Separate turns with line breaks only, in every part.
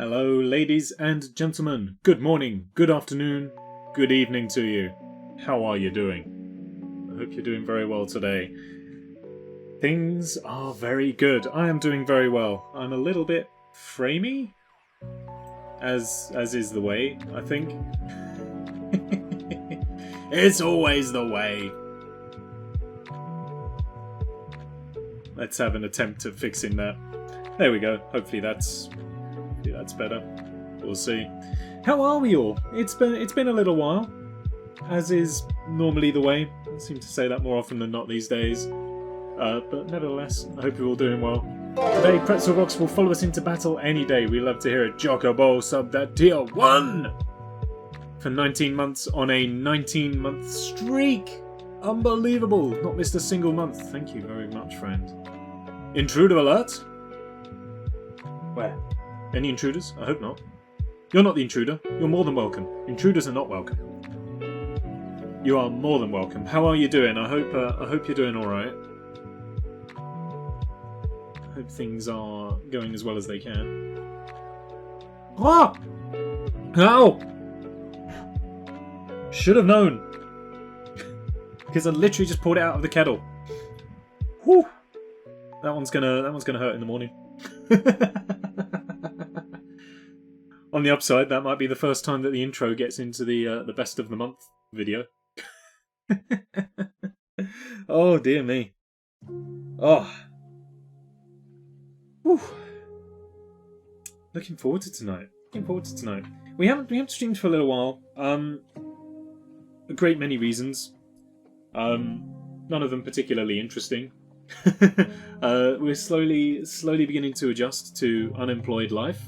Hello, ladies and gentlemen. Good morning, good afternoon, good evening to you. How are you doing? I hope you're doing very well today. Things are very good. I am doing very well. I'm a little bit framey, as is the way, I think. It's always the way. Let's have an attempt at fixing that. There we go. Hopefully that's better. We'll see. How are we all? It's been a little while, as is normally the way. I seem to say that more often than not these days. But nevertheless, I hope you're all doing well. Today, Pretzel Rocks will follow us into battle any day. We love to hear it. Jokobo sub that tier 1 for 19 months on a 19-month streak. Unbelievable! Not missed a single month. Thank you very much, friend. Intruder alert? Where? Any intruders? I hope not. You're not the intruder. You're more than welcome. Intruders are not welcome. You are more than welcome. How are you doing? I hope you're doing all right. I hope things are going as well as they can. Ah! Ow! Should have known. Because I literally just pulled it out of the kettle. Whew! That one's gonna hurt in the morning. On the upside, that might be the first time that the intro gets into the best of the month video. Oh dear me. Oh. Whew. Looking forward to tonight. We haven't streamed for a little while. A great many reasons. None of them particularly interesting. We're slowly beginning to adjust to unemployed life.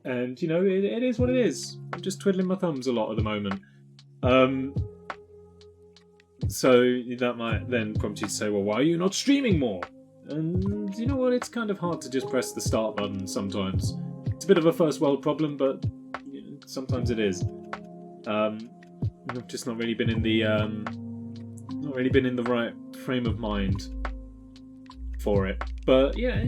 And you know, it is what it is. I'm just twiddling my thumbs a lot at the moment. So that might then prompt you to say, well, why are you not streaming more? And you know what, it's kind of hard to just press the start button sometimes. It's a bit of a first world problem, but you know, sometimes it is. I've just not really been in the right frame of mind for it. But yeah,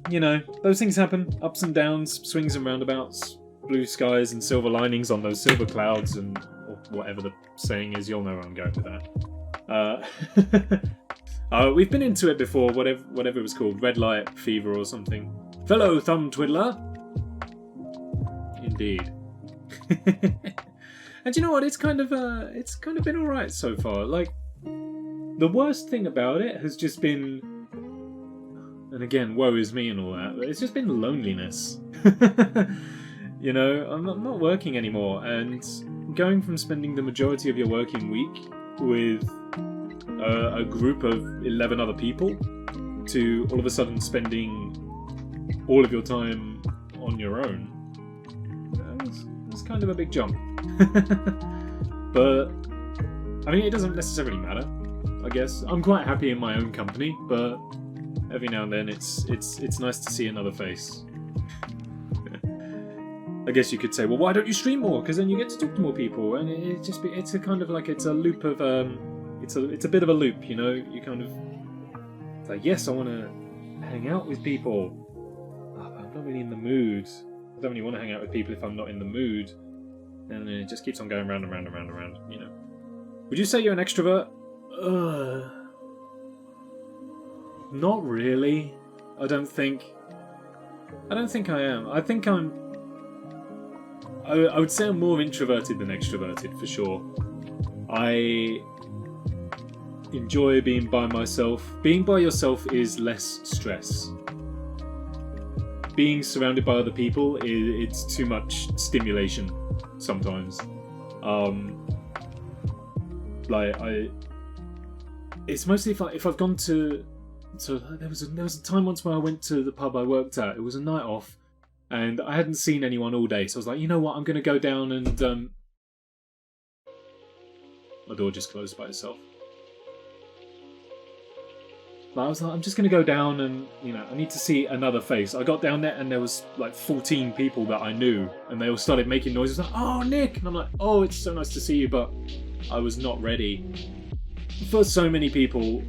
you know, those things happen. Ups and downs, swings and roundabouts, blue skies and silver linings on those silver clouds, and or whatever the saying is. You'll know where I'm going with that. We've been into it before, whatever it was called, red light fever or something. Fellow thumb twiddler. Indeed. And you know what? It's kind of been all right so far. Like, the worst thing about it has just been, and again, woe is me and all that, but it's just been loneliness. You know, I'm not working anymore, and going from spending the majority of your working week with a group of 11 other people to all of a sudden spending all of your time on your own, that's kind of a big jump. But I mean, it doesn't necessarily matter, I guess. I'm quite happy in my own company, but every now and then it's nice to see another face. I guess you could say, well, why don't you stream more? Because then you get to talk to more people, and it's a kind of like, it's a loop of it's a bit of a loop, you know. You kind of, it's like, yes, I want to hang out with people. Oh, I'm not really in the mood. I don't really want to hang out with people if I'm not in the mood. And it just keeps on going round and round and round and round, you know. Would you say you're an extrovert? Not really. I don't think I am. I think I would say I'm more introverted than extroverted, for sure. I enjoy being by myself. Being by yourself is less stress. Being surrounded by other people, it's too much stimulation sometimes. It's mostly if I've gone to there was a time once where I went to the pub I worked at. It was a night off, and I hadn't seen anyone all day, so I was like, you know what, I'm going to go down and my door just closed by itself. But I was like, I'm just going to go down and, you know, I need to see another face. I got down there and there was like 14 people that I knew, and they all started making noises like, oh, Nick! And I'm like, oh, it's so nice to see you, but I was not ready. For so many people,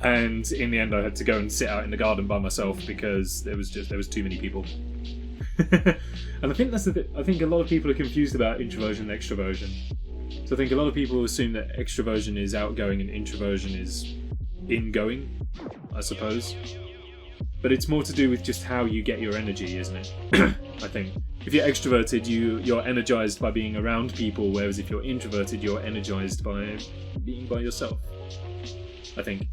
And in the end, I had to go and sit out in the garden by myself because there was too many people. And I think that's the thing. I think a lot of people are confused about introversion and extroversion. So I think a lot of people assume that extroversion is outgoing and introversion is ingoing, I suppose. But it's more to do with just how you get your energy, isn't it? I think. If you're extroverted, you're energized by being around people, whereas if you're introverted, you're energized by being by yourself. I think.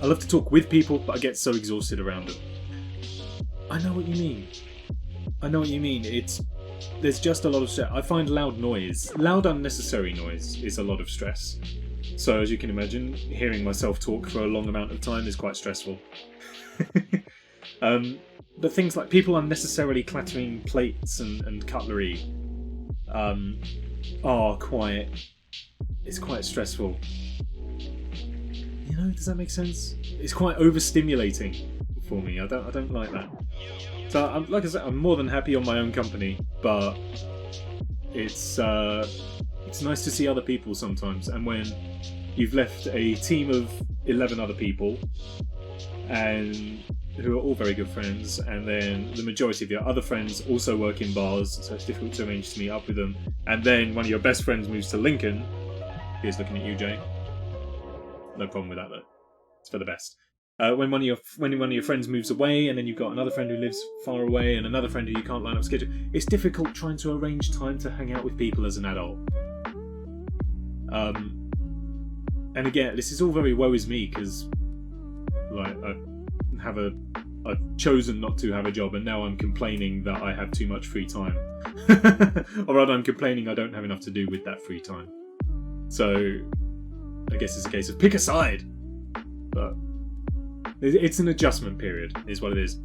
I love to talk with people, but I get so exhausted around them. I know what you mean. I know what you mean. There's just a lot of stress. I find loud unnecessary noise is a lot of stress. So as you can imagine, hearing myself talk for a long amount of time is quite stressful. But things like people unnecessarily clattering plates and cutlery are quite stressful. You know, does that make sense? It's quite overstimulating for me. I don't like that. So, like I said, I'm more than happy on my own company, but it's nice to see other people sometimes. And when you've left a team of 11 other people, and who are all very good friends, and then the majority of your other friends also work in bars, so it's difficult to arrange to meet up with them. And then one of your best friends moves to Lincoln. Here's looking at you, Jay. No problem with that though. It's for the best. When one of your friends moves away, and then you've got another friend who lives far away, and another friend who you can't line up schedule, it's difficult trying to arrange time to hang out with people as an adult. And again, this is all very woe is me because, like, I've chosen not to have a job, and now I'm complaining that I have too much free time, or rather, I'm complaining I don't have enough to do with that free time. So, I guess it's a case of pick a side, but. It's an adjustment period, is what it is.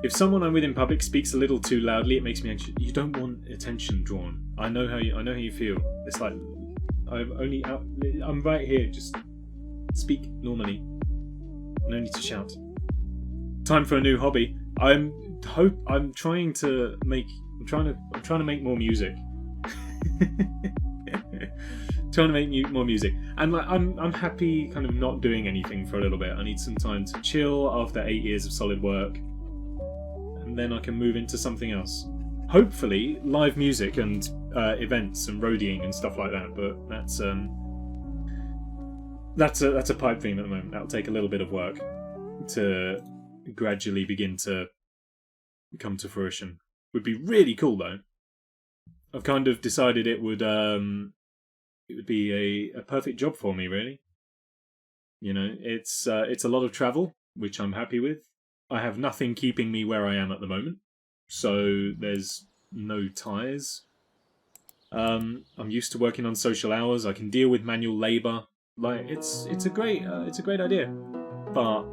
If someone I'm with in public speaks a little too loudly, it makes me anxious. You don't want attention drawn. I know how you feel. It's like I'm right here. Just speak normally. No need to shout. Time for a new hobby. I'm trying to make more music. Trying to make more music, and like I'm happy kind of not doing anything for a little bit. I need some time to chill after 8 years of solid work, and then I can move into something else. Hopefully live music and events and roadieing and stuff like that, but that's a pipe dream at the moment. That'll take a little bit of work to gradually begin to come to fruition. Would be really cool though. I've kind of decided it would be a perfect job for me, really. You know, it's a lot of travel, which I'm happy with. I have nothing keeping me where I am at the moment, so there's no ties. I'm used to working on social hours. I can deal with manual labour. Like it's a great idea, but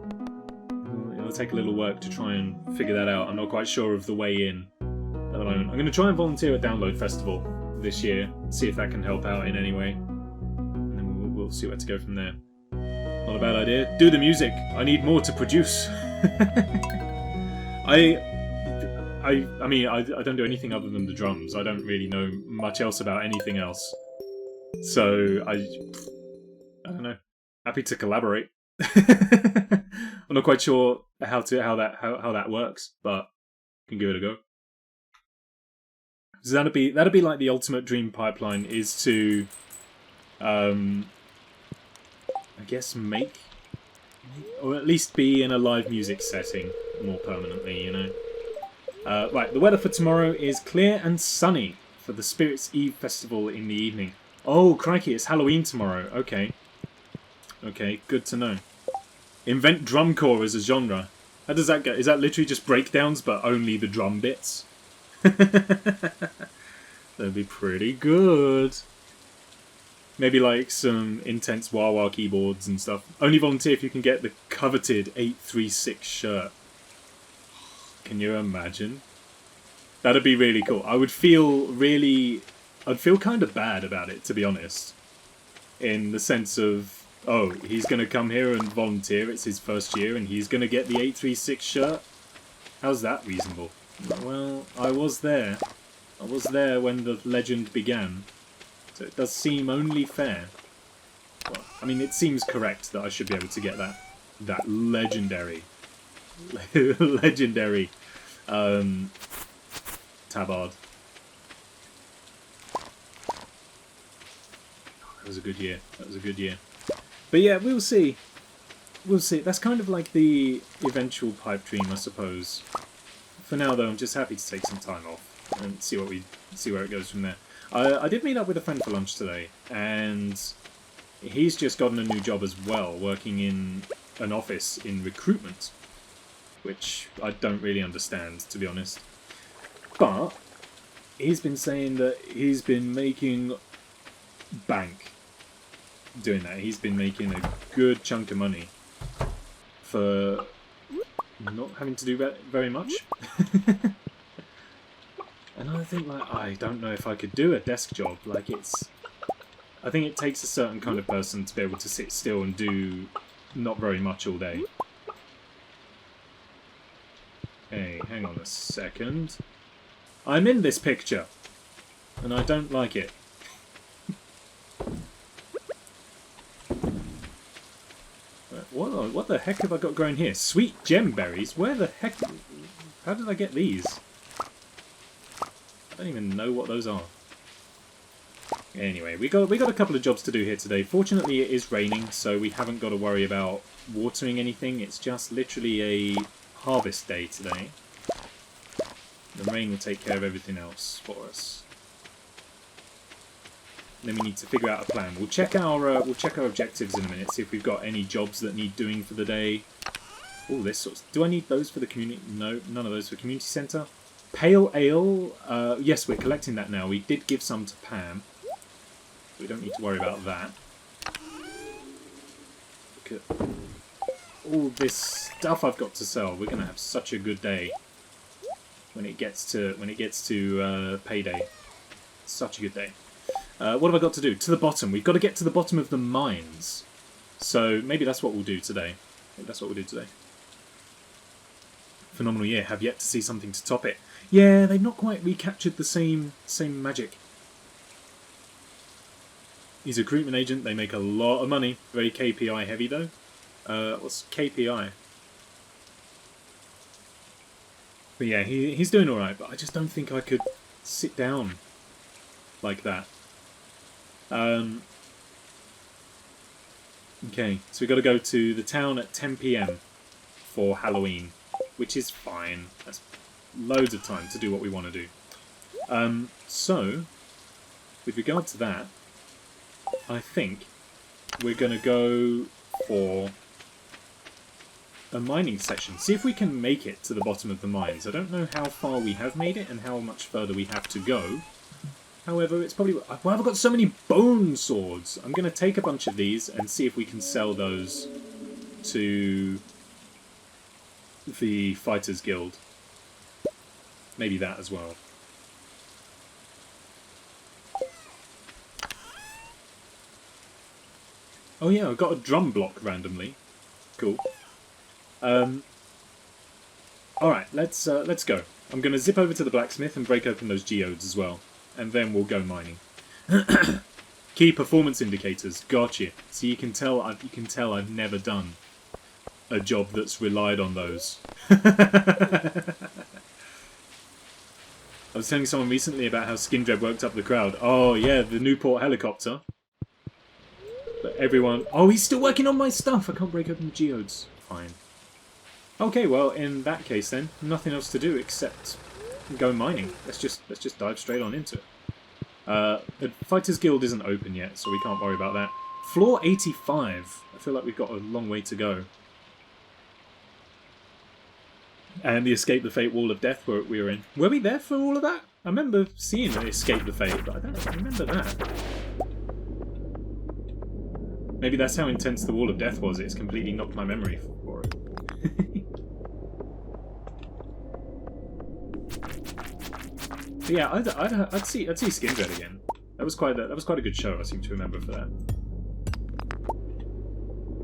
it'll take a little work to try and figure that out. I'm not quite sure of the way in at the moment. I'm going to try and volunteer at Download Festival this year, see if that can help out in any way, and then we'll see where to go from there. Not a bad idea. Do the music. I need more to produce. I mean, I don't do anything other than the drums. I don't really know much else about anything else. So I don't know. Happy to collaborate. I'm not quite sure how that works, but can give it a go. So that'd be like the ultimate dream pipeline, is to, I guess make, or at least be in a live music setting more permanently, you know. Right, the weather for tomorrow is clear and sunny for the Spirits Eve festival in the evening. Oh, crikey, it's Halloween tomorrow. Okay. Okay, good to know. Invent drumcore as a genre. How does that go? Is that literally just breakdowns, but only the drum bits? That'd be pretty good. Maybe like some intense wah-wah keyboards and stuff. Only volunteer if you can get the coveted 836 shirt. Can you imagine? That'd be really cool. I'd feel kind of bad about it, to be honest. In the sense of, oh, he's going to come here and volunteer, it's his first year, and he's going to get the 836 shirt? How's that reasonable? Well, I was there. I was there when the legend began. So it does seem only fair. Well, I mean, it seems correct that I should be able to get that legendary legendary tabard. That was a good year. That was a good year. But yeah, we'll see. We'll see. That's kind of like the eventual pipe dream, I suppose. For now, though, I'm just happy to take some time off and see where it goes from there. I did meet up with a friend for lunch today, and he's just gotten a new job as well, working in an office in recruitment, which I don't really understand, to be honest. But he's been saying that he's been making bank doing that. He's been making a good chunk of money for not having to do very much. And I think, like, I don't know if I could do a desk job. Like, I think it takes a certain kind of person to be able to sit still and do not very much all day. Hey, hang on a second. I'm in this picture, and I don't like it. What the heck have I got growing here? Sweet gem berries? Where the heck? How did I get these? I don't even know what those are. Anyway, we got a couple of jobs to do here today. Fortunately, it is raining, so we haven't got to worry about watering anything. It's just literally a harvest day today. The rain will take care of everything else for us. Then we need to figure out a plan. We'll check our objectives in a minute, see if we've got any jobs that need doing for the day. Oh, this sort of... Do I need those for the community? No, none of those for community centre. Pale ale. Yes, we're collecting that now. We did give some to Pam. We don't need to worry about that. Look at all this stuff I've got to sell. We're gonna have such a good day when it gets to payday. Such a good day. What have I got to do? To the bottom. We've got to get to the bottom of the mines. So maybe that's what we'll do today. Phenomenal year. Have yet to see something to top it. Yeah, they've not quite recaptured the same magic. He's a recruitment agent. They make a lot of money. Very KPI heavy though. What's KPI? But yeah, he's doing alright, but I just don't think I could sit down like that. Okay, so we've got to go to the town at 10 PM for Halloween, which is fine. That's loads of time to do what we want to do. So, with regard to that, I think we're going to go for a mining session. See if we can make it to the bottom of the mines. I don't know how far we have made it and how much further we have to go. However, it's probably... Well, I've got so many bone swords. I'm going to take a bunch of these and see if we can sell those to the Fighters Guild. Maybe that as well. Oh yeah, I've got a drum block randomly. Cool. Alright, let's go. I'm going to zip over to the blacksmith and break open those geodes as well. And then we'll go mining. Key performance indicators. Gotcha. So you can tell I've never done a job that's relied on those. I was telling someone recently about how Skindred worked up the crowd. Oh yeah, the Newport helicopter. But everyone... Oh, he's still working on my stuff! I can't break open the geodes. Fine. Okay, well, in that case then, nothing else to do except go mining. Let's just dive straight on into it. The Fighters Guild isn't open yet, so we can't worry about that. Floor 85. I feel like we've got a long way to go. And the Escape the Fate Wall of Death we were in. Were we there for all of that? I remember seeing the Escape the Fate, but I don't remember that. Maybe that's how intense the Wall of Death was. It's completely knocked my memory for it. But yeah, I'd see Skindred again. That was quite a good show. I seem to remember for that.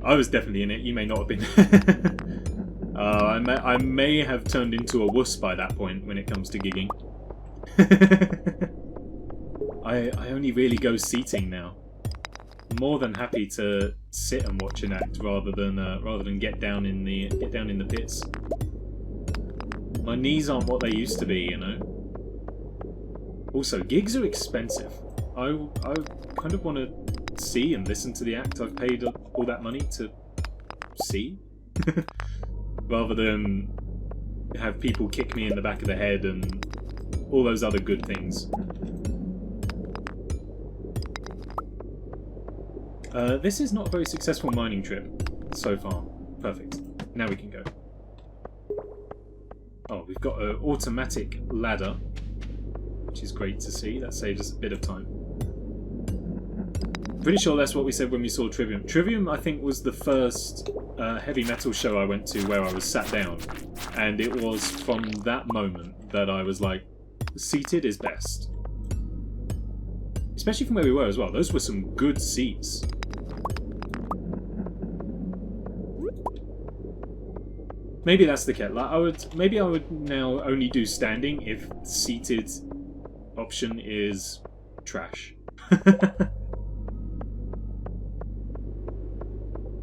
I was definitely in it. You may not have been. I may have turned into a wuss by that point when it comes to gigging. I only really go seating now. more than happy to sit and watch an act rather than get down in the pits. My knees aren't what they used to be, you know. Also, gigs are expensive. I kind of want to see and listen to the act I've paid all that money to see, rather than have people kick me in the back of the head and all those other good things. This is not a very successful mining trip so far. Perfect. Now we can go. Oh, we've got an automatic ladder, which is great to see. That saved us a bit of time. Pretty sure that's what we said when we saw Trivium. Trivium, I think, was the first heavy metal show I went to where I was sat down. And it was from that moment that I was like, seated is best. Especially from where we were as well. Those were some good seats. Maybe that's the case. Like, maybe I would now only do standing if seated option is trash.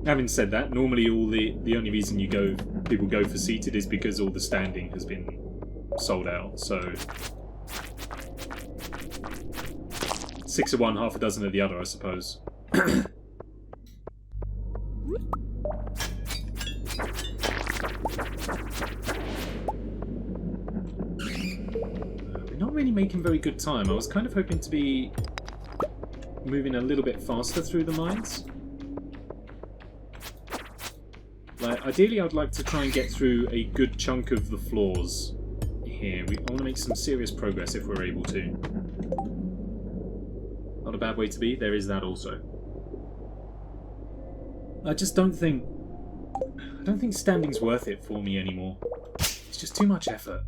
Having said that, normally all the only reason people go for seated is because all the standing has been sold out. So 6 of one, half a dozen of the other, I suppose. We're not really making very good time. I was kind of hoping to be moving a little bit faster through the mines. Like, ideally, I'd like to try and get through a good chunk of the floors here. I want to make some serious progress if we're able to. Not a bad way to be. There is that also. I just don't think standing's worth it for me anymore. It's just too much effort.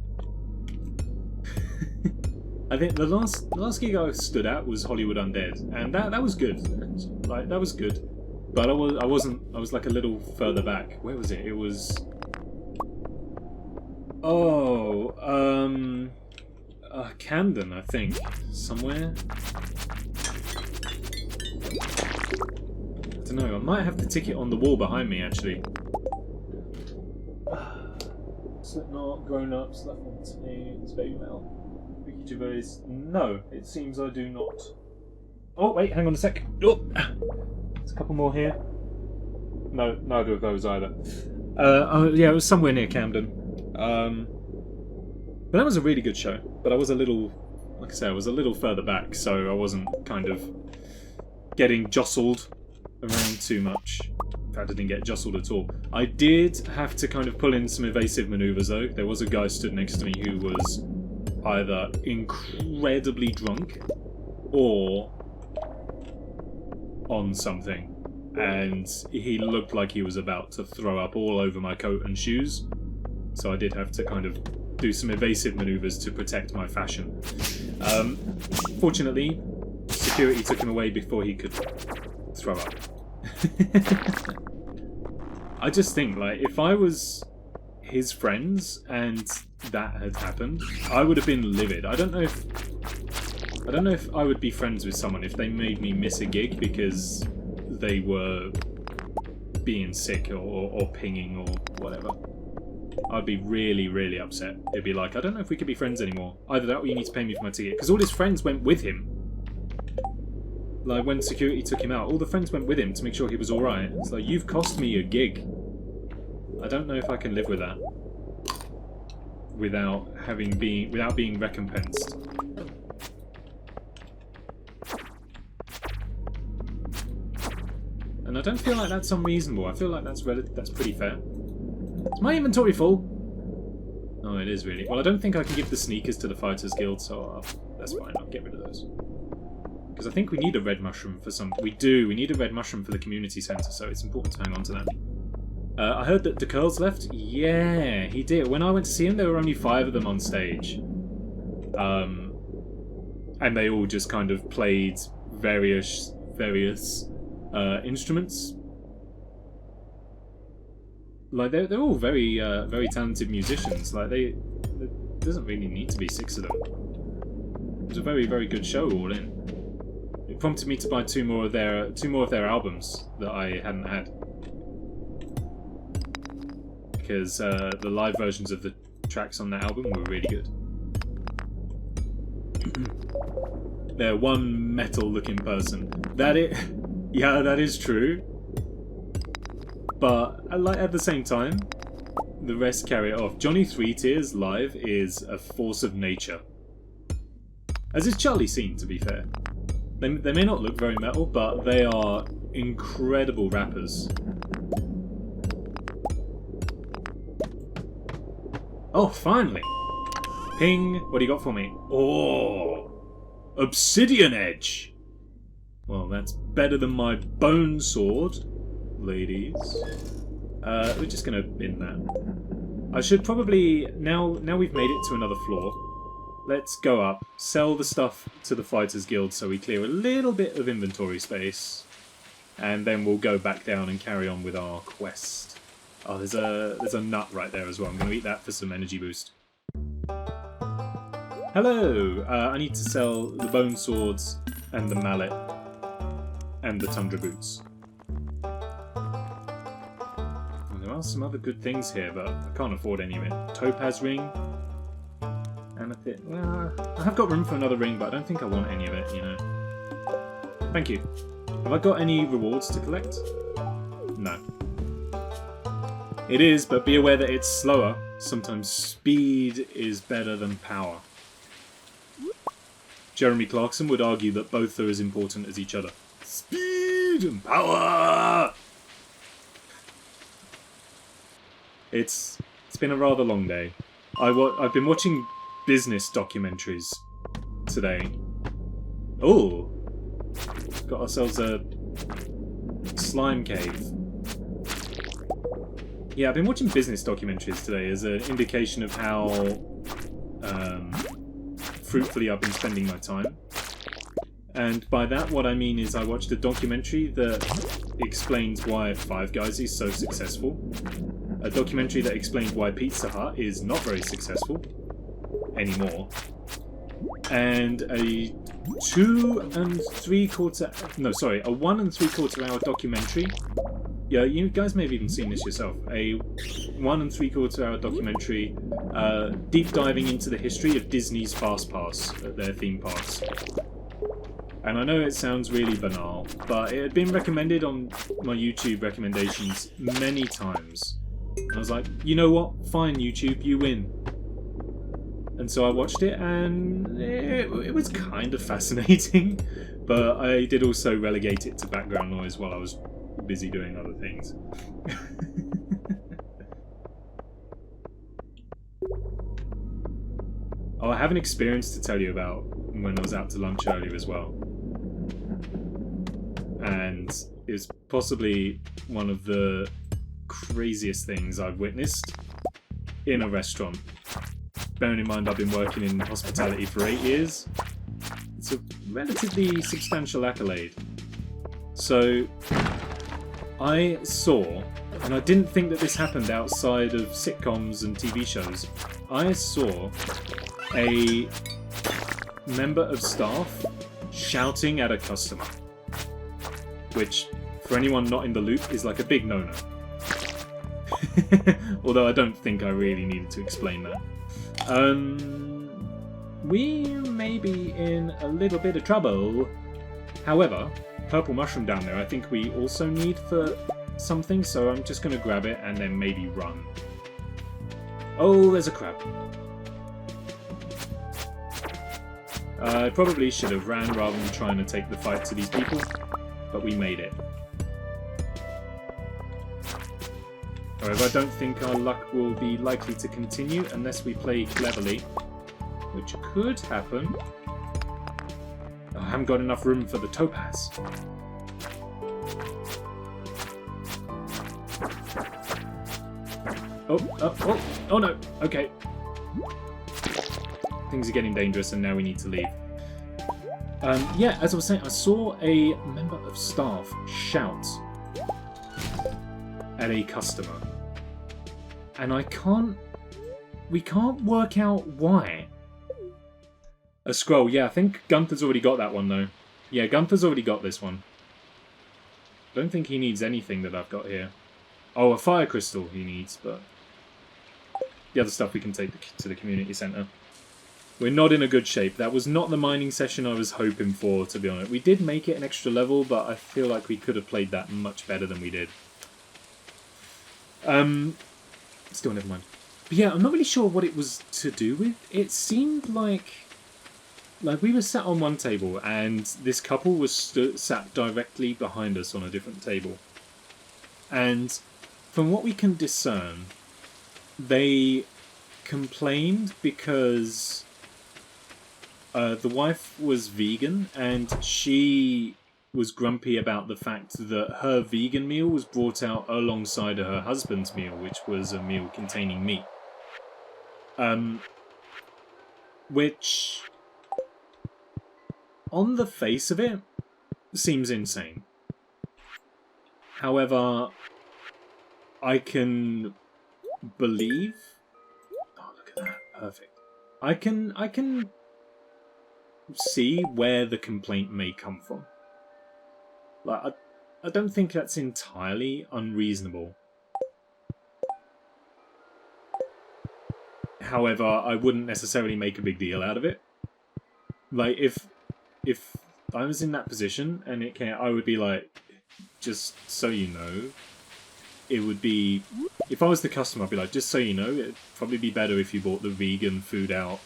I think the last gig I stood at was Hollywood Undead, and that was good. Like, that was good. But I was like a little further back. Where was it? It was... Oh, Camden, I think. Somewhere? I don't know, I might have the ticket on the wall behind me, actually. Slipknot, Grown Ups, Left Fontaine, Baby Mel, Ricky Gervais. No, it seems I do not. Oh, wait, hang on a sec. Oh. There's a couple more here. No, neither of those either. Yeah, it was somewhere near Camden. But that was a really good show. But I was a little, like I say, I was a little further back, so I wasn't kind of getting jostled around too much. In fact, I didn't get jostled at all. I did have to kind of pull in some evasive manoeuvres, though. There was a guy stood next to me who was either incredibly drunk or on something, and he looked like he was about to throw up all over my coat and shoes, so I did have to kind of do some evasive manoeuvres to protect my fashion. Fortunately, security took him away before he could throw up. I just think, like, if I was his friends and that had happened, I would have been livid. I don't know if I would be friends with someone if they made me miss a gig because they were being sick or pinging or whatever. I'd be really, really upset. It'd be like, I don't know if we could be friends anymore. Either that or you need to pay me for my ticket. Because all his friends went with him. Like, when security took him out, all the friends went with him to make sure he was alright. It's like, you've cost me a gig. I don't know if I can live with that. Without being recompensed. And I don't feel like that's unreasonable. I feel like that's pretty fair. Is my inventory full? Oh, it is really. Well, I don't think I can give the sneakers to the Fighters Guild, so that's fine. I'll get rid of those. Because I think we need a red mushroom for some... We do. We need a red mushroom for the community centre, so it's important to hang on to that. I heard that the Curls left. Yeah, he did. When I went to see him, there were only 5 of them on stage. And they all just kind of played various instruments. Like, they're all very very talented musicians. Like, there doesn't really need to be 6 of them. It was a very, very good show all in. it prompted me to buy two more of their albums that I hadn't had. Because the live versions of the tracks on that album were really good. They're one metal-looking person. Yeah, that is true. But at the same time, the rest carry it off. Johnny Three Tears live is a force of nature. As is Charlie Scene, to be fair. They may not look very metal, but they are incredible rappers. Oh, finally! Ping, what do you got for me? Oh! Obsidian Edge! Well, that's better than my bone sword, ladies. We're just gonna bin that. I should probably, now we've made it to another floor, let's go up, sell the stuff to the Fighters Guild so we clear a little bit of inventory space, and then we'll go back down and carry on with our quest. Oh, there's a nut right there as well. I'm going to eat that for some energy boost. Hello! I need to sell the bone swords and the mallet and the tundra boots. There are some other good things here, but I can't afford any of it. Topaz ring. Amethyst. Well, I have got room for another ring, but I don't think I want any of it, you know. Thank you. Have I got any rewards to collect? No. It is, but be aware that it's slower. Sometimes speed is better than power. Jeremy Clarkson would argue that both are as important as each other. Speed and power! It's been a rather long day. I've been watching business documentaries today. Oh! Got ourselves a slime cave. Yeah, I've been watching business documentaries today as an indication of how fruitfully I've been spending my time. And by that, what I mean is I watched a documentary that explains why Five Guys is so successful. A documentary that explained why Pizza Hut is not very successful anymore. And a 1 3/4 hour documentary. Yeah, you guys may have even seen this yourself. A 1 3/4 hour documentary deep diving into the history of Disney's Fast Pass at their theme parks. And I know it sounds really banal, but it had been recommended on my YouTube recommendations many times. And I was like, you know what? Fine, YouTube, you win. And so I watched it, and it was kind of fascinating, but I did also relegate it to background noise while I was busy doing other things. Oh, I have an experience to tell you about when I was out to lunch earlier as well. And it's possibly one of the craziest things I've witnessed in a restaurant. Bearing in mind I've been working in hospitality for 8 years. It's a relatively substantial accolade. So, I saw, and I didn't think that this happened outside of sitcoms and TV shows, I saw a member of staff shouting at a customer. Which, for anyone not in the loop, is like a big no-no. Although I don't think I really needed to explain that. We may be in a little bit of trouble. However, purple mushroom down there I think we also need for something, so I'm just going to grab it and then maybe run. Oh, there's a crab. I probably should have ran rather than trying to take the fight to these people, but we made it. However, I don't think our luck will be likely to continue unless we play cleverly, which could happen. Oh, I haven't got enough room for the topaz. Oh no, okay. Things are getting dangerous and now we need to leave. Yeah, as I was saying, I saw a member of staff shout at a customer. And we can't work out why. A scroll, yeah, I think Gunther's already got that one though. Yeah, Gunther's already got this one. Don't think he needs anything that I've got here. Oh, a fire crystal he needs, but the other stuff we can take to the community centre. We're not in a good shape. That was not the mining session I was hoping for, to be honest. We did make it an extra level, but I feel like we could have played that much better than we did. Still never mind. But yeah, I'm not really sure what it was to do with. It seemed like we were sat on one table, and this couple was sat directly behind us on a different table. And from what we can discern, they complained because the wife was vegan, and she was grumpy about the fact that her vegan meal was brought out alongside her husband's meal, which was a meal containing meat. Which, on the face of it, seems insane. However, I can believe... Oh, look at that. Perfect. I can see where the complaint may come from. Like, I don't think that's entirely unreasonable. However, I wouldn't necessarily make a big deal out of it. Like, if I was in that position and it came, I would be like, just so you know, it would be... If I was the customer, I'd be like, just so you know, it'd probably be better if you bought the vegan food out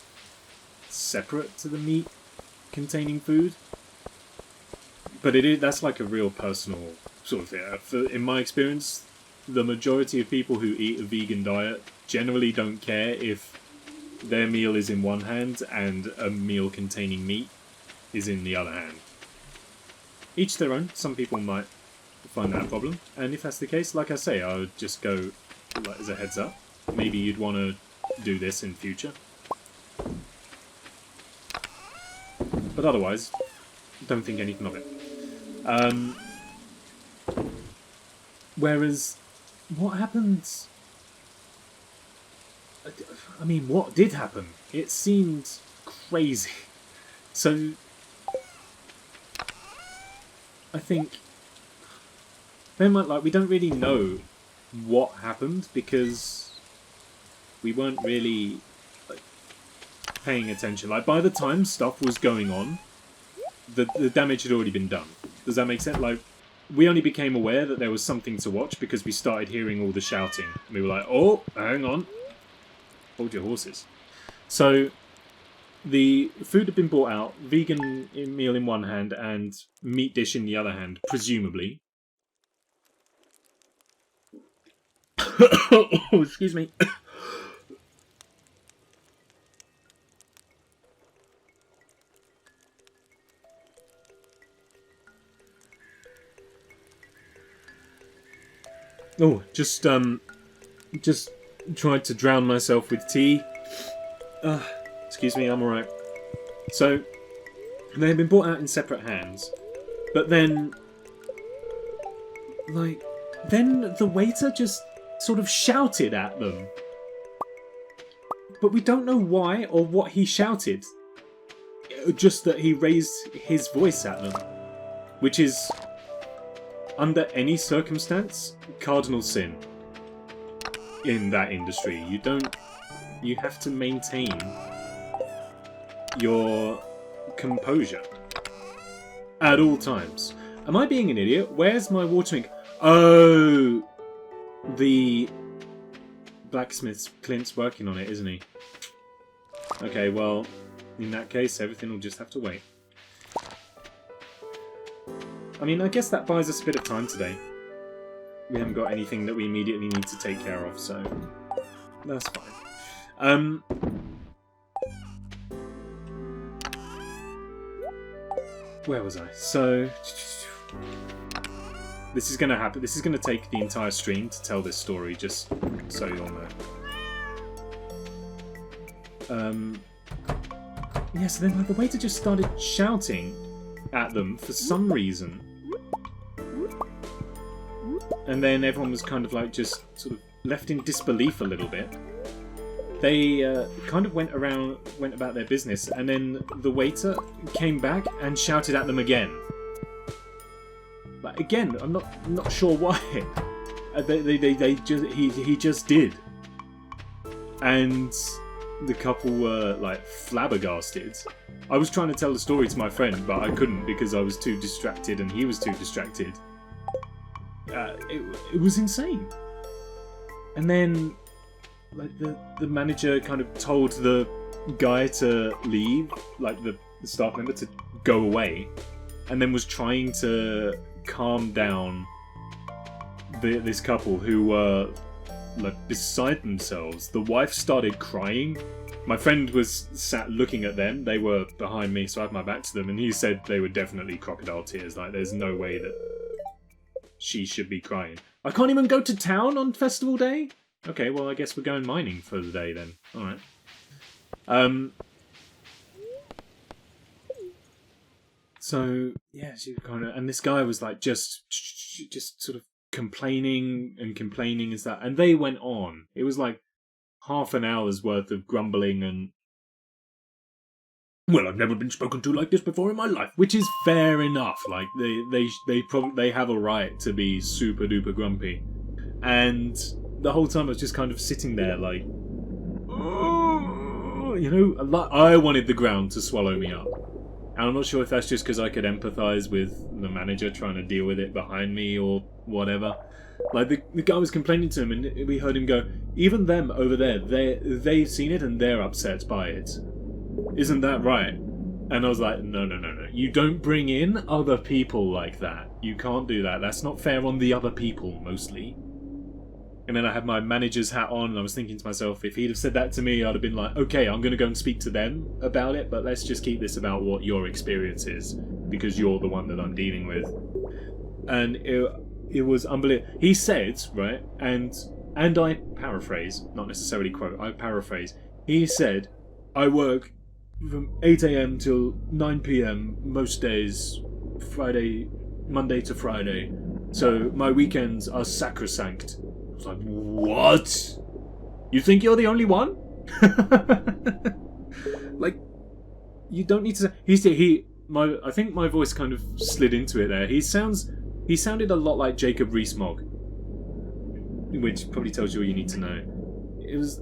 separate to the meat-containing food. But that's like a real personal sort of thing. In my experience, the majority of people who eat a vegan diet generally don't care if their meal is in one hand and a meal containing meat is in the other hand. Each their own. Some people might find that a problem. And if that's the case, like I say, I would just go, like, as a heads up, maybe you'd want to do this in future. But otherwise, don't think anything of it. Whereas, what happened... I mean, what did happen? It seemed crazy. So, I think... we don't really know what happened because we weren't really paying attention. Like, by the time stuff was going on, the damage had already been done. Does that make sense? Like, we only became aware that there was something to watch because we started hearing all the shouting. We were like, oh, hang on. Hold your horses. So, the food had been brought out, vegan meal in one hand and meat dish in the other hand, presumably. Oh, excuse me. Oh, just tried to drown myself with tea. Excuse me, I'm alright. So, they had been brought out in separate hands, but then, then the waiter just sort of shouted at them. But we don't know why or what he shouted. Just that he raised his voice at them. Which is, under any circumstance, cardinal sin. In that industry. You have to maintain your composure. At all times. Am I being an idiot? Where's my watering? Oh! The blacksmith's Clint's working on it, isn't he? Okay, well, in that case, everything will just have to wait. I mean, I guess that buys us a bit of time today. We haven't got anything that we immediately need to take care of, so that's fine. Where was I? So... This is going to happen. This is going to take the entire stream to tell this story, just so you all know. Yeah, so then the waiter just started shouting at them for some reason. And then everyone was kind of just sort of left in disbelief a little bit. they kind of went about their business, and then the waiter came back and shouted at them again. Like, again, I'm not sure why. He just did. And the couple were, like, flabbergasted. I was trying to tell the story to my friend, but I couldn't because I was too distracted and he was too distracted. It was insane. And then, like, the manager kind of told the guy to leave, like the staff member to go away, and then was trying to calm down this couple who were, like, beside themselves. The wife started crying. My friend was sat looking at them. They were behind me, so I had my back to them, and he said they were definitely crocodile tears. Like, there's no way that she should be crying. I can't even go to town on festival day? Okay, well, I guess we're going mining for the day then. Alright. So, yeah, she kind of... And this guy was, like, just sort of complaining and stuff. And they went on. It was, like, half an hour's worth of grumbling and... Well, I've never been spoken to like this before in my life. Which is fair enough. Like, they have a right to be super duper grumpy. And the whole time I was just kind of sitting there, like... Oh, you know, I wanted the ground to swallow me up. And I'm not sure if that's just because I could empathise with the manager trying to deal with it behind me or whatever. Like, the guy was complaining to him, and we heard him go, even them over there, they've seen it and they're upset by it. Isn't that right? And I was like, no. You don't bring in other people like that. You can't do that. That's not fair on the other people, mostly. And then I had my manager's hat on, and I was thinking to myself, if he'd have said that to me, I'd have been like, okay, I'm going to go and speak to them about it, but let's just keep this about what your experience is, because you're the one that I'm dealing with. And it was unbelievable. He said, right, and I paraphrase, not necessarily quote, I paraphrase, he said, I work from 8 AM till 9 PM most days, Monday to Friday, so my weekends are sacrosanct. I was like, what? You think you're the only one? Like, you don't need to... I think my voice kind of slid into it there. He sounded a lot like Jacob Rees-Mogg, which probably tells you all you need to know. It's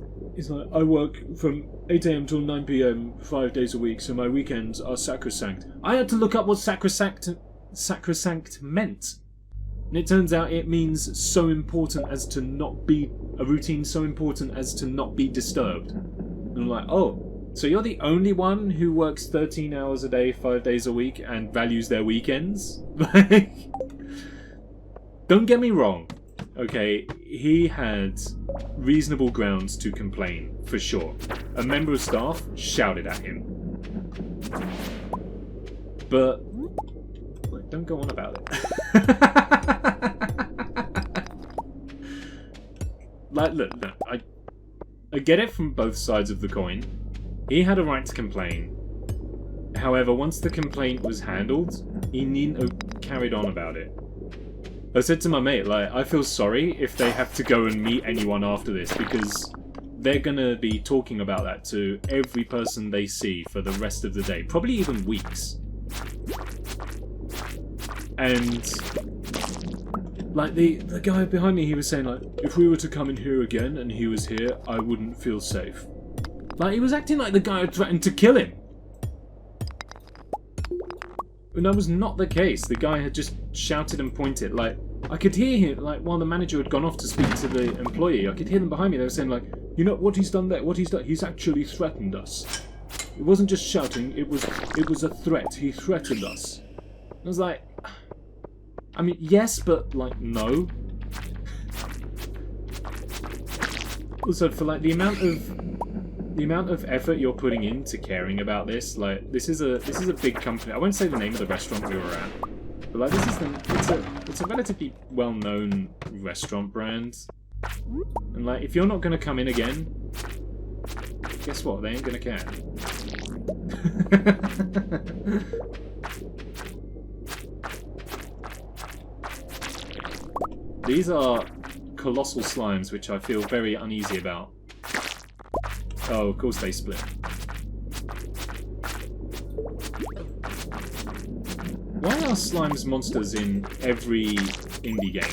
like, I work from 8 AM till 9 PM 5 days a week, so my weekends are sacrosanct. I had to look up what sacrosanct meant. And it turns out it means so important as to not be... A routine so important as to not be disturbed. And I'm like, oh, so you're the only one who works 13 hours a day, 5 days a week, and values their weekends? Like... Don't get me wrong. Okay, he had reasonable grounds to complain, for sure. A member of staff shouted at him. But... Like, don't go on about it. Like, look, I get it from both sides of the coin. He had a right to complain. However, once the complaint was handled, he needn't have carried on about it. I said to my mate, like, I feel sorry if they have to go and meet anyone after this, because they're gonna be talking about that to every person they see for the rest of the day. Probably even weeks. And... Like, the guy behind me, he was saying, like, if we were to come in here again and he was here, I wouldn't feel safe. Like, he was acting like the guy had threatened to kill him. And that was not the case. The guy had just shouted and pointed. Like, I could hear him, like, while the manager had gone off to speak to the employee, I could hear them behind me. They were saying, like, you know what he's done there? What he's done? He's actually threatened us. It wasn't just shouting, it was a threat. He threatened us. I was like... I mean, yes, but, like, no. Also, for, like, the amount of effort you're putting into caring about this, like, this is a big company. I won't say the name of the restaurant we were at, but, like, it's a relatively well-known restaurant brand. And, like, if you're not going to come in again, guess what? They ain't going to care. These are colossal slimes, which I feel very uneasy about. Oh, of course they split. Why are slimes monsters in every indie game?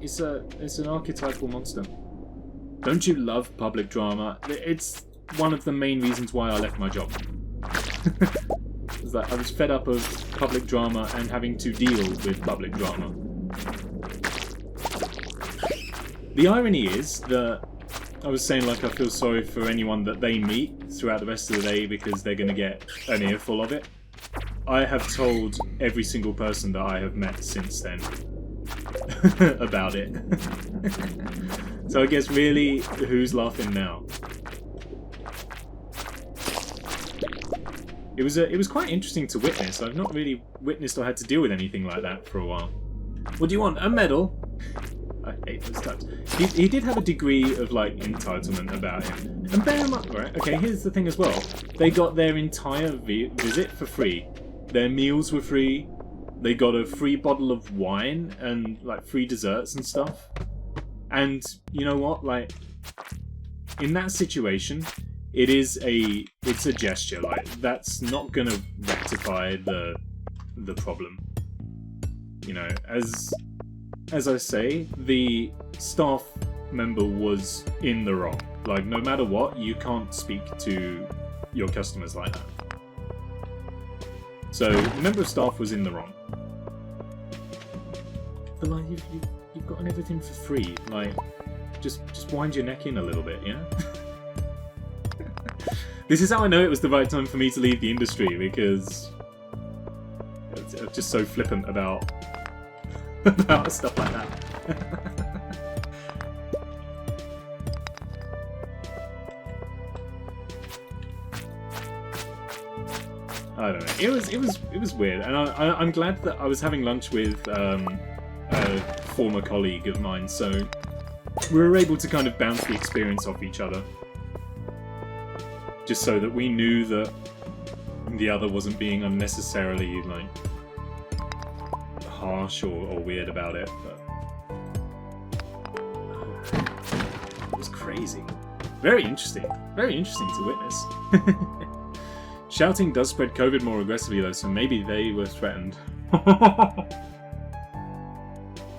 It's an archetypal monster. Don't you love public drama? It's one of the main reasons why I left my job. It's like I was fed up of public drama and having to deal with public drama. The irony is that I was saying, like, I feel sorry for anyone that they meet throughout the rest of the day because they're going to get an earful of it. I have told every single person that I have met since then about it. So I guess really, who's laughing now? It was quite interesting to witness. I've not really witnessed or had to deal with anything like that for a while. What do you want? A medal? I hate those types. He did have a degree of, like, entitlement about him. And bear in mind, right, okay, here's the thing as well. They got their entire visit for free. Their meals were free. They got a free bottle of wine and, like, free desserts and stuff. And, you know what, like, in that situation, it's a gesture. Like, that's not gonna rectify the problem. You know, as I say, the staff member was in the wrong. Like, no matter what, you can't speak to your customers like that. So, the member of staff was in the wrong. But, like, you've gotten everything for free. Like, just wind your neck in a little bit, yeah? This is how I know it was the right time for me to leave the industry, because I'm just so flippant about stuff like that. I don't know. It was weird, and I'm glad that I was having lunch with a former colleague of mine, so we were able to kind of bounce the experience off each other, just so that we knew that the other wasn't being unnecessarily, like, harsh or weird about it. But it was crazy. Very interesting to witness. Shouting does spread COVID more aggressively though, so maybe they were threatened.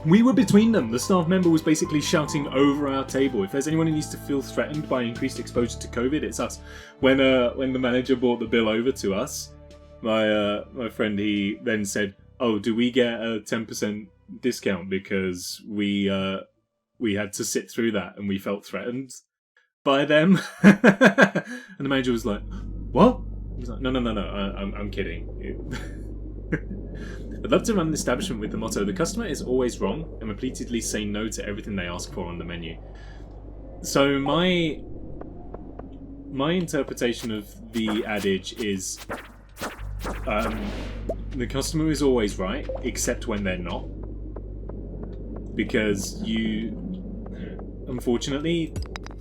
We were between them. The staff member was basically shouting over our table. If there's anyone who needs to feel threatened by increased exposure to COVID, it's us. When the manager brought the bill over to us, my friend, he then said, "Oh, do we get a 10% discount because we had to sit through that and we felt threatened by them?" And the manager was like, "What?" He was like, No, I'm kidding." I'd love to run an establishment with the motto, "The customer is always wrong," and repeatedly say no to everything they ask for on the menu. So my interpretation of the adage is, the customer is always right, except when they're not. Because unfortunately,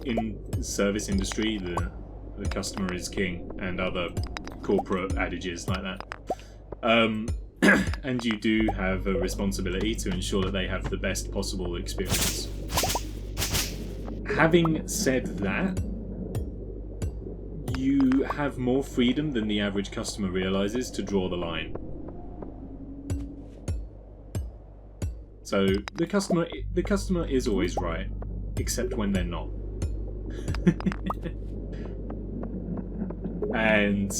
in the service industry, the customer is king, and other corporate adages like that. And you do have a responsibility to ensure that they have the best possible experience. Having said that, you have more freedom than the average customer realizes to draw the line. So the customer is always right, except when they're not. And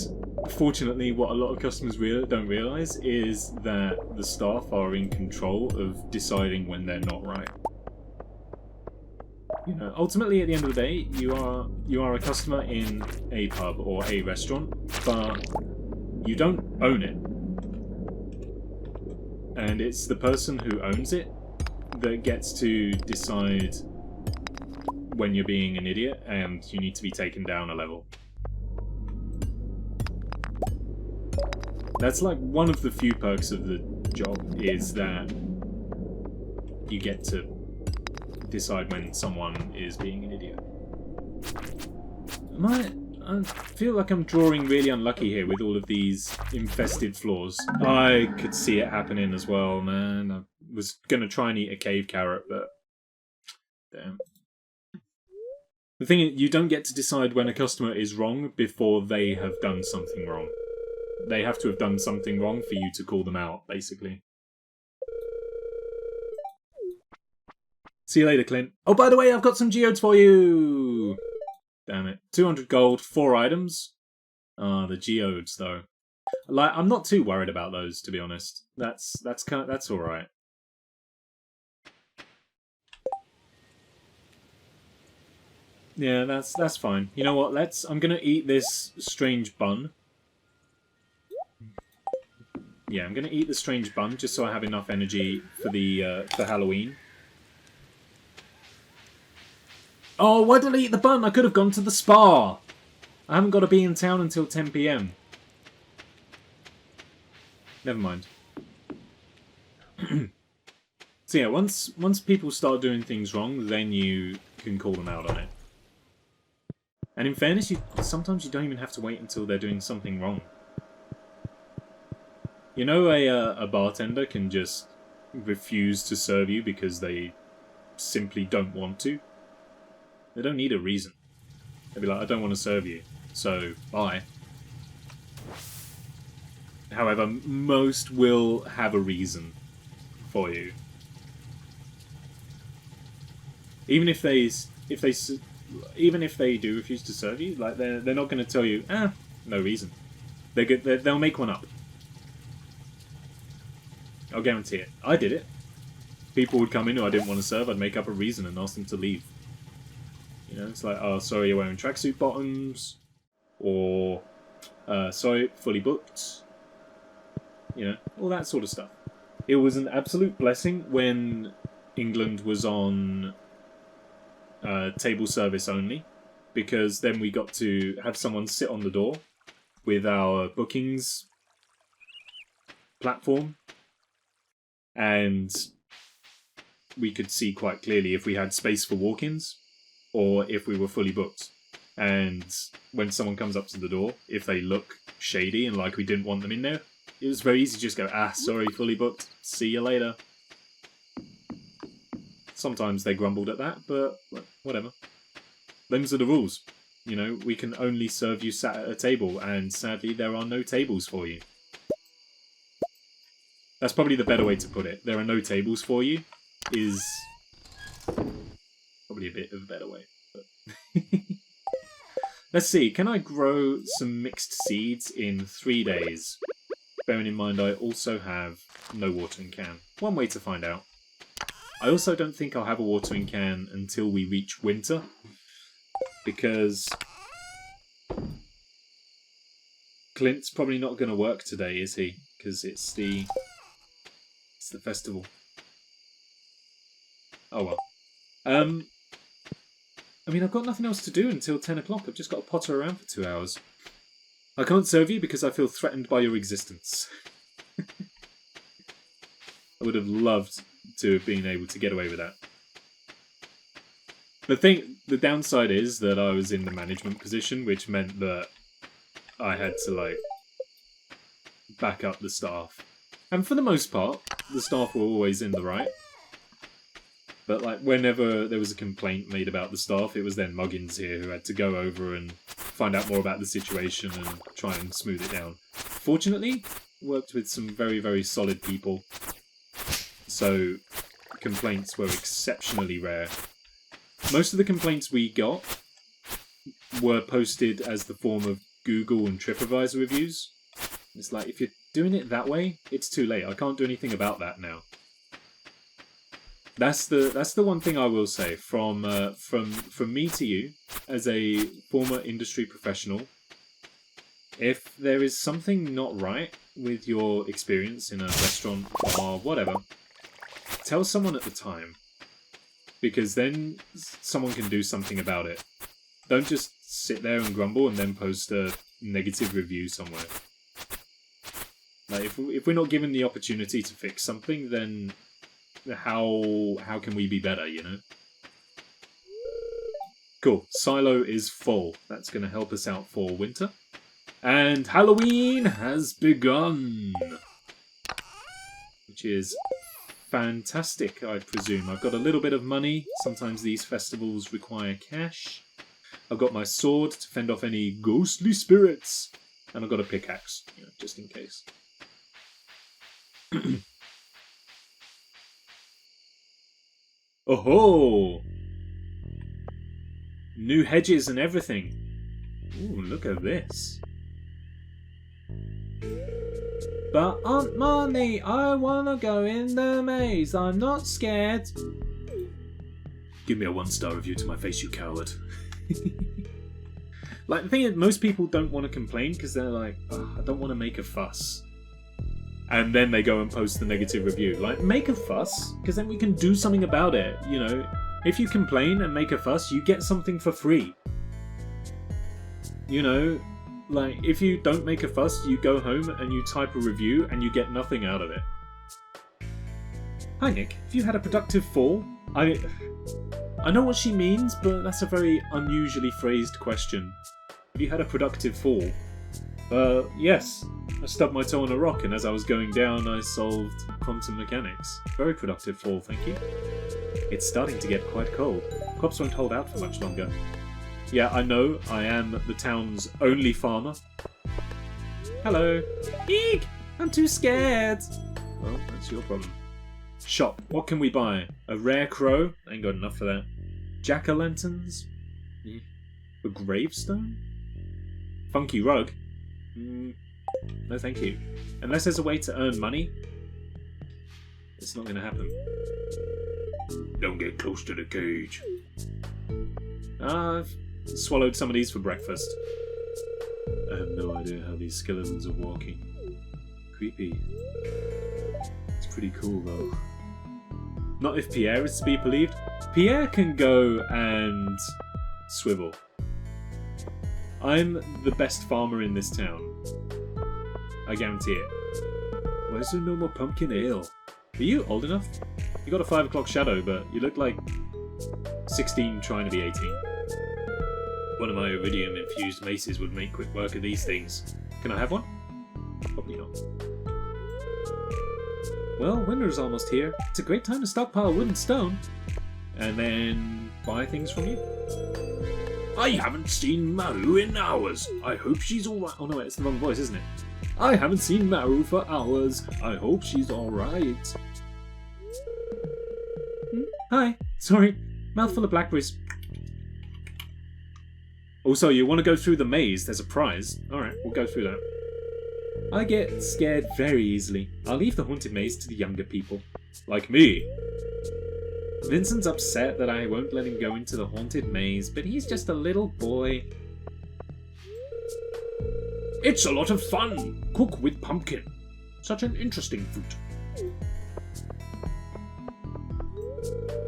fortunately, what a lot of customers don't realise is that the staff are in control of deciding when they're not right. You know, ultimately, at the end of the day, you are a customer in a pub or a restaurant, but you don't own it. And it's the person who owns it that gets to decide when you're being an idiot and you need to be taken down a level. That's like one of the few perks of the job, is that you get to decide when someone is being an idiot. I feel like I'm drawing really unlucky here with all of these infested floors. I could see it happening as well, man. I was going to try and eat a cave carrot, but damn. The thing is, you don't get to decide when a customer is wrong before they have done something wrong. They have to have done something wrong for you to call them out, basically. See you later, Clint. Oh, by the way, I've got some geodes for you! Damn it. 200 gold, 4 items. Ah, the geodes, though. Like, I'm not too worried about those, to be honest. That's alright. Yeah, that's fine. You know what? I'm gonna eat this strange bun. Yeah, I'm gonna eat the strange bun just so I have enough energy for Halloween. Oh, why did I eat the bun? I could have gone to the spa. I haven't got to be in town until 10 PM. Never mind. So yeah, once people start doing things wrong, then you can call them out on it. And in fairness, sometimes you don't even have to wait until they're doing something wrong. You know, a bartender can just refuse to serve you because they simply don't want to. They don't need a reason. They'll be like, I don't want to serve you, so bye. However, most will have a reason for you. Even if they do refuse to serve you, like they're not going to tell you, no reason. They'll make one up. I'll guarantee it. I did it. People would come in who I didn't want to serve. I'd make up a reason and ask them to leave. You know, it's like, oh, sorry, you're wearing tracksuit bottoms, or sorry, fully booked. You know, all that sort of stuff. It was an absolute blessing when England was on table service only, because then we got to have someone sit on the door with our bookings platform, and we could see quite clearly if we had space for walk-ins or if we were fully booked. And when someone comes up to the door, if they look shady and like we didn't want them in there, it was very easy to just go, sorry, fully booked, see you later. Sometimes they grumbled at that, but whatever. Those are the rules. You know, we can only serve you sat at a table, and sadly there are no tables for you. That's probably the better way to put it. There are no tables for you is probably a bit of a better way. But let's see, can I grow some mixed seeds in 3 days? Bearing in mind I also have no watering can. One way to find out. I also don't think I'll have a watering can until we reach winter, because Clint's probably not going to work today, is he? Because it's the festival. Oh well. I mean, I've got nothing else to do until 10 o'clock. I've just got to potter around for 2 hours. I can't serve you because I feel threatened by your existence. I would have loved to have been able to get away with that. The downside is that I was in the management position, which meant that I had to, like, back up the staff. And for the most part, the staff were always in the right. But, like, whenever there was a complaint made about the staff, it was then Muggins here who had to go over and find out more about the situation and try and smooth it down. Fortunately, worked with some very, very solid people. So, complaints were exceptionally rare. Most of the complaints we got were posted as the form of Google and TripAdvisor reviews. It's like, if you're doing it that way, it's too late. I can't do anything about that now. That's the one thing I will say from me to you, as a former industry professional. If there is something not right with your experience in a restaurant, bar, whatever, tell someone at the time, because then someone can do something about it. Don't just sit there and grumble and then post a negative review somewhere. Like, if we're not given the opportunity to fix something, then how can we be better, you know? Cool. Silo is full. That's going to help us out for winter. And Halloween has begun! Which is fantastic, I presume. I've got a little bit of money. Sometimes these festivals require cash. I've got my sword to fend off any ghostly spirits. And I've got a pickaxe, you know, just in case. Oh-ho! New hedges and everything. Ooh, look at this. But Aunt Marnie, I wanna go in the maze. I'm not scared. Give me a 1-star review to my face, you coward. Like, the thing is, most people don't want to complain because they're like, oh, I don't want to make a fuss. And then they go and post the negative review. Like, make a fuss, because then we can do something about it, you know. If you complain and make a fuss, you get something for free. You know, like, if you don't make a fuss, you go home and you type a review and you get nothing out of it. Hi Nick, have you had a productive fall? I know what she means, but that's a very unusually phrased question. Have you had a productive fall? Yes. I stubbed my toe on a rock, and as I was going down, I solved quantum mechanics. Very productive fall, thank you. It's starting to get quite cold. Crops won't hold out for much longer. Yeah, I know. I am the town's only farmer. Hello. Eek! I'm too scared. Well, that's your problem. Shop. What can we buy? A rare crow? Ain't got enough for that. Jack-o'-lanterns? A gravestone? Funky rug? No thank you. Unless there's a way to earn money, it's not going to happen. Don't get close to the cage. I've swallowed some of these for breakfast. I have no idea how these skeletons are walking. Creepy. It's pretty cool though. Not if Pierre is to be believed. Pierre can go and swivel. I'm the best farmer in this town. I guarantee it. Why is there no more pumpkin ale? Are you old enough? You got a 5 o'clock shadow, but you look like 16 trying to be 18. One of my iridium-infused maces would make quick work of these things. Can I have one? Probably not. Well, winter's almost here. It's a great time to stockpile wood and stone. And then buy things from you. I haven't seen Maru in hours. I hope she's alright. Oh no, wait, it's the wrong voice, isn't it? I haven't seen Maru for hours. I hope she's alright. Hi. Sorry. Mouthful of blackberries. Also, you want to go through the maze? There's a prize. Alright, we'll go through that. I get scared very easily. I'll leave the haunted maze to the younger people. Like me. Vincent's upset that I won't let him go into the haunted maze, but he's just a little boy. It's a lot of fun! Cook with pumpkin. Such an interesting fruit.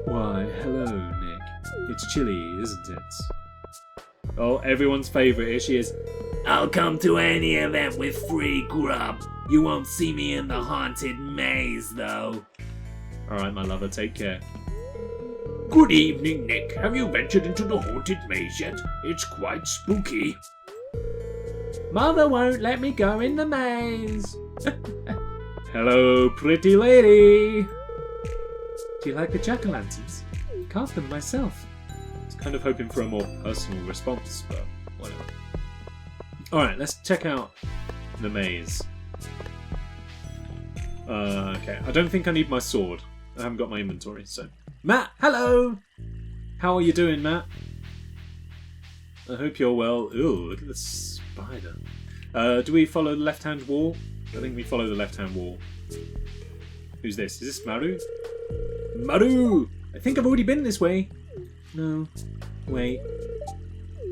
Why, hello, Nick. It's chilly, isn't it? Oh, everyone's favourite, here she is. I'll come to any event with free grub. You won't see me in the haunted maze, though. Alright, my lover, take care. Good evening, Nick. Have you ventured into the haunted maze yet? It's quite spooky. Mother won't let me go in the maze. Hello, pretty lady. Do you like the jack-o'-lanterns? Carved them myself. I was kind of hoping for a more personal response, but whatever. Alright, let's check out the maze. Okay, I don't think I need my sword. I haven't got my inventory, so... Matt, hello! How are you doing, Matt? I hope you're well. Ooh, look at the spider. Do we follow the left-hand wall? I think we follow the left-hand wall. Who's this? Is this Maru? Maru! I think I've already been this way. No. Wait.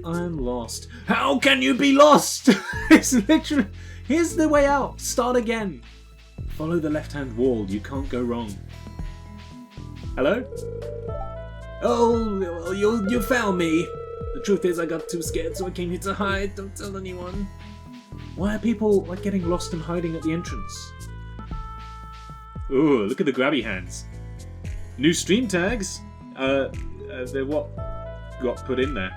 I'm lost. How can you be lost? It's literally... Here's the way out. Start again. Follow the left-hand wall. You can't go wrong. Hello? Oh, you found me. The truth is I got too scared, so I came here to hide. Don't tell anyone. Why are people like getting lost and hiding at the entrance? Ooh, look at the grabby hands. New stream tags? They're what got put in there.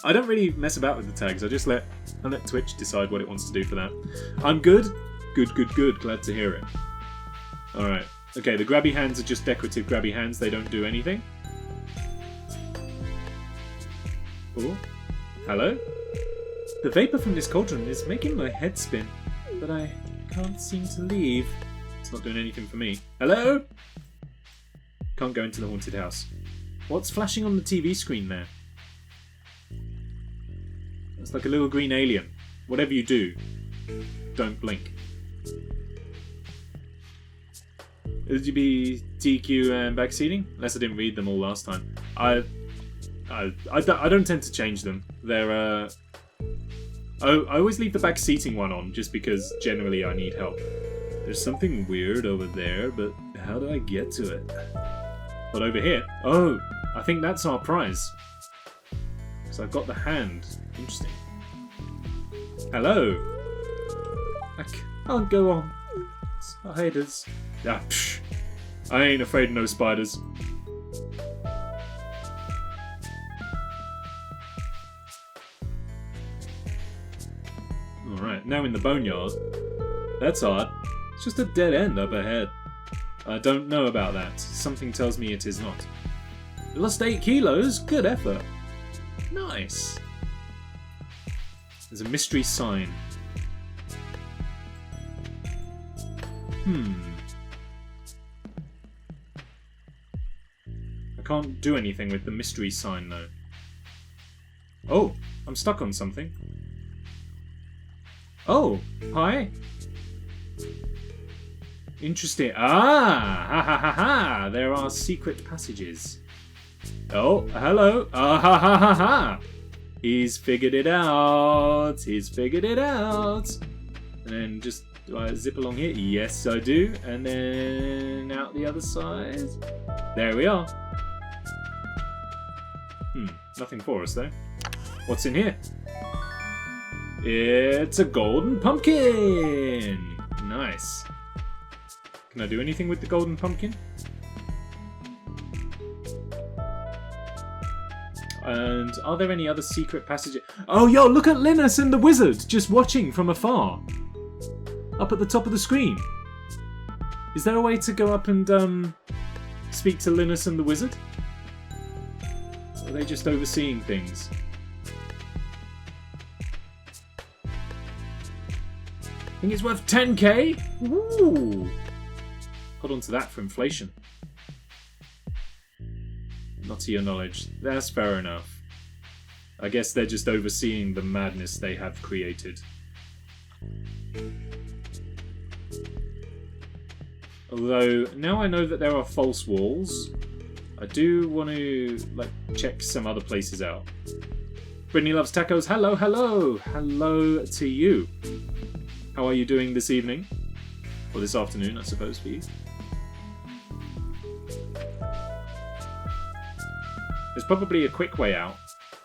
I don't really mess about with the tags. I let Twitch decide what it wants to do for that. I'm good. Good. Glad to hear it. Alright. Okay, the grabby hands are just decorative grabby hands. They don't do anything. Oh, hello? The vapor from this cauldron is making my head spin, but I can't seem to leave. It's not doing anything for me. Hello? Can't go into the haunted house. What's flashing on the TV screen there? It's like a little green alien. Whatever you do, don't blink. LGBTQ and backseating? Unless I didn't read them all last time. I don't tend to change them. They're I always leave the backseating one on just because generally I need help. There's something weird over there, but how do I get to it? But over here, oh, I think that's our prize. So I've got the hand. Interesting. Hello. I can't go on. Spiders. Ah, psh. I ain't afraid of no spiders. Alright, now in the boneyard. That's odd. It's just a dead end up ahead. I don't know about that. Something tells me it is not. Lost 8 kilos? Good effort. Nice. There's a mystery sign. I can't do anything with the mystery sign though. Oh, I'm stuck on something. Oh, hi. Interesting. Ah, ha ha ha ha. There are secret passages. Oh, hello. Ah, ha ha ha ha. He's figured it out. He's figured it out. And then just, do I zip along here? Yes, I do. And then out the other side. There we are. Nothing for us though. What's in here? It's a golden pumpkin! Nice. Can I do anything with the golden pumpkin? And are there any other secret passages? Oh, yo, look at Linus and the wizard just watching from afar. Up at the top of the screen. Is there a way to go up and speak to Linus and the wizard? Or are they just overseeing things? I think it's worth 10k? Ooh! Hold on to that for inflation. Not to your knowledge. That's fair enough. I guess they're just overseeing the madness they have created. Although, now I know that there are false walls, I do want to, check some other places out. Brittany loves tacos. Hello, hello! Hello to you. How are you doing this evening? Or this afternoon, I suppose, for you. There's probably a quick way out,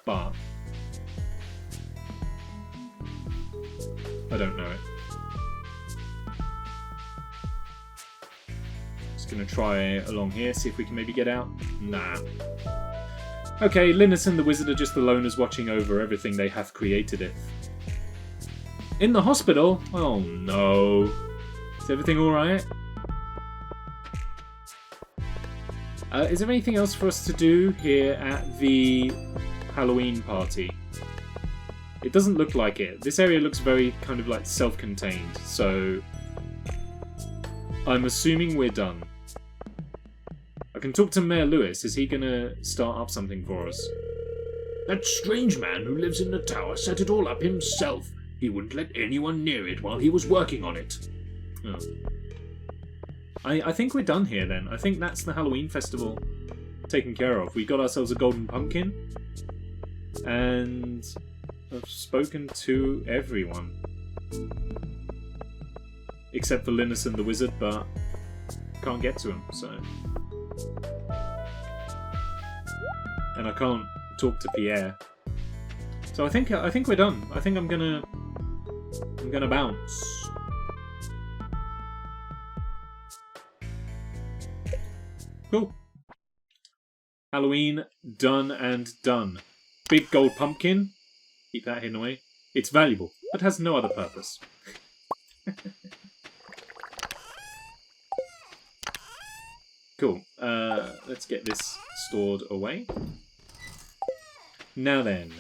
but I don't know it. Just gonna try along here, see if we can maybe get out. Nah. Okay, Linus and the wizard are just the loners watching over everything they have created it. In the hospital? Oh no. Is everything alright? Is there anything else for us to do here at the Halloween party? It doesn't look like it. This area looks very kind of like self-contained, so I'm assuming we're done. I can talk to Mayor Lewis. Is he gonna start up something for us?
That strange man who lives in the tower set it all up himself. He wouldn't let anyone near it while he was working on it.
Oh. I think we're done here then. I think that's the Halloween festival taken care of. We got ourselves a golden pumpkin. And I've spoken to everyone. Except for Linus and the wizard, but can't get to him, so. And I can't talk to Pierre. So I think we're done. I think I'm gonna bounce. Cool. Halloween done and done. Big gold pumpkin. Keep that hidden away. It's valuable, but has no other purpose. Cool. Let's get this stored away. Now then.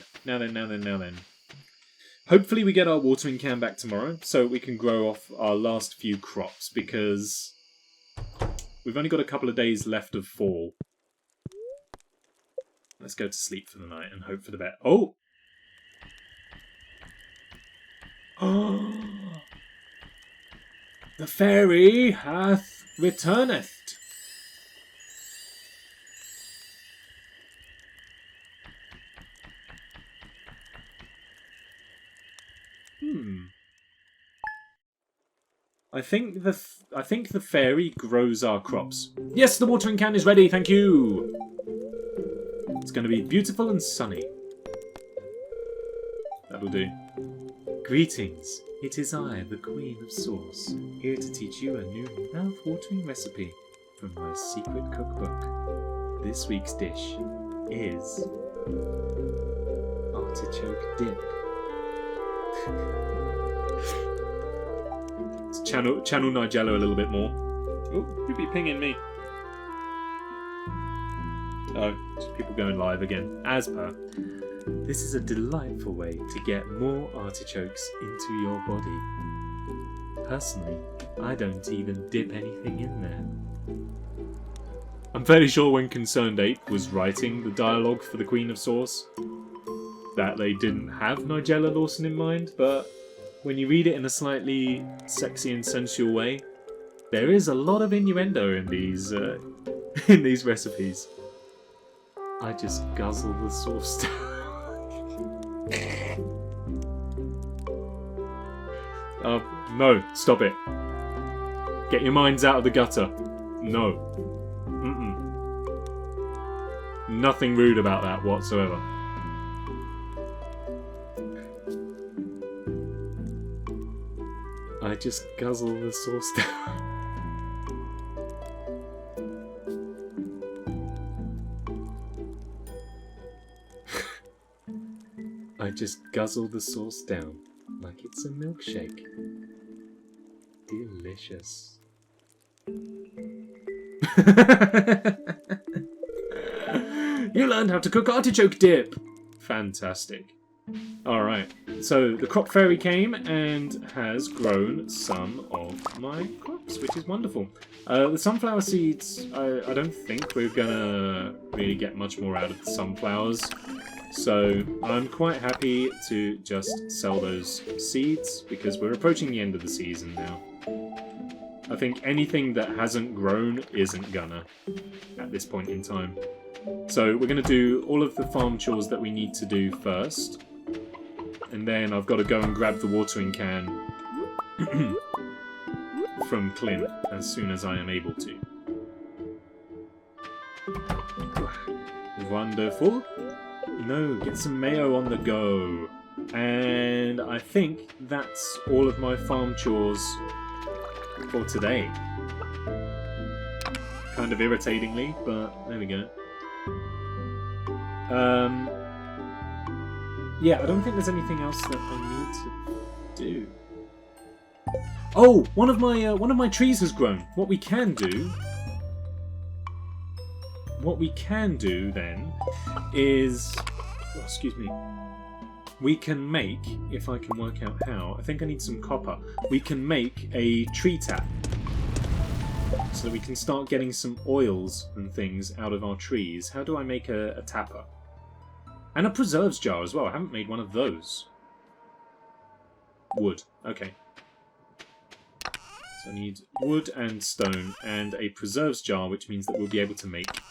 Hopefully we get our watering can back tomorrow, so we can grow off our last few crops, because we've only got a couple of days left of fall. Let's go to sleep for the night and hope for the best. Oh! The fairy hath returneth. I think the fairy grows our crops. Yes, the watering can is ready, thank you! It's going to be beautiful and sunny. That'll do. Greetings, it is I, the Queen of Sauce, here to teach you a new mouth-watering recipe from my secret cookbook. This week's dish is artichoke dip. Let's channel Nigella a little bit more. Oh, you'd be pinging me. Oh, just people going live again. As per. This is a delightful way to get more artichokes into your body. Personally, I don't even dip anything in there. I'm fairly sure when Concerned Ape was writing the dialogue for the Queen of Sauce that they didn't have Nigella Lawson in mind, but when you read it in a slightly sexy and sensual way, there is a lot of innuendo in these recipes. I just guzzle the sauce down. No, stop it. Get your minds out of the gutter. No. Nothing rude about that whatsoever. I just guzzle the sauce down. I just guzzle the sauce down like it's a milkshake. Delicious. You learned how to cook artichoke dip! Fantastic. Alright, so the crop fairy came and has grown some of my crops, which is wonderful. The sunflower seeds, I don't think we're gonna really get much more out of the sunflowers. So I'm quite happy to just sell those seeds because we're approaching the end of the season now. I think anything that hasn't grown isn't gonna at this point in time. So we're going to do all of the farm chores that we need to do first. And then I've got to go and grab the watering can from Clint as soon as I am able to. Wonderful. No, get some mayo on the go. And I think that's all of my farm chores for today. Kind of irritatingly, but there we go. Yeah, I don't think there's anything else that I need to do. Oh, one of my trees has grown. What we can do then is, oh, excuse me. We can make, if I can work out how, I think I need some copper. We can make a tree tap. So that we can start getting some oils and things out of our trees. How do I make a tapper? And a preserves jar as well. I haven't made one of those. Wood. Okay. So I need wood and stone and a preserves jar, which means that we'll be able to make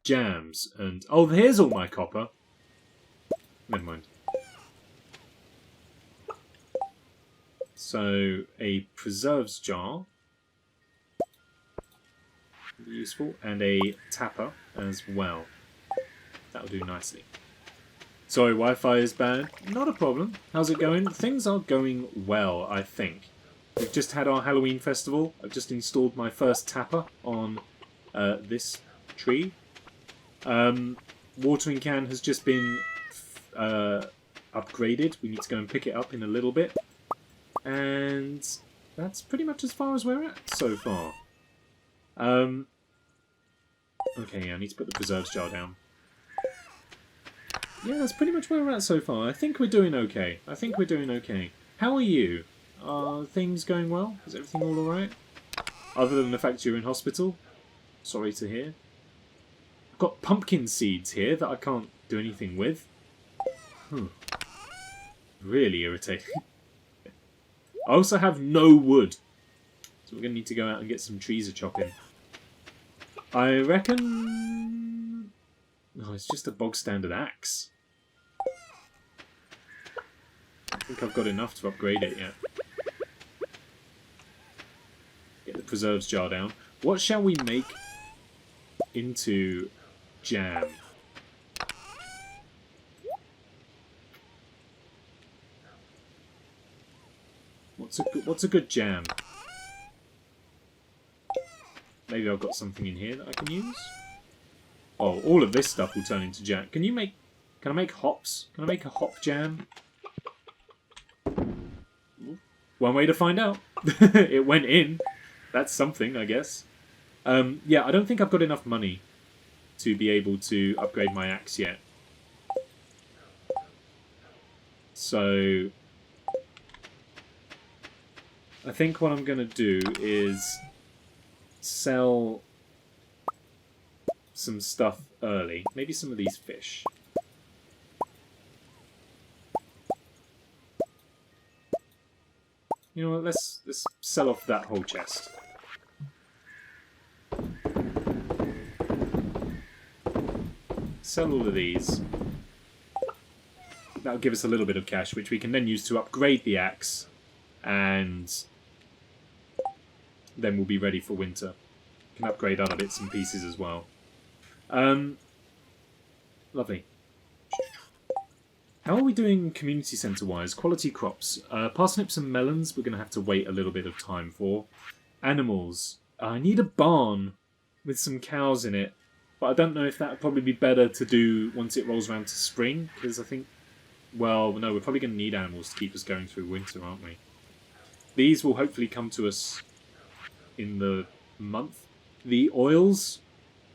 jams. And oh, here's all my copper. Never mind. So a preserves jar. Useful, and a tapper as well. That'll do nicely. Sorry, Wi-Fi is bad. Not a problem. How's it going? Things are going well, I think. We've just had our Halloween festival. I've just installed my first tapper on this tree. Watering can has just been upgraded. We need to go and pick it up in a little bit. And that's pretty much as far as we're at so far. Okay, yeah, I need to put the preserves jar down. yeah, that's pretty much where we're at so far. I think we're doing okay. How are you? Are things going well? Is everything all alright? Other than the fact you're in hospital? Sorry to hear. I've got pumpkin seeds here that I can't do anything with. Really irritating. I also have no wood. So we're going to need to go out and get some trees to chop in. I reckon... Oh, it's just a bog standard axe. I think I've got enough to upgrade it yet. Get the preserves jar down. What shall we make into jam? What's a good jam? Maybe I've got something in here that I can use. Oh, all of this stuff will turn into jam. Can I make hops? Can I make a hop jam? One way to find out. It went in. That's something, I guess. Yeah, I don't think I've got enough money to be able to upgrade my axe yet. So I think what I'm going to do is sell some stuff early. Maybe some of these fish. You know what, let's sell off that whole chest. Sell all of these. That'll give us a little bit of cash, which we can then use to upgrade the axe. And then we'll be ready for winter. We can upgrade other bits and pieces as well. Lovely. How are we doing community centre wise? Quality crops. Parsnips and melons we're going to have to wait a little bit of time for. Animals. I need a barn with some cows in it. But I don't know if that would probably be better to do once it rolls around to spring. Because I think, well, no, we're probably going to need animals to keep us going through winter, aren't we? These will hopefully come to us in the month. The oils,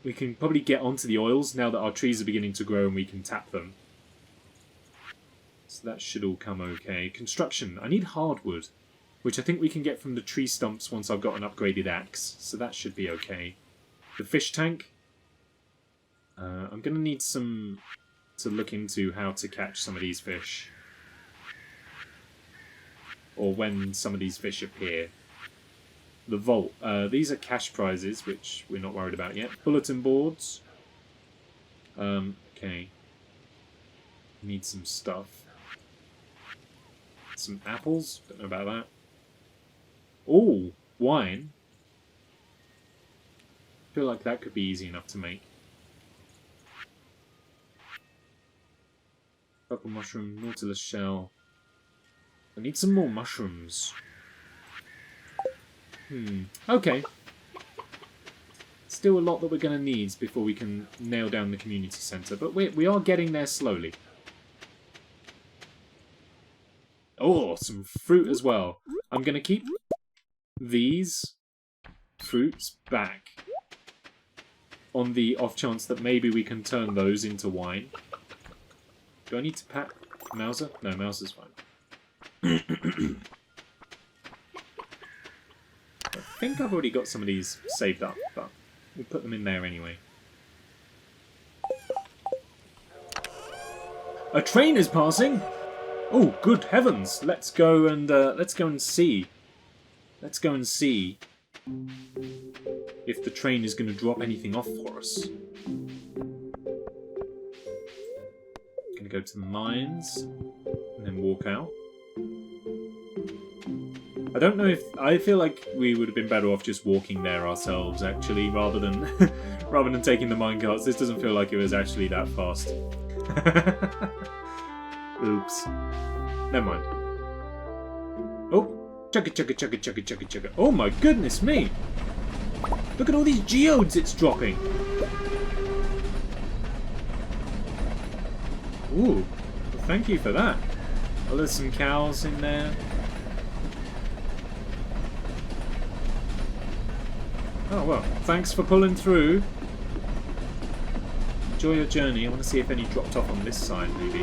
we can probably get onto the oils now that our trees are beginning to grow and we can tap them. So that should all come okay. Construction, I need hardwood, which I think we can get from the tree stumps once I've got an upgraded axe. So that should be okay. The fish tank, I'm going to need some to look into how to catch some of these fish. Or when some of these fish appear. The vault. These are cash prizes, which we're not worried about yet. Bulletin boards. Okay. Need some stuff. Some apples. Don't know about that. Oh, wine. I feel like that could be easy enough to make. Purple mushroom, nautilus shell. I need some more mushrooms. Okay. Still a lot that we're going to need before we can nail down the community centre, but we are getting there slowly. Oh, some fruit as well. I'm going to keep these fruits back on the off chance that maybe we can turn those into wine. Do I need to pat Mouser? No, Mouser's fine. I think I've already got some of these saved up, but we'll put them in there anyway. A train is passing! Oh, good heavens! Let's go and see. Let's go and see if the train is going to drop anything off for us. Going to go to the mines and then walk out. I don't know if... I feel like we would have been better off just walking there ourselves, actually, rather than rather than taking the minecarts. This doesn't feel like it was actually that fast. Oops. Never mind. Oh! Chugga chugga chugga chugga chugga chugga. Oh my goodness me! Look at all these geodes it's dropping! Ooh. Well, thank you for that. Oh, there's some cows in there. Oh well, thanks for pulling through. enjoy your journey. I want to see if any dropped off on this side, maybe.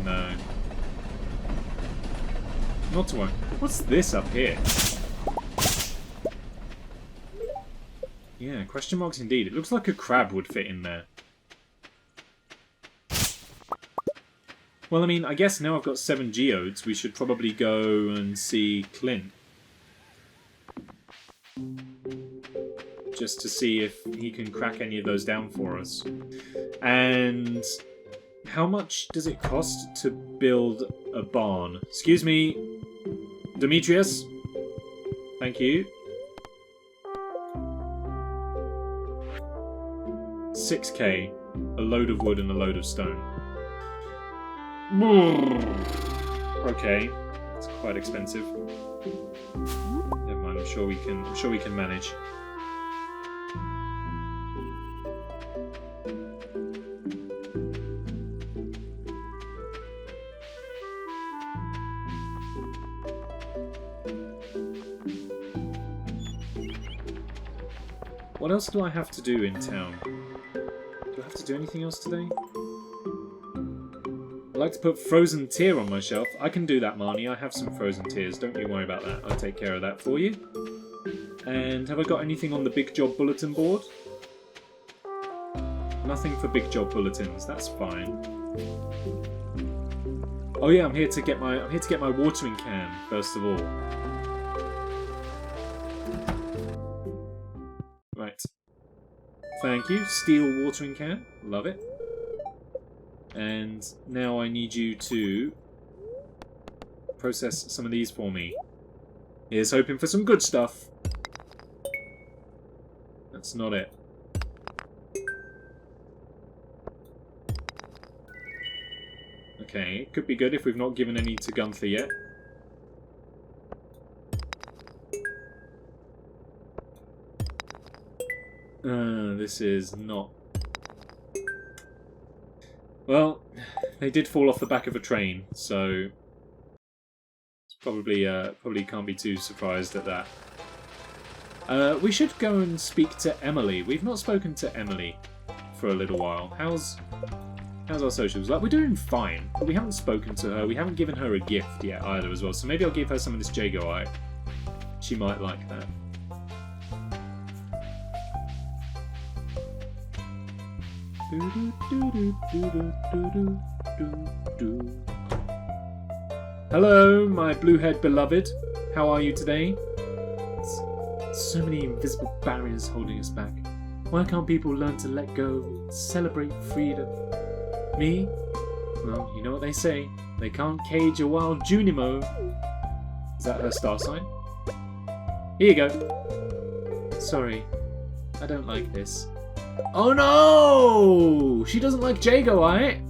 No. Not to worry. What's this up here? Yeah, question marks indeed. It looks like a crab would fit in there. Well, I mean, I guess now I've got 7 geodes, we should probably go and see Clint. Just to see if he can crack any of those down for us. And how much does it cost to build a barn? Excuse me, Demetrius. Thank you. 6k, a load of wood and a load of stone. Okay, it's quite expensive. Never mind. I'm sure we can manage. What else do I have to do in town? Do I have to do anything else today? I'd like to put frozen tear on my shelf. I can do that, Marnie. I have some frozen tears. Don't you worry about that. I'll take care of that for you. And have I got anything on the big job bulletin board? Nothing for big job bulletins. That's fine. Oh yeah, I'm here to get my watering can first of all. Right. Thank you. Steel watering can. Love it. And now I need you to process some of these for me. Here's hoping for some good stuff. That's not it. Okay, it could be good if we've not given any to Gunther yet. This is not... Well, they did fall off the back of a train, so it's probably can't be too surprised at that. We should go and speak to Emily. We've not spoken to Emily for a little while. How's our socials? Like, we're doing fine, but we haven't spoken to her. We haven't given her a gift yet either as well, so maybe I'll give her some of this Jagoite. She might like that. Hello, my blue-haired beloved. How are you today? So many invisible barriers holding us back. Why can't people learn to let go, celebrate freedom? Me? Well, you know what they say. They can't cage a wild Junimo. Is that her star sign? Here you go. Sorry, I don't like this. Oh no! She doesn't like Jagoite.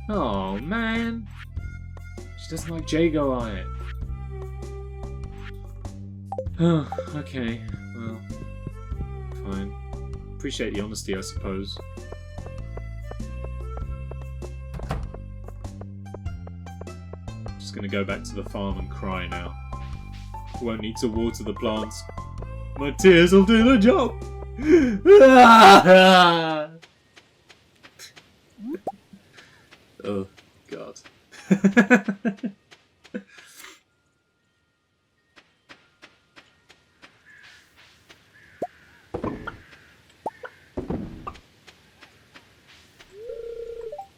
Oh man. She doesn't like Jagoite. Oh, okay. Well, fine. Appreciate the honesty, I suppose. Just gonna go back to the farm and cry now. Won't need to water the plants. My tears will do the job. Oh, God.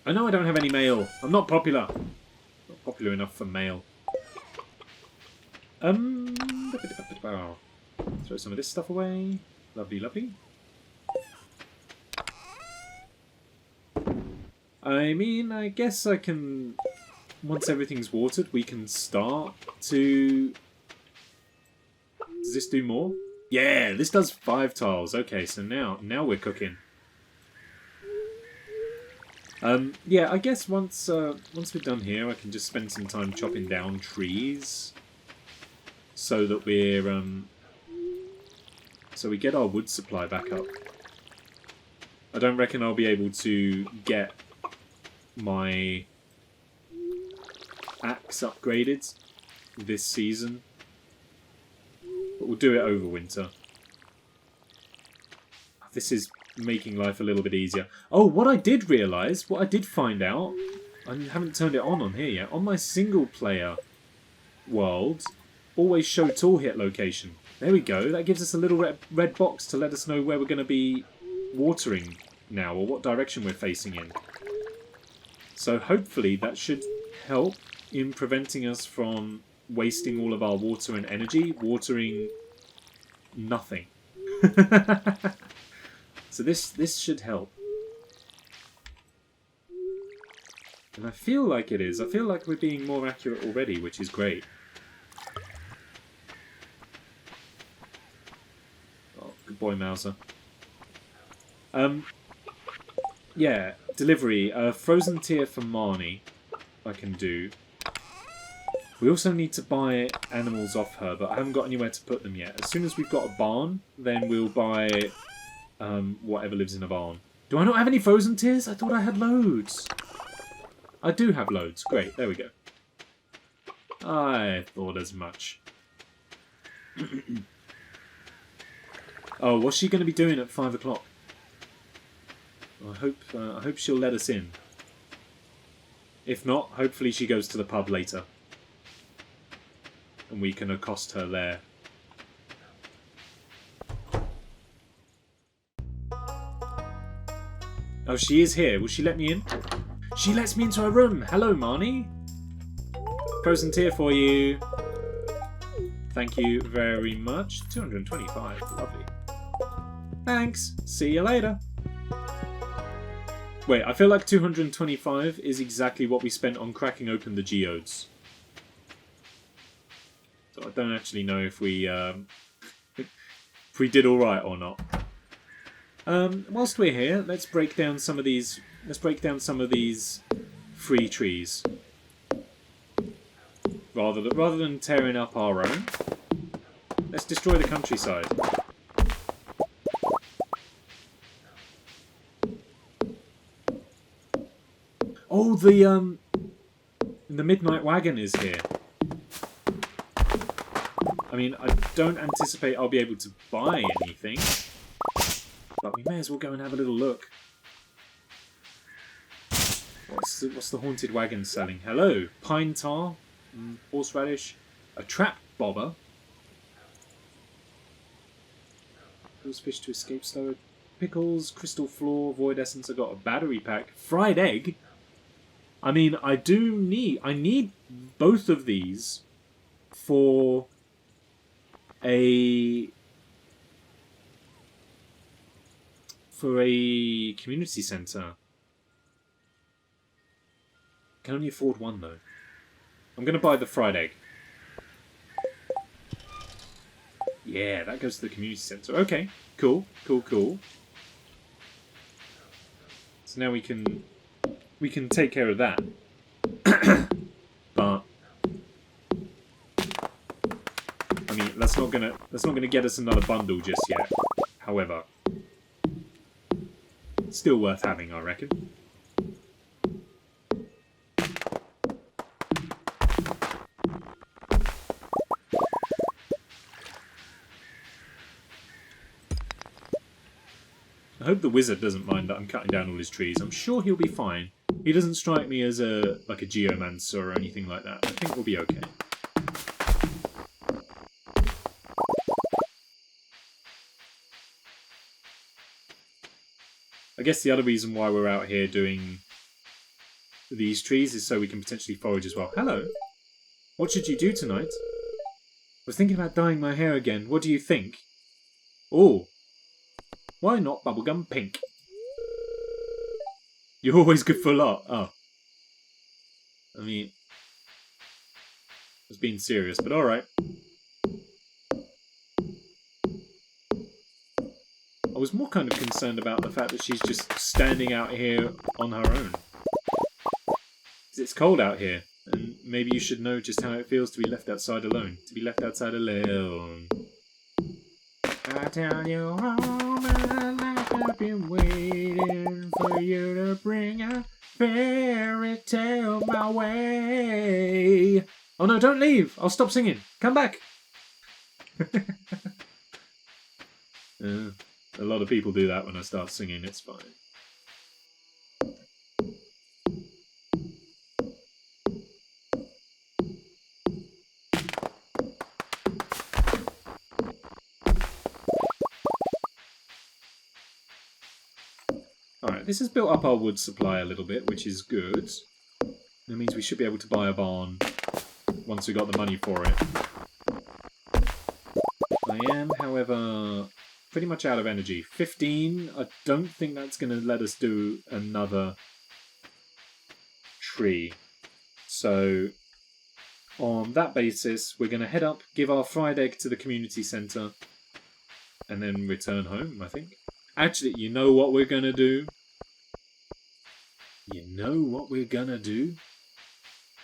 I know I don't have any mail. I'm not popular. Not popular enough for mail. Throw some of this stuff away. Lovely, lovely. I mean, I guess I can... Once everything's watered, we can start to... Does this do more? Yeah, this does 5 tiles. Okay, so now we're cooking. Yeah, I guess once we're done here, I can just spend some time chopping down trees, so that we're so we get our wood supply back up. I don't reckon I'll be able to get my axe upgraded this season. But we'll do it over winter. This is making life a little bit easier. Oh, what I did realise, what I did find out, I haven't turned it on here yet. On my single player world, always show tool hit location. There we go. That gives us a little red box to let us know where we're going to be watering now, or what direction we're facing in. So hopefully that should help in preventing us from wasting all of our water and energy, watering nothing. So this should help. And I feel like it is. I feel like we're being more accurate already, which is great. Oh, good boy, Mouser. Yeah, delivery. Frozen tier for Marnie I can do. We also need to buy animals off her, but I haven't got anywhere to put them yet. As soon as we've got a barn, then we'll buy whatever lives in a barn. Do I not have any frozen tiers? I thought I had loads. I do have loads. Great, there we go. I thought as much. Oh, what's she going to be doing at 5 o'clock? I hope she'll let us in. If not, hopefully she goes to the pub later. And we can accost her there. Oh, she is here. Will she let me in? She lets me into her room. Hello, Marnie. Frozen tier for you. Thank you very much. 225. Lovely. Thanks. See you later. Wait, I feel like 225 is exactly what we spent on cracking open the geodes. So I don't actually know if we did all right or not. Whilst we're here, let's break down some of these. Let's break down some of these free trees. Rather than tearing up our own, let's destroy the countryside. Oh, the Midnight Wagon is here. I mean, I don't anticipate I'll be able to buy anything, but we may as well go and have a little look. What's the haunted wagon selling? Hello, pine tar, horseradish, a trap bobber, those fish to escape slower, pickles, crystal floor, void essence. I got a battery pack, fried egg. I mean, I need both of these for a community centre. Can only afford one though. I'm going to buy the fried egg. Yeah, that goes to the community centre. Okay, cool. So now we can take care of that. But I mean, that's not gonna get us another bundle just yet. However, still worth having, I reckon. I hope the wizard doesn't mind that I'm cutting down all his trees. I'm sure he'll be fine. He doesn't strike me as a geomancer or anything like that. I think we'll be okay. I guess the other reason why we're out here doing these trees is so we can potentially forage as well. Hello. What should you do tonight? I was thinking about dyeing my hair again. What do you think? Oh. Why not bubblegum pink? You're always good for a lot. Oh. I mean, I was being serious, but alright. I was more kind of concerned about the fact that she's just standing out here on her own. 'Cause it's cold out here, and maybe you should know just how it feels to be left outside alone. To be left outside alone. I tell you all my life I've been waiting for you to bring a fairy tale my way. Oh no, don't leave! I'll stop singing. Come back! A lot of people do that when I start singing, it's fine. Alright, this has built up our wood supply a little bit, which is good. That means we should be able to buy a barn once we got the money for it. I am, however, pretty much out of energy. 15, I don't think that's going to let us do another tree. So, on that basis, we're going to head up, give our fried egg to the community centre, and then return home, I think. Actually, you know what we're going to do? You know what we're going to do?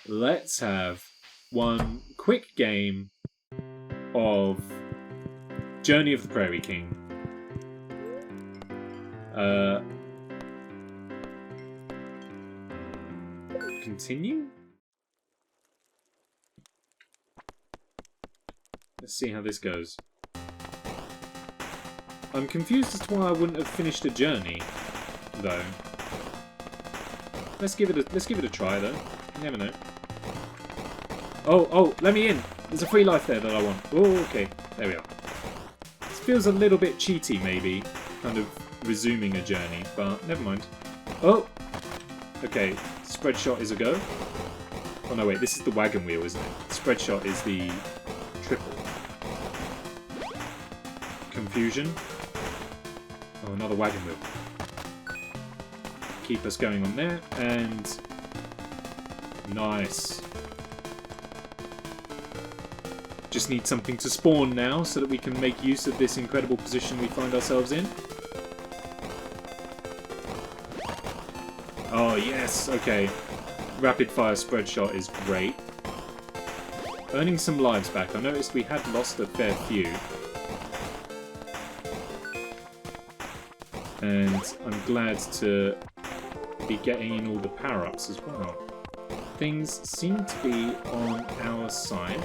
Let's have one quick game of Journey of the Prairie King. Continue? Let's see how this goes. I'm confused as to why I wouldn't have finished a journey, though. Let's give it a try, though. You never know. Oh, let me in! There's a free life there that I want. Oh, okay. There we are. This feels a little bit cheaty, maybe. Kind of resuming a journey, but never mind. Oh! Okay, spread shot is a go. Oh no, wait, this is the wagon wheel, isn't it? Spread shot is the triple. Confusion. Oh, another wagon wheel. Keep us going on there, and nice. Just need something to spawn now so that we can make use of this incredible position we find ourselves in. Oh yes, okay. Rapid fire spread shot is great. Earning some lives back. I noticed we had lost a fair few. And I'm glad to be getting in all the power-ups as well. Things seem to be on our side.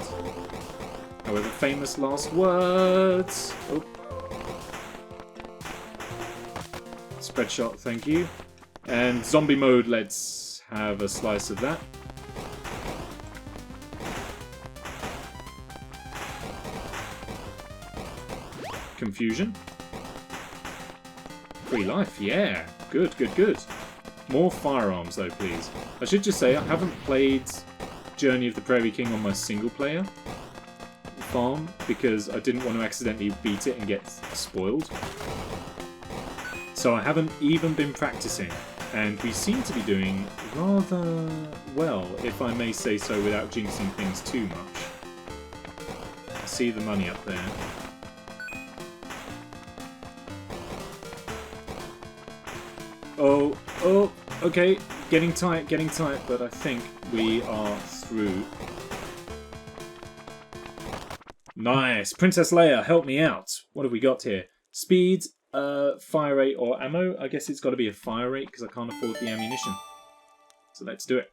However, famous last words. Oh. Spread shot, thank you. And zombie mode, let's have a slice of that. Confusion. Free life, yeah. Good, good, good. More firearms, though, please. I should just say, I haven't played Journey of the Prairie King on my single-player farm, because I didn't want to accidentally beat it and get spoiled. So I haven't even been practicing, and we seem to be doing rather well, if I may say so without jinxing things too much. I see the money up there. Oh, okay, getting tight, but I think we are through. Nice! Princess Leia, help me out. What have we got here? Speed, fire rate, or ammo? I guess it's got to be a fire rate because I can't afford the ammunition. So let's do it.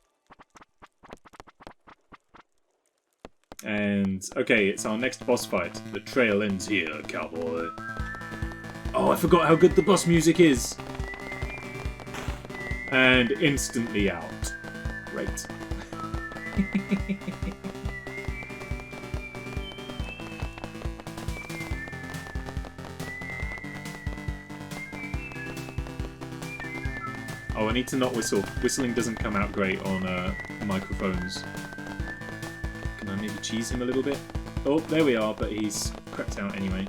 And, okay, it's our next boss fight. The trail ends here, cowboy. Oh, I forgot how good the boss music is! And instantly out. Great. Oh, I need to not whistle. Whistling doesn't come out great on microphones. Can I maybe cheese him a little bit? Oh, there we are, but he's crept out anyway.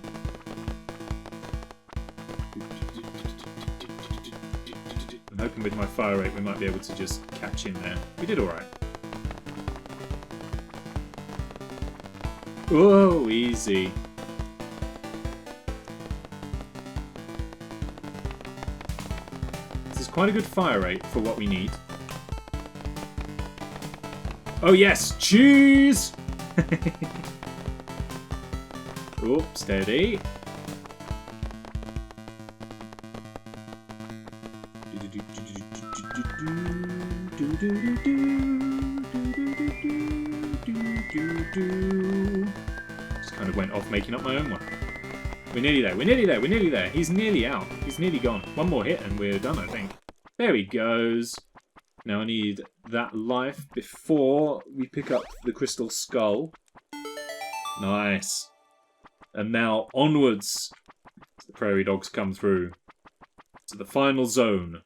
I'm hoping with my fire rate we might be able to just catch him there. We did alright. Whoa, easy. This is quite a good fire rate for what we need. Oh yes, cheese! Oh, steady. do. Just kind of went off making up my own one. We're nearly there, we're nearly there, we're nearly there. He's nearly out. He's nearly gone. One more hit and we're done, I think. There he goes. Now I need that life before we pick up the crystal skull. Nice. And now onwards. The prairie dogs come through to the final zone.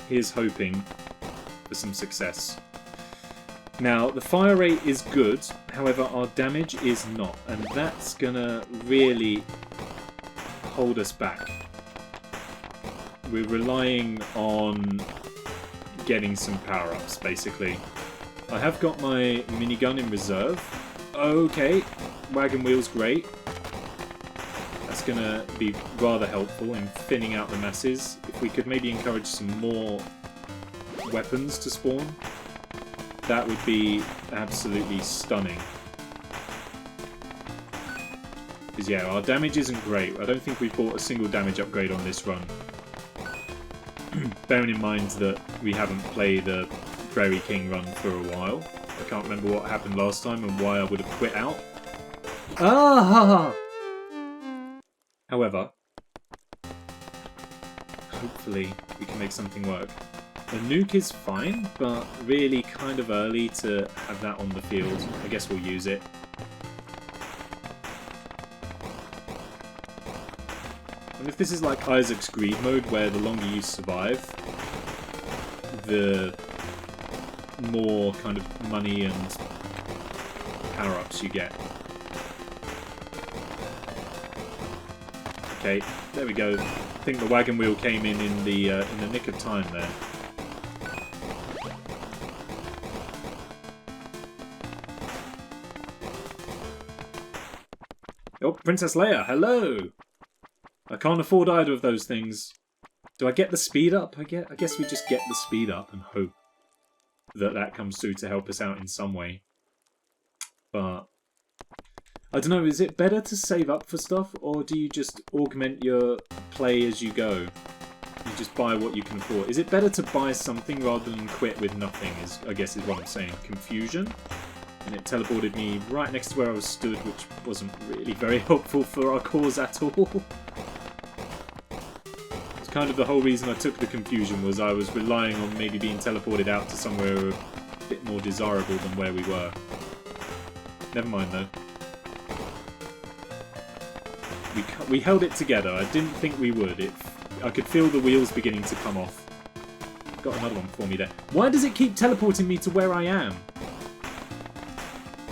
Here's hoping for some success. Now, the fire rate is good, however our damage is not, and that's gonna really hold us back. We're relying on getting some power-ups, basically. I have got my minigun in reserve. Okay, wagon wheel's great. That's gonna be rather helpful in thinning out the masses. If we could maybe encourage some more weapons to spawn, that would be absolutely stunning. Because yeah, our damage isn't great. I don't think we've bought a single damage upgrade on this run. Bearing in mind that we haven't played a Prairie King run for a while. I can't remember what happened last time and why I would have quit out. Ah! However, hopefully we can make something work. The nuke is fine, but really kind of early to have that on the field. I guess we'll use it. And if this is like Isaac's greed mode, where the longer you survive, the more kind of money and power-ups you get. Okay, there we go. I think the wagon wheel came in the nick of time there. Oh, Princess Leia, hello! I can't afford either of those things. Do I get the speed up? I guess we just get the speed up and hope that that comes through to help us out in some way. But I don't know, is it better to save up for stuff, or do you just augment your play as you go? You just buy what you can afford. Is it better to buy something rather than quit with nothing, I guess is what I'm saying. Confusion. And it teleported me right next to where I was stood, which wasn't really very helpful for our cause at all. It's kind of the whole reason I took the confusion, was I was relying on maybe being teleported out to somewhere a bit more desirable than where we were. Never mind though. We held it together. I didn't think we would. I could feel the wheels beginning to come off. Got another one for me there. Why does it keep teleporting me to where I am?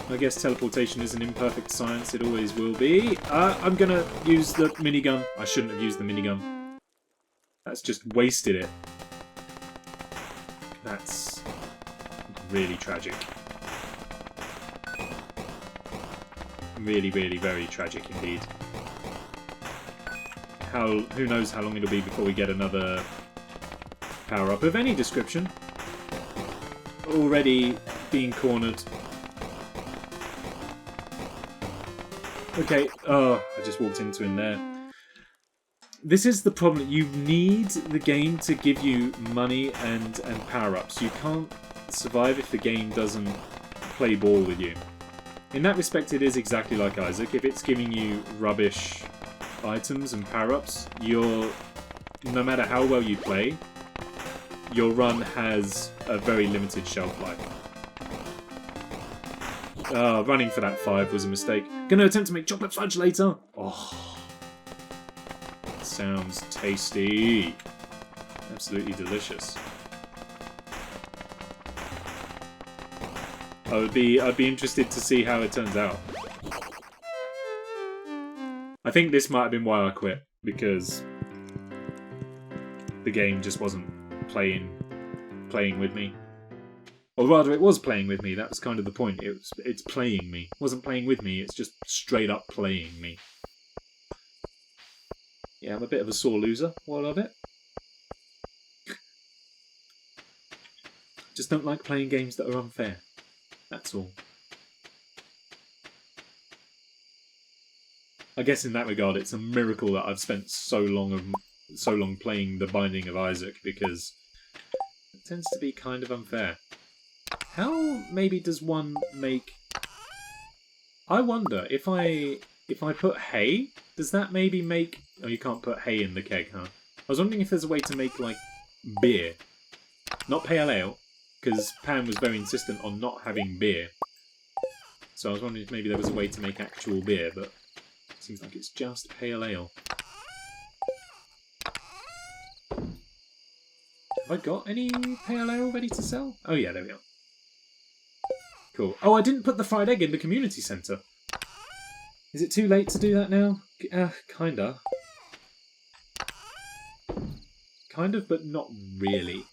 I guess teleportation is an imperfect science. It always will be. I'm going to use the minigun. I shouldn't have used the minigun. That's just wasted it. That's really tragic. Really, really, very tragic indeed. Who knows how long it'll be before we get another power-up of any description. Already being cornered. Okay, oh, I just walked into him there. This is the problem. You need the game to give you money and power-ups. You can't survive if the game doesn't play ball with you. In that respect, it is exactly like Isaac. If it's giving you rubbish items and power-ups, no matter how well you play, your run has a very limited shelf life. Running for that 5 was a mistake. Gonna attempt to make chocolate fudge later. Oh, sounds tasty. Absolutely delicious. I'd be interested to see how it turns out. I think this might have been why I quit, because the game just wasn't playing with me. Or rather, it was playing with me. That was kind of the point. It's playing me. It wasn't playing with me. It's just straight up playing me. Yeah, I'm a bit of a sore loser while of it. Just don't like playing games that are unfair. That's all. I guess in that regard, it's a miracle that I've spent so long playing The Binding of Isaac, because tends to be kind of unfair. How maybe does one make... I wonder, if I put hay, does that maybe make... Oh, you can't put hay in the keg, huh? I was wondering if there's a way to make, like, beer. Not pale ale, because Pam was very insistent on not having beer. So I was wondering if maybe there was a way to make actual beer, but it seems like it's just pale ale. Have I got any pale ale ready to sell? Oh yeah, there we are. Cool. Oh, I didn't put the fried egg in the community centre. Is it too late to do that now? Kinda. Kind of, but not really.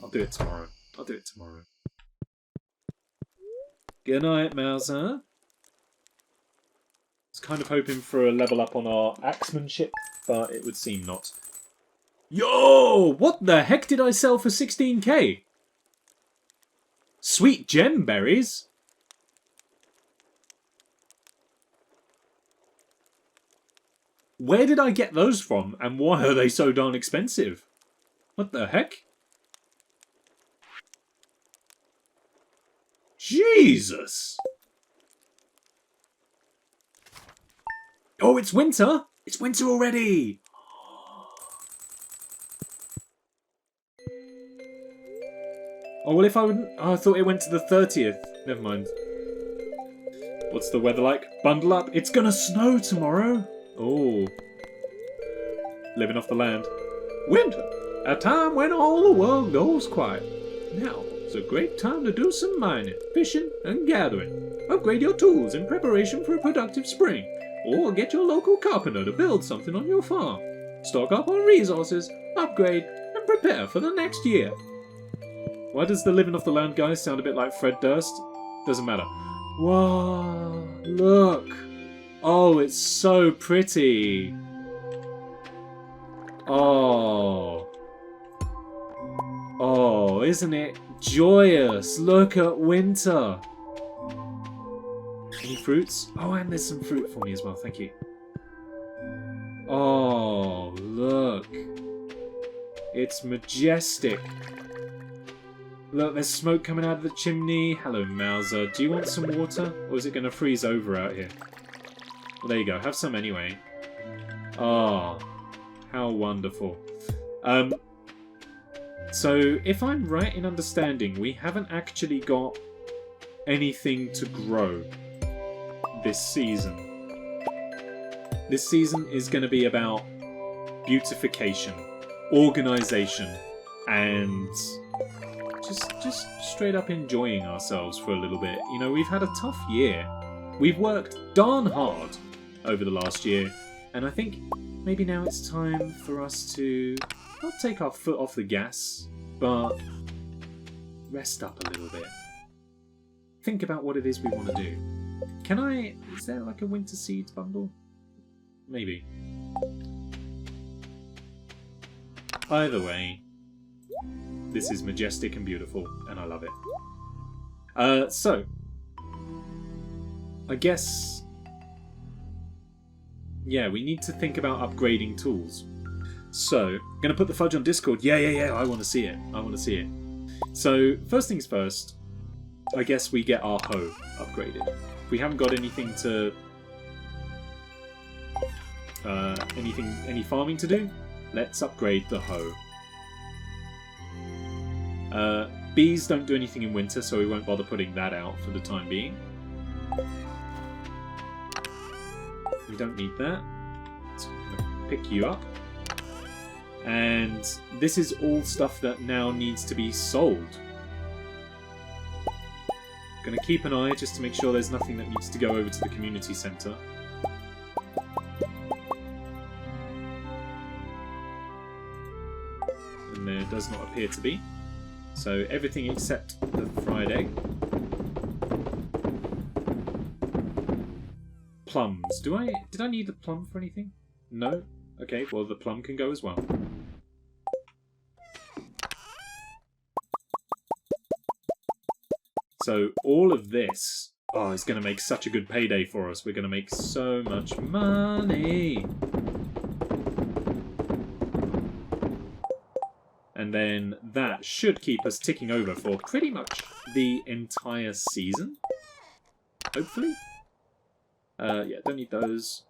I'll do it tomorrow. I'll do it tomorrow. Good night, Mouser. I was kind of hoping for a level up on our axemanship, but it would seem not. Yo! What the heck did I sell for 16k? Sweet gem berries? Where did I get those from, and why are they so darn expensive? What the heck? Jesus! Oh, it's winter! It's winter already! Oh, well, if I wouldn't... Oh, I thought it went to the 30th. Never mind. What's the weather like? Bundle up. It's gonna snow tomorrow. Oh. Living off the land. Winter. A time when all the world goes quiet. Now is a great time to do some mining, fishing, and gathering. Upgrade your tools in preparation for a productive spring. Or get your local carpenter to build something on your farm. Stock up on resources, upgrade, and prepare for the next year. Why does the living off the land guy sound a bit like Fred Durst? Doesn't matter. Wow, look. Oh, it's so pretty. Oh. Oh, isn't it joyous? Look at winter. Any fruits? Oh, and there's some fruit for me as well, thank you. Oh, look. It's majestic. Look, there's smoke coming out of the chimney. Hello, Mouser. Do you want some water? Or is it going to freeze over out here? Well, there you go. Have some anyway. Ah, how wonderful. So, if I'm right in understanding, we haven't actually got anything to grow this season. This season is going to be about beautification, organisation, and just straight up enjoying ourselves for a little bit. You know, we've had a tough year. We've worked darn hard over the last year, and I think maybe now it's time for us to not take our foot off the gas, but rest up a little bit. Think about what it is we want to do. Is there like a winter seeds bundle? Maybe. Either way, this is majestic and beautiful, and I love it. So, I guess, yeah, we need to think about upgrading tools. So, I'm going to put the fudge on Discord. Yeah, I want to see it. I want to see it. So, first things first, I guess we get our hoe upgraded. If we haven't got anything to... any farming to do, let's upgrade the hoe. Bees don't do anything in winter, so we won't bother putting that out for the time being. We don't need that. So I'm going to pick you up. And this is all stuff that now needs to be sold. Going to keep an eye just to make sure there's nothing that needs to go over to the community centre. And there does not appear to be. So everything except the fried egg. Plums. Did I need the plum for anything? No? Okay, well the plum can go as well. So all of this is going to make such a good payday for us. We're going to make so much money. And then that should keep us ticking over for pretty much the entire season. Hopefully. Yeah, don't need those.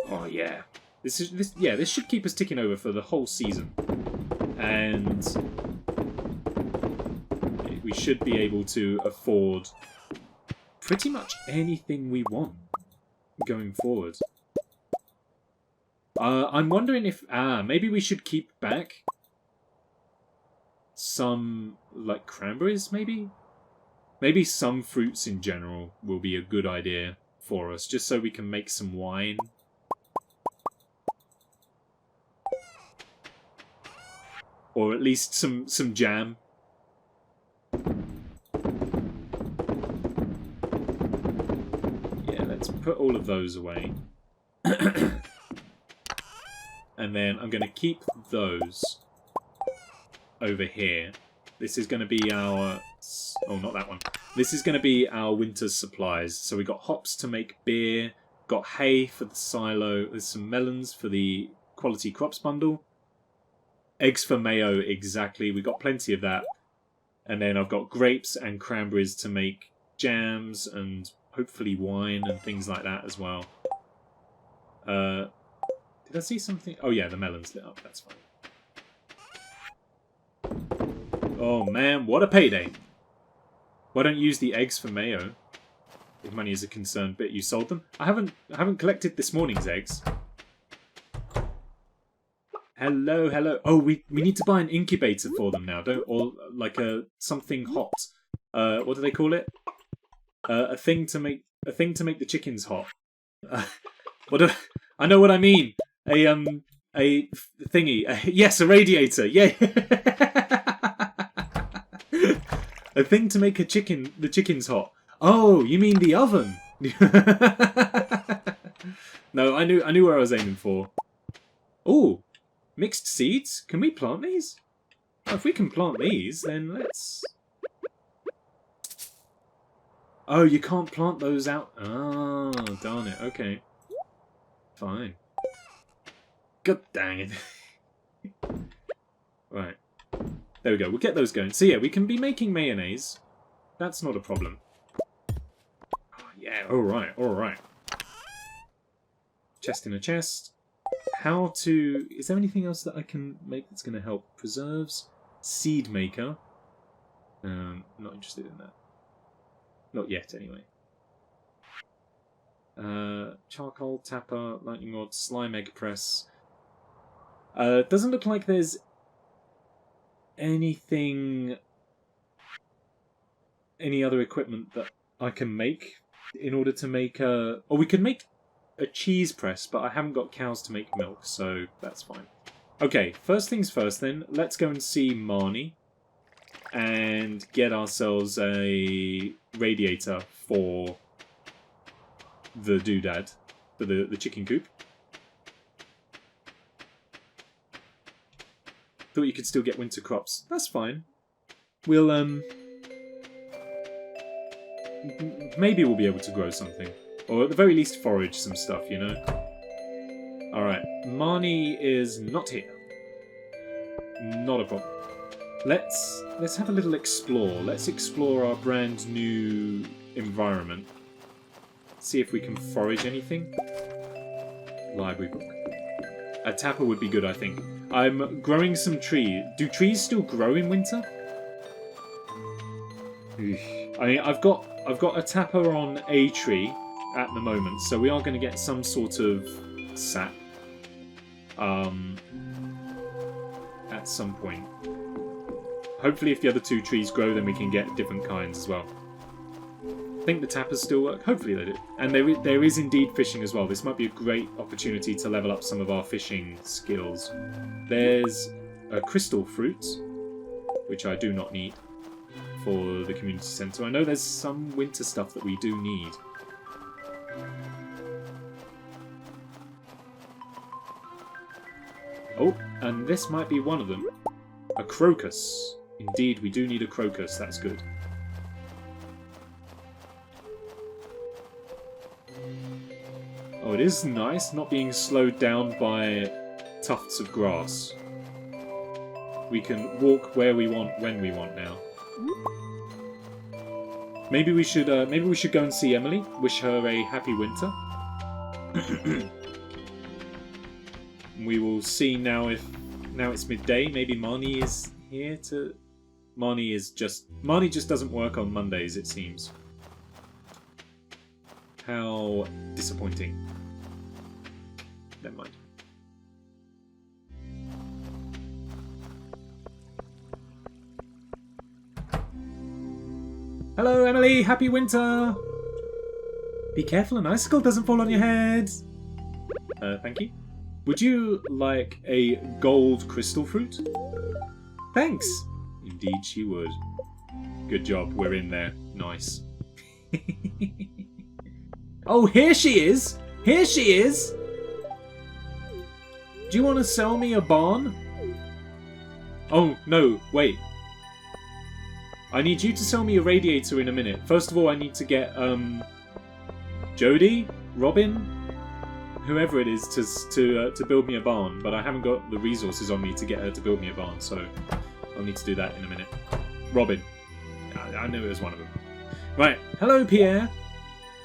Oh yeah. This should keep us ticking over for the whole season. And we should be able to afford pretty much anything we want going forward. I'm wondering if maybe we should keep back some like cranberries, maybe some fruits in general will be a good idea for us, just so we can make some wine. Or at least some jam. Yeah, let's put all of those away. And then I'm going to keep those over here. This is going to be our... Oh, not that one. This is going to be our winter supplies. So we got hops to make beer, got hay for the silo, there's some melons for the quality crops bundle, eggs for mayo, exactly. We got plenty of that. And then I've got grapes and cranberries to make jams and hopefully wine and things like that as well. Did I see something? Oh yeah, the melon's lit up. That's fine. Oh man, what a payday! Why don't you use the eggs for mayo? If money is a concern, but you sold them. I haven't collected this morning's eggs. Hello, hello. Oh, we need to buy an incubator for them now, or like something hot. What do they call it? A thing to make the chickens hot. I know what I mean. A thingy. Yes, a radiator. Yeah. A thing to make the chickens hot. Oh, you mean the oven? No, I knew where I was aiming for. Oh, mixed seeds. Can we plant these? Oh, if we can plant these, then let's. Oh, you can't plant those out. Oh, darn it. Okay. Fine. God dang it. Right. There we go. We'll get those going. So yeah, we can be making mayonnaise. That's not a problem. Oh, yeah, alright, alright. Chest in a chest. How to... Is there anything else that I can make that's going to help? Preserves. Seed maker. Not interested in that. Not yet, anyway. Charcoal, tapper, lightning rod, slime egg press. Doesn't look like there's any other equipment that I can make in order to make a... Or we could make a cheese press, but I haven't got cows to make milk, so that's fine. Okay, first things first then, let's go and see Marnie and get ourselves a radiator for the doodad, for the chicken coop. Thought you could still get winter crops. That's fine. We'll, maybe we'll be able to grow something. Or at the very least forage some stuff, you know? Alright, Marnie is not here. Not a problem. Let's have a little explore. Let's explore our brand new environment. See if we can forage anything. Library book. A tapper would be good, I think. I'm growing some tree. Do trees still grow in winter? I mean, I've got a tapper on a tree at the moment, so we are going to get some sort of sap at some point. Hopefully if the other two trees grow, then we can get different kinds as well. I think the tappers still work. Hopefully they do. And there is indeed fishing as well. This might be a great opportunity to level up some of our fishing skills. There's a crystal fruit, which I do not need for the community centre. I know there's some winter stuff that we do need. Oh, and this might be one of them. A crocus. Indeed, we do need a crocus. That's good. Oh, it is nice not being slowed down by tufts of grass. We can walk where we want, when we want now. Maybe we should go and see Emily. Wish her a happy winter. We will see now if now it's midday. Maybe Marnie is here to. Marnie just doesn't work on Mondays, it seems. How disappointing. Never mind. Hello, Emily. Happy winter. Be careful, an icicle doesn't fall on your head. Thank you. Would you like a gold crystal fruit? Thanks. Indeed she would. Good job, we're in there. Nice. Oh, here she is! Here she is! Do you want to sell me a barn? Oh, no, wait. I need you to sell me a radiator in a minute. First of all, I need to get, Jodie? Robin? Whoever it is to build me a barn, but I haven't got the resources on me to get her to build me a barn, so I'll need to do that in a minute. Robin. I knew it was one of them. Right. Hello, Pierre.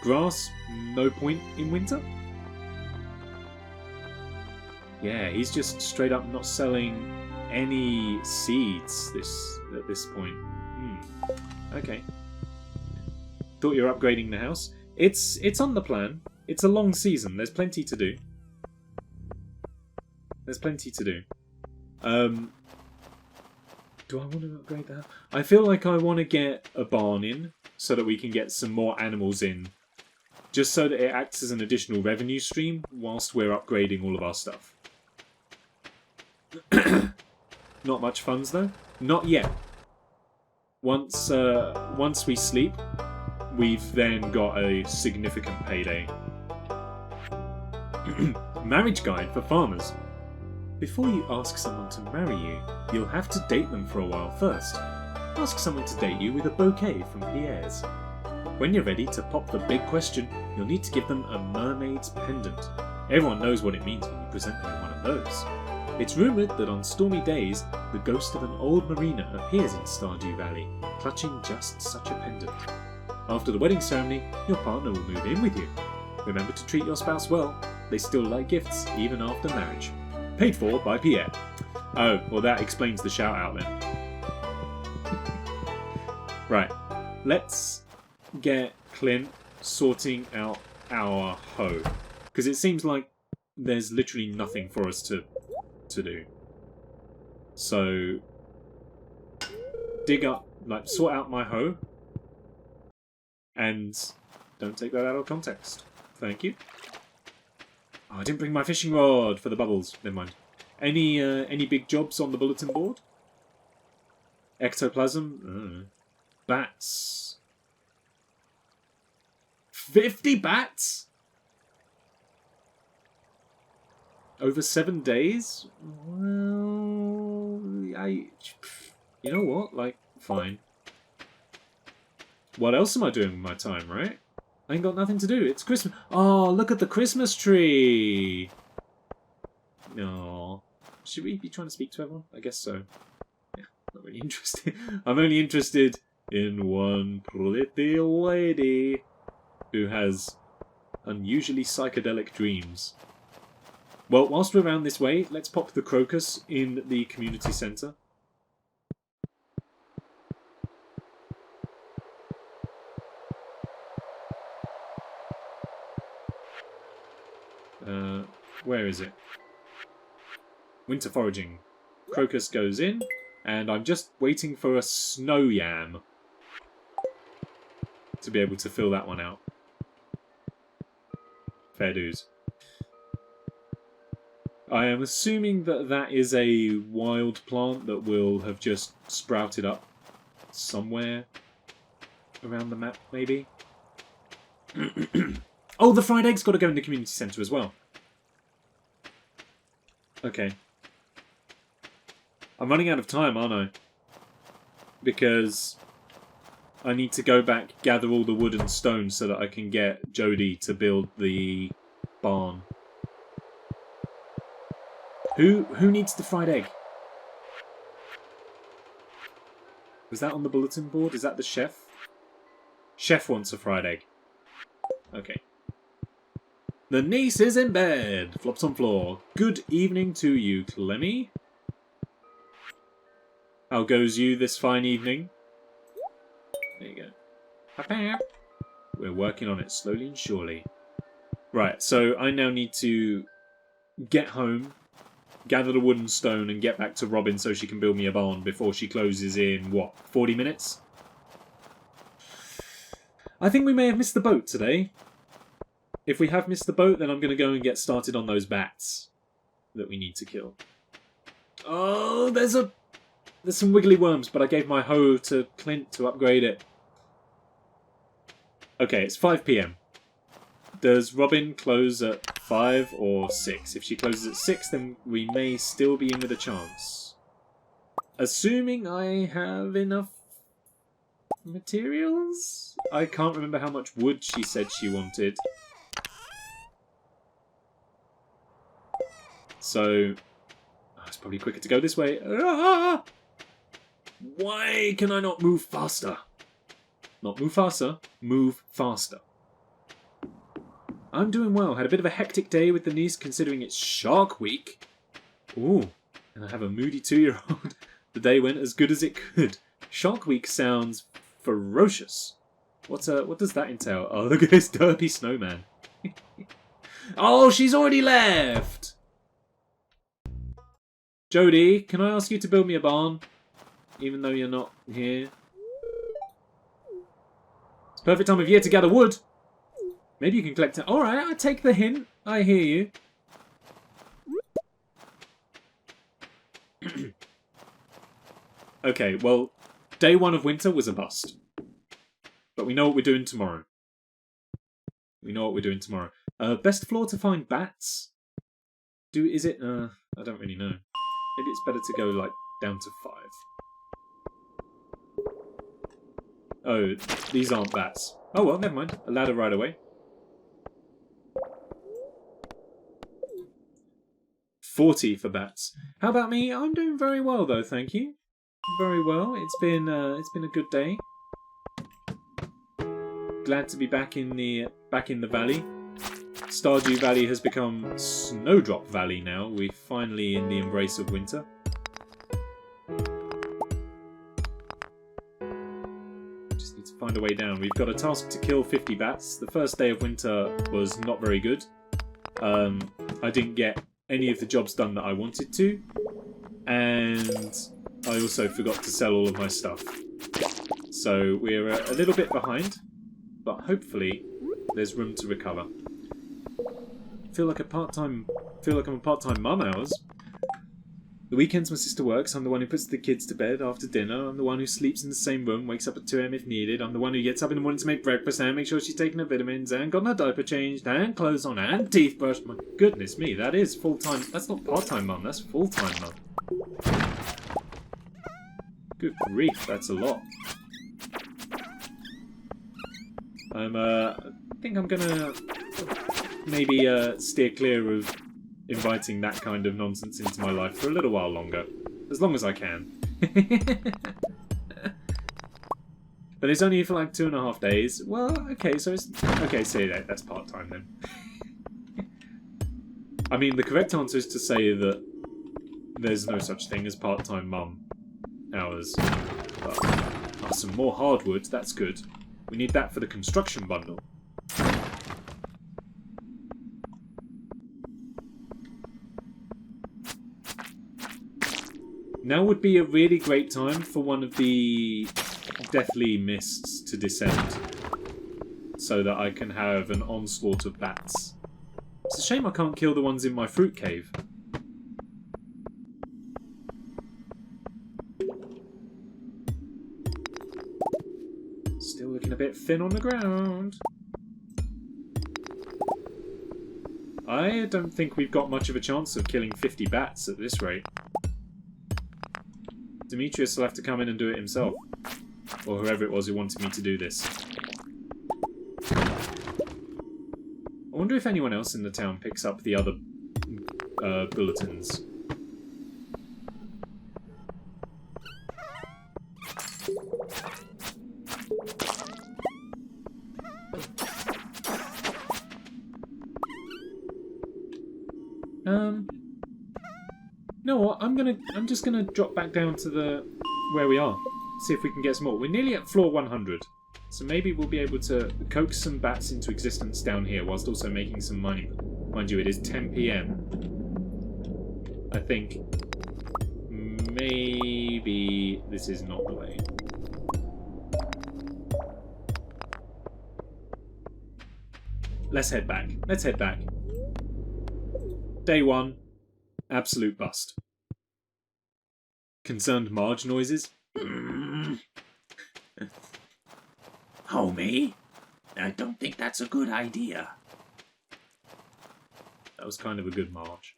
Grass, no point in winter? Yeah, he's just straight up not selling any seeds at this point. Okay. Thought you were upgrading the house. It's on the plan. It's a long season. There's plenty to do. There's plenty to do. Do I want to upgrade that? I feel like I want to get a barn in so that we can get some more animals in. Just so that it acts as an additional revenue stream whilst we're upgrading all of our stuff. Not much funds though. Not yet. Once we sleep, we've then got a significant payday. Marriage guide for farmers. Before you ask someone to marry you, you'll have to date them for a while first. Ask someone to date you with a bouquet from Pierre's. When you're ready to pop the big question, you'll need to give them a mermaid's pendant. Everyone knows what it means when you present them one of those. It's rumoured that on stormy days, the ghost of an old marina appears in Stardew Valley, clutching just such a pendant. After the wedding ceremony, your partner will move in with you. Remember to treat your spouse well. They still like gifts, even after marriage. Paid for by Pierre. Oh, well that explains the shout out then. Right, let's get Clint sorting out our hoe. Because it seems like there's literally nothing for us to do. So, dig up, sort out my hoe. And don't take that out of context. Thank you. Oh, I didn't bring my fishing rod for the bubbles. Never mind. Any big jobs on the bulletin board? Ectoplasm? Bats. 50 bats? Over 7 days? Well, you know what? Fine. What else am I doing with my time, right? I ain't got nothing to do. It's Christmas. Oh, look at the Christmas tree. No. Should we be trying to speak to everyone? I guess so. Yeah, not really interested. I'm only interested in one pretty lady who has unusually psychedelic dreams. Well, whilst we're around this way, let's pop the Crocus in the community centre. Where is it? Winter foraging. Crocus goes in, and I'm just waiting for a snow yam to be able to fill that one out. Fair dues. I am assuming that that is a wild plant that will have just sprouted up somewhere around the map, maybe. Oh, the fried egg's got to go in the community centre as well. Okay. I'm running out of time, aren't I? Because I need to go back, gather all the wood and stone so that I can get Jodie to build the barn. Who needs the fried egg? Was that on the bulletin board? Is that the chef? Chef wants a fried egg. Okay. The niece is in bed. Flops on floor. Good evening to you, Clemmy. How goes you this fine evening? There you go. We're working on it slowly and surely. Right, so I now need to get home, gather the wood and stone, and get back to Robin so she can build me a barn before she closes in, what, 40 minutes? I think we may have missed the boat today. If we have missed the boat, then I'm going to go and get started on those bats that we need to kill. Oh, there's some wiggly worms, but I gave my hoe to Clint to upgrade it. Okay, it's 5 PM. Does Robin close at 5 or 6? If she closes at 6, then we may still be in with a chance. Assuming I have enough materials? I can't remember how much wood she said she wanted. So, it's probably quicker to go this way. Ah! Why can I not move faster? Not move faster, move faster. I'm doing well. Had a bit of a hectic day with the niece considering it's Shark Week. Ooh, and I have a moody 2-year-old. The day went as good as it could. Shark Week sounds ferocious. What does that entail? Oh, look at this derpy snowman. Oh, she's already left! Jodie, can I ask you to build me a barn? Even though you're not here. It's perfect time of year to gather wood. Maybe you can collect it. Alright, I take the hint. I hear you. Okay, well, day 1 of winter was a bust. But we know what we're doing tomorrow. Best floor to find bats? Is it? I don't really know. Maybe it's better to go, like, down to 5. Oh, these aren't bats. Oh well, never mind. A ladder right away. 40 for bats. How about me? I'm doing very well though, thank you. Very well. It's been a good day. Glad to be back in the valley. Stardew Valley has become Snowdrop Valley now. We're finally in the embrace of winter. Just need to find a way down. We've got a task to kill 50 bats. The first day of winter was not very good. I didn't get any of the jobs done that I wanted to. And I also forgot to sell all of my stuff. So we're a little bit behind. But hopefully there's room to recover. Feel like I'm a part-time mum hours. The weekends my sister works. I'm the one who puts the kids to bed after dinner. I'm the one who sleeps in the same room, wakes up at 2 AM if needed. I'm the one who gets up in the morning to make breakfast and make sure she's taking her vitamins and gotten her diaper changed and clothes on and teeth brushed. My goodness me, that is full-time. That's not part-time mum, that's full-time mum. Good grief, that's a lot. I think I'm gonna maybe steer clear of inviting that kind of nonsense into my life for a little while longer. As long as I can. But it's only for like 2.5 days. Well, okay, so it's... Okay, say that's part-time then. I mean, the correct answer is to say that there's no such thing as part-time mum hours. But, some more hardwood, that's good. We need that for the construction bundle. Now would be a really great time for one of the deathly mists to descend, so that I can have an onslaught of bats. It's a shame I can't kill the ones in my fruit cave. Still looking a bit thin on the ground. I don't think we've got much of a chance of killing 50 bats at this rate. Demetrius will have to come in and do it himself. Or whoever it was who wanted me to do this. I wonder if anyone else in the town picks up the other bulletins. You know what? I'm just gonna drop back down to where we are. See if we can get some more. We're nearly at floor 100. So maybe we'll be able to coax some bats into existence down here whilst also making some money. Mind you, it is 10 PM. I think maybe this is not the way. Let's head back. Let's head back. Day 1. Absolute bust. Concerned Marge noises.
Homie, I don't think that's a good idea.
That was kind of a good Marge.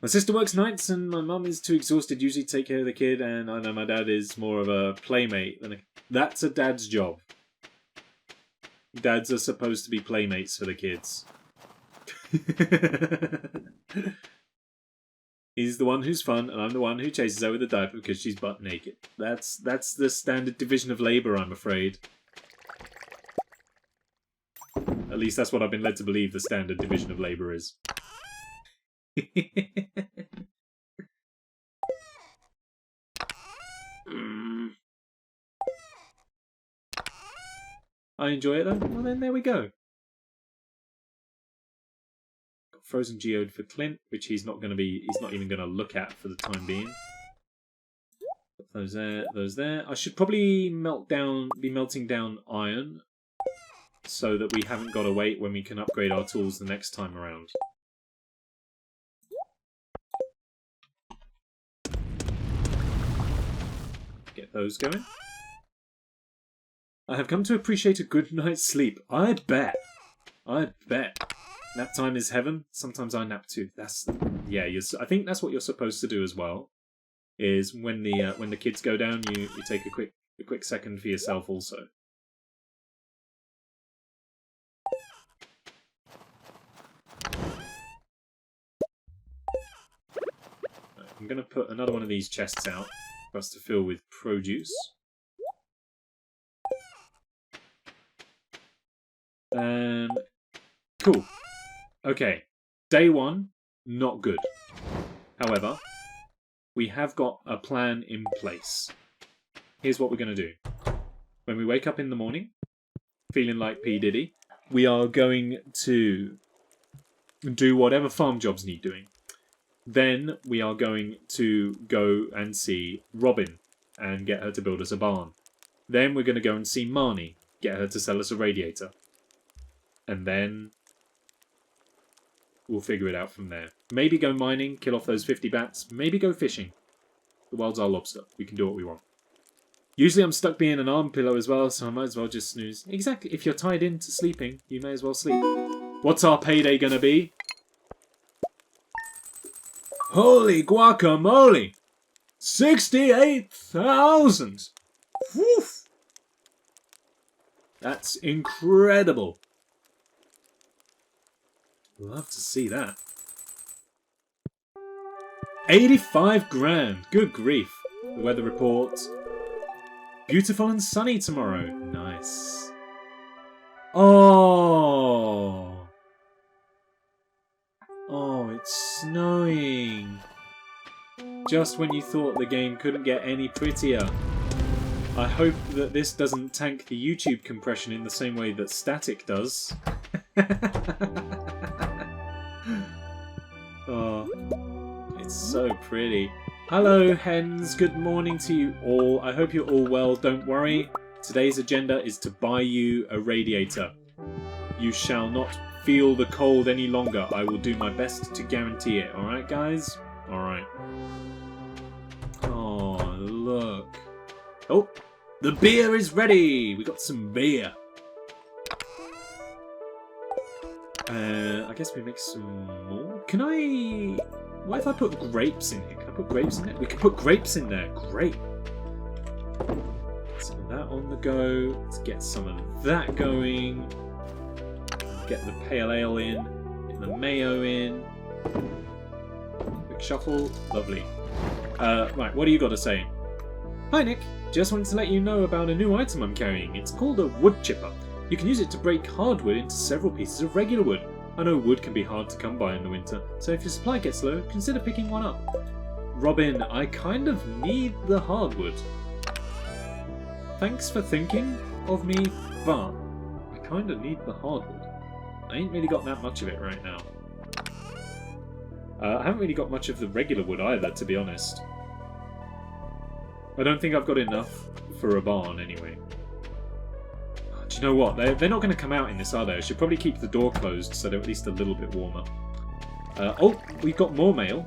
My sister works nights and my mum is too exhausted usually to take care of the kid, and I know my dad is more of a playmate than That's a dad's job. Dads are supposed to be playmates for the kids. He's the one who's fun, and I'm the one who chases her with a diaper because she's butt naked. That's the standard division of labour, I'm afraid. At least that's what I've been led to believe the standard division of labour is. I enjoy it though. Well then, there we go. Got frozen geode for Clint, which he's not even going to look at for the time being. Put those there, those there. I should probably be melting down iron, so that we haven't got to wait when we can upgrade our tools the next time around. Get those going. I have come to appreciate a good night's sleep. I bet. I bet. Nap time is heaven. Sometimes I nap too. Yeah. I think that's what you're supposed to do as well. Is when the kids go down, you take a quick second for yourself also. I'm going to put another one of these chests out for us to fill with produce. Cool. Okay. Day 1, not good. However, we have got a plan in place. Here's what we're going to do. When we wake up in the morning, feeling like P. Diddy, we are going to do whatever farm jobs need doing. Then we are going to go and see Robin and get her to build us a barn. Then we're going to go and see Marnie, get her to sell us a radiator. And then we'll figure it out from there. Maybe go mining, kill off those 50 bats. Maybe go fishing. The world's our lobster. We can do what we want. Usually I'm stuck being an arm pillow as well, so I might as well just snooze. Exactly. If you're tied into sleeping, you may as well sleep. What's our payday gonna be? Holy guacamole! 68,000! Woof! That's incredible. Love to see that. 85 grand. Good grief. The weather report. Beautiful and sunny tomorrow. Nice. Oh. Oh, it's snowing. Just when you thought the game couldn't get any prettier. I hope that this doesn't tank the YouTube compression in the same way that static does. Oh, it's so pretty. Hello, hens. Good morning to you all. I hope you're all well. Don't worry. Today's agenda is to buy you a radiator. You shall not feel the cold any longer. I will do my best to guarantee it. Alright, guys? Alright. Oh, look. Oh, the beer is ready. We got some beer. I guess we make some more. Can I... What if I put grapes in here? Can I put grapes in there? We can put grapes in there. Great. Some of that on the go. Let's get some of that going. Get the pale ale in. Get the mayo in. Quick shuffle. Lovely. Right, what do you got to say? Hi Nick, just wanted to let you know about a new item I'm carrying. It's called a wood chipper. You can use it to break hardwood into several pieces of regular wood. I know wood can be hard to come by in the winter, so if your supply gets low, consider picking one up. Robin, I kind of need the hardwood. Thanks for thinking of me, but I kind of need the hardwood. I ain't really got that much of it right now. I haven't really got much of the regular wood either, to be honest. I don't think I've got enough for a barn, anyway. Do you know what? They're not going to come out in this, are they? I should probably keep the door closed so they're at least a little bit warmer. Oh, we've got more mail.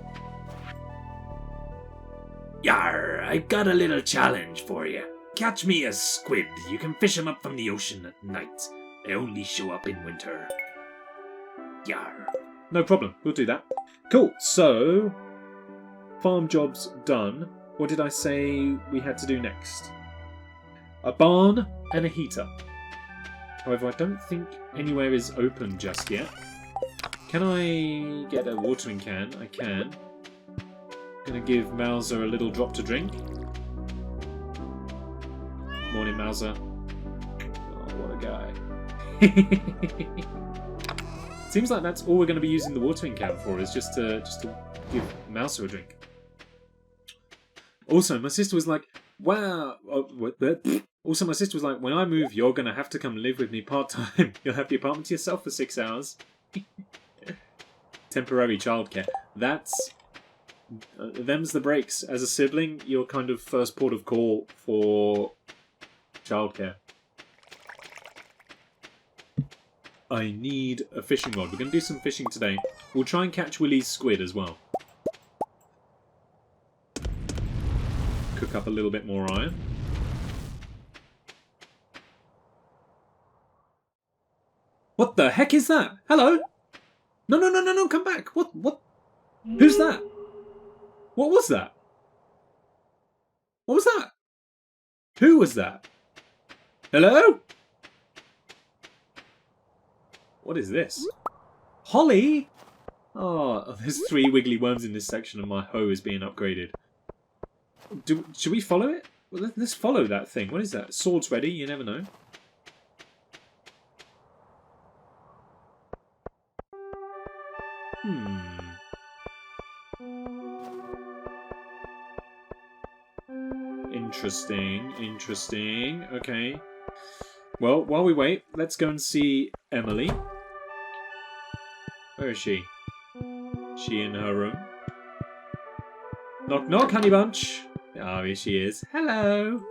Yar, I got a little challenge for you. Catch me a squid. You can fish them up from the ocean at night. They only show up in winter. Yar.
No problem. We'll do that. Cool. So, farm job's done. What did I say we had to do next? A barn and a heater. However, I don't think anywhere is open just yet. Can I get a watering can? I can. Gonna give Mauser a little drop to drink. Morning, Mauser. Oh, what a guy. Seems like that's all we're going to be using the watering can for, is just to give Mauser a drink. Also, my sister was like, wow. Also, my sister was like, when I move, you're going to have to come live with me part-time. You'll have the apartment to yourself for 6 hours. Temporary childcare. That's... them's the breaks. As a sibling, you're kind of first port of call for childcare. I need a fishing rod. We're going to do some fishing today. We'll try and catch Willy's squid as well. Cook up a little bit more iron. What the heck is that? Hello? No, come back. What? Who's that? What was that? What was that? Who was that? Hello? What is this? Holly? Oh, there's 3 wiggly worms in this section and my hoe is being upgraded. Should we follow it? Well, let's follow that thing. What is that? Swords ready, you never know. Interesting. Okay. Well, while we wait, let's go and see Emily. Where is she? She in her room? Knock knock, honey bunch. Oh, here she is. Hello.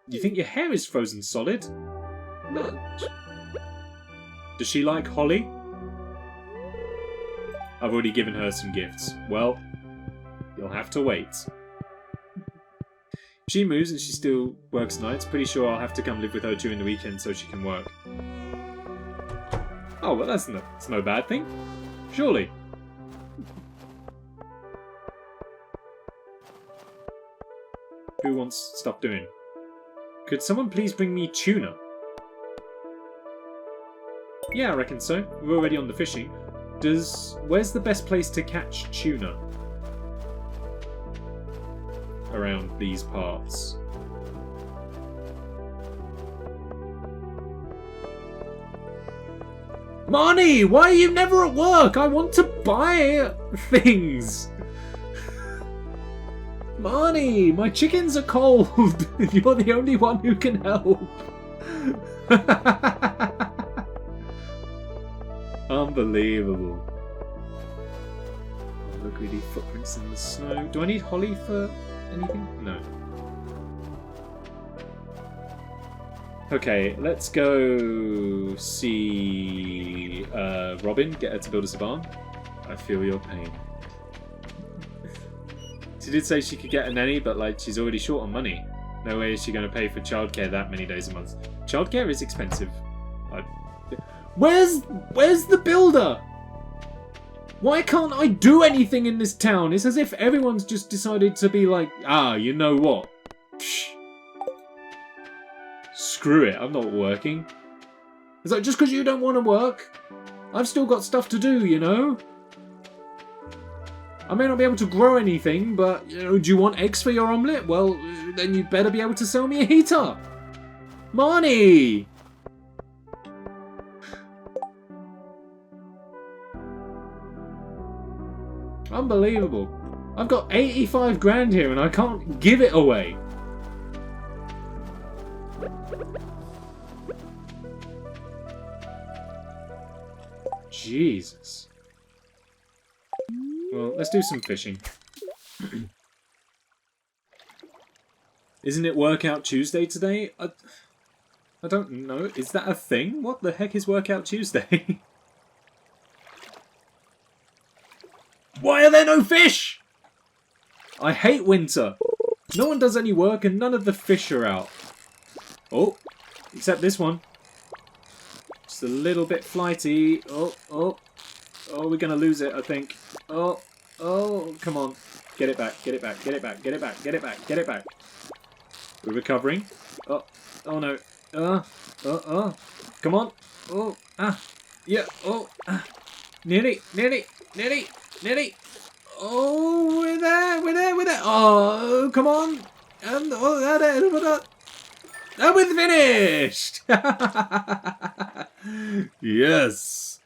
You think your hair is frozen solid? No. Does she like holly? I've already given her some gifts. Well, you'll have to wait. If she moves and she still works nights, pretty sure I'll have to come live with her during the weekend so she can work. Oh, well that's no bad thing. Surely. Who wants stuff doing? Could someone please bring me tuna? Yeah, I reckon so. We're already on the fishing. Where's the best place to catch tuna? Around these parts. Marnie, why are you never at work? I want to buy things. Marnie, my chickens are cold. You're the only one who can help. Unbelievable. Oh, look at these footprints in the snow. Do I need holly for anything? No. Okay, let's go see Robin. Get her to build us a barn. I feel your pain. She did say she could get a nanny, but like she's already short on money. No way is she going to pay for childcare that many days a month. Childcare is expensive. Where's the builder? Why can't I do anything in this town? It's as if everyone's just decided to be like, you know what? Psh. Screw it, I'm not working. It's like, just because you don't want to work, I've still got stuff to do, you know? I may not be able to grow anything, but, you know, do you want eggs for your omelette? Well, then you'd better be able to sell me a heater. Money! Unbelievable. I've got 85 grand here and I can't give it away. Jesus. Well, let's do some fishing. Isn't it Workout Tuesday today? I don't know. Is that a thing? What the heck is Workout Tuesday? Why are there no fish? I hate winter. No one does any work and none of the fish are out. Oh, except this one. Just a little bit flighty. Oh, we're going to lose it, I think. Oh, come on. Get it back, get it back, get it back, get it back, get it back, get it back. We're recovering. Oh no. Come on. Yeah, Nearly. Oh, we're there. Oh, come on. And, we're finished. Yes.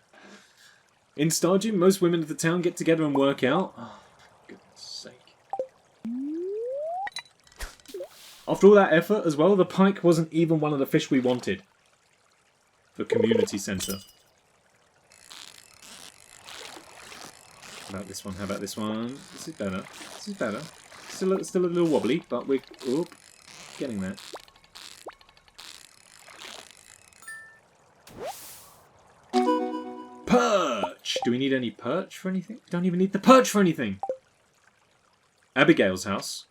In Stardew, most women of the town get together and work out. Oh, for goodness sake. After all that effort as well, the pike wasn't even one of the fish we wanted. For community centre. How about this one? How about this one? This is better. This is better. Still a little wobbly, but we're getting there. Perch! Do we need any perch for anything? We don't even need the perch for anything. Abigail's house.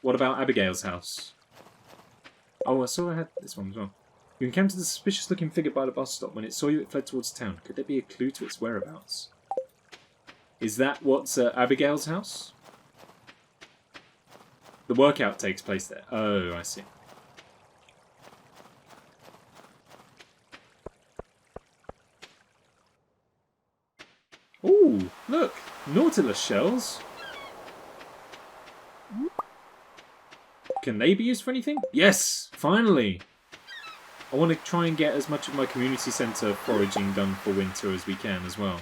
What about Abigail's house? Oh, I saw I had this one as well. You encountered a suspicious-looking figure by the bus stop. When it saw you, it fled towards town. Could there be a clue to its whereabouts? Is that what's Abigail's house? The workout takes place there. Oh, I see. Ooh, look! Nautilus shells. Can they be used for anything? Yes! Finally! I want to try and get as much of my community centre foraging done for winter as we can as well.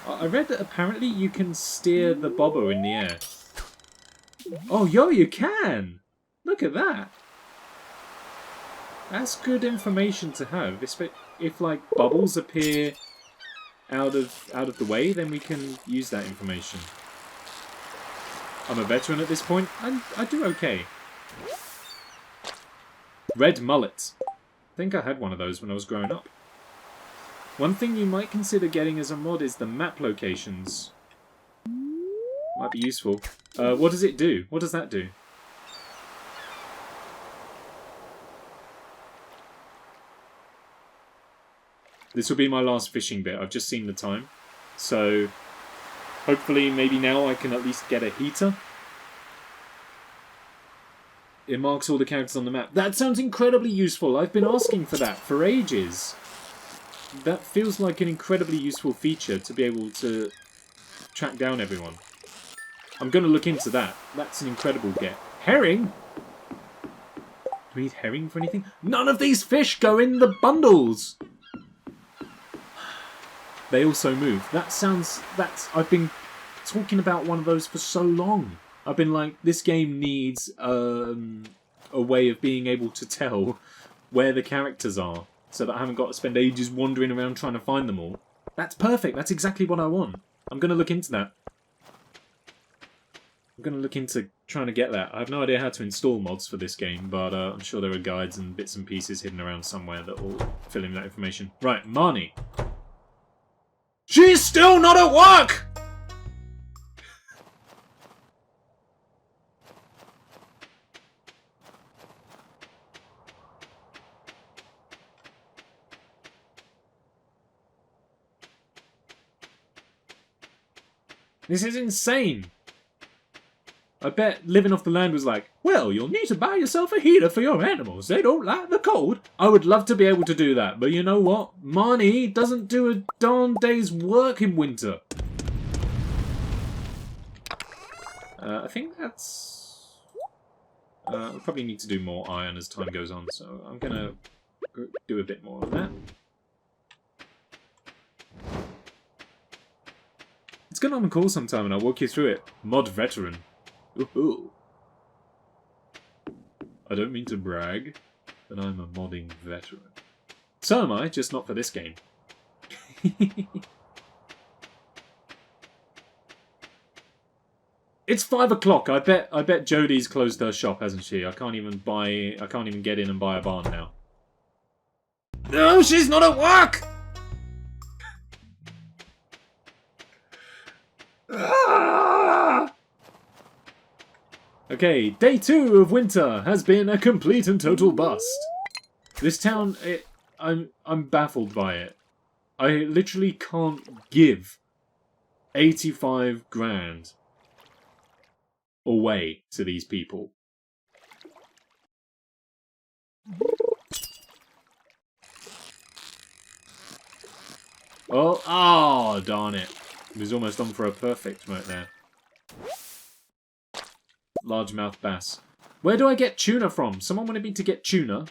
I read that apparently you can steer the bobber in the air. Oh, yo, you can! Look at that! That's good information to have. If like, bubbles appear out of the way, then we can use that information. I'm a veteran at this point. I do okay. Red mullet. I think I had one of those when I was growing up. One thing you might consider getting as a mod is the map locations. Might be useful. What does it do? What does that do? This will be my last fishing bit. I've just seen the time. So, hopefully maybe now I can at least get a heater. It marks all the characters on the map. That sounds incredibly useful. I've been asking for that for ages. That feels like an incredibly useful feature to be able to track down everyone. I'm going to look into that. That's an incredible get. Herring? Do we need herring for anything? None of these fish go in the bundles! They also move. I've been talking about one of those for so long. I've been like, this game needs a way of being able to tell where the characters are, so that I haven't got to spend ages wandering around trying to find them all. That's perfect. That's exactly what I want. I'm going to look into that. I'm going to look into trying to get that. I have no idea how to install mods for this game, but I'm sure there are guides and bits and pieces hidden around somewhere that will fill in that information. Right, Marnie. She's still not at work! This is insane. I bet living off the land was like, well, you'll need to buy yourself a heater for your animals. They don't like the cold. I would love to be able to do that, but you know what? Money doesn't do a darn day's work in winter. I think that's... we'll probably need to do more iron as time goes on, so I'm going to do a bit more of that. It's gone on call sometime and I'll walk you through it. Mod veteran. Ooh. I don't mean to brag, but I'm a modding veteran. So am I, just not for this game. It's 5 o'clock. I bet Jodie's closed her shop, hasn't she? I can't even get in and buy a barn now. No, she's not at work! Okay, day 2 of winter has been a complete and total bust. This town, I'm baffled by it. I literally can't give 85 grand away to these people. Oh, darn it. It was almost on for a perfect right there. Largemouth bass. Where do I get tuna from? Someone wanted me to get tuna.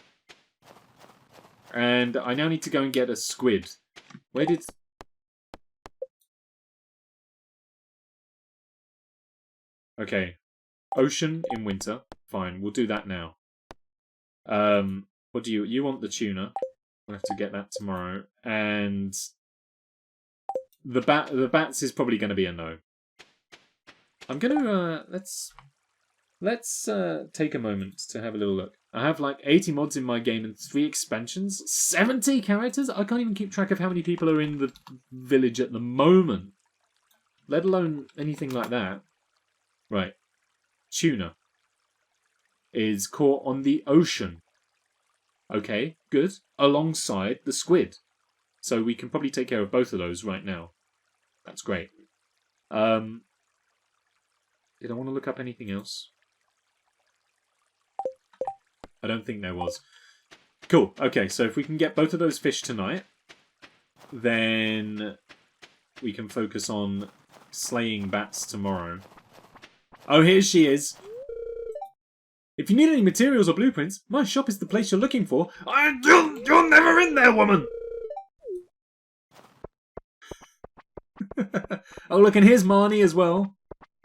And I now need to go and get a squid. Where did... Okay. Ocean in winter. Fine, we'll do that now. What do you... You want the tuna. We'll have to get that tomorrow. And... The bats is probably going to be a no. I'm going to... Let's take a moment to have a little look. I have like 80 mods in my game and 3 expansions. 70 characters? I can't even keep track of how many people are in the village at the moment. Let alone anything like that. Right. Tuna is caught on the ocean. Okay, good. Alongside the squid. So we can probably take care of both of those right now. That's great. Did I want to look up anything else? I don't think there was. Cool. Okay, so if we can get both of those fish tonight, then we can focus on slaying bats tomorrow. Oh, here she is. If you need any materials or blueprints, my shop is the place you're looking for. You're never in there, woman! Oh, look, and here's Marnie as well.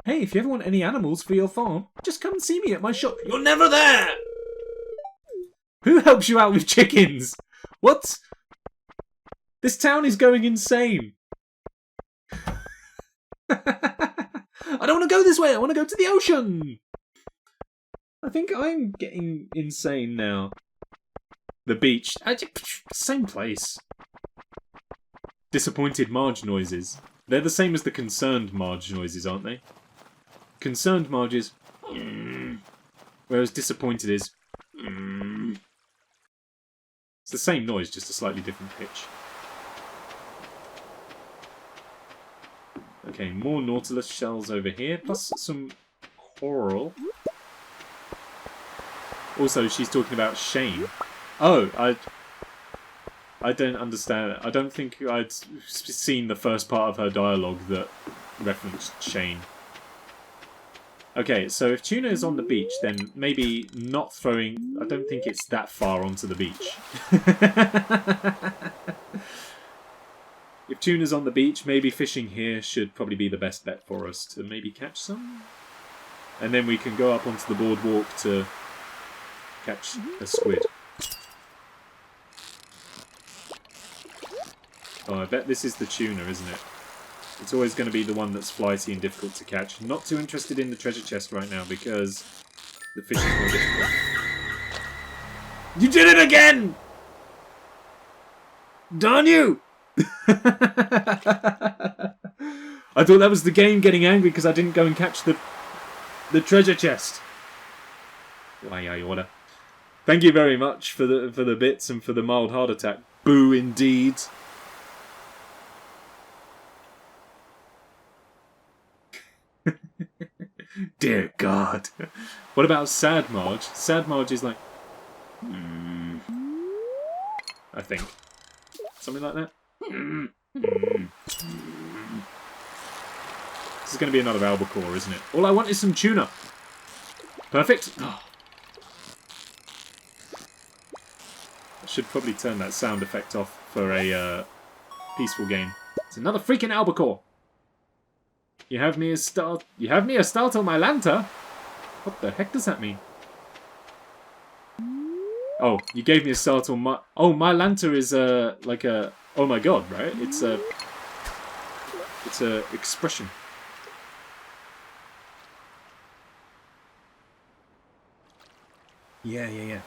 Hey, if you ever want any animals for your farm, just come and see me at my shop. You're never there! Who helps you out with chickens? What? This town is going insane. I don't want to go this way. I want to go to the ocean. I think I'm getting insane now. The beach. Same place. Disappointed Marge noises. They're the same as the concerned Marge noises, aren't they? Concerned Marge is... whereas disappointed is... It's the same noise, just a slightly different pitch. Okay, more Nautilus shells over here, plus some coral. Also, she's talking about Shane. Oh, I don't understand it. I don't think I'd seen the first part of her dialogue that referenced Shane. Okay, so if tuna is on the beach, then maybe not throwing... I don't think it's that far onto the beach. If tuna's on the beach, maybe fishing here should probably be the best bet for us to maybe catch some. And then we can go up onto the boardwalk to catch a squid. Oh, I bet this is the tuna, isn't it? It's always going to be the one that's flighty and difficult to catch. Not too interested in the treasure chest right now because the fish is more difficult. You did it again! Darn you! I thought that was the game getting angry because I didn't go and catch the treasure chest. Why, I order. Thank you very much for the bits and for the mild heart attack. Boo, indeed. Dear God. What about Sad Marge? Sad Marge is like... I think. Something like that. This is going to be another albacore, isn't it? All I want is some tuna. Perfect. Oh. I should probably turn that sound effect off for a peaceful game. It's another freaking albacore. You have me a start on my lanta? What the heck does that mean? Oh, you gave me a start on my... Oh, my lanta is like a... Oh my god, right? It's a expression. Yeah.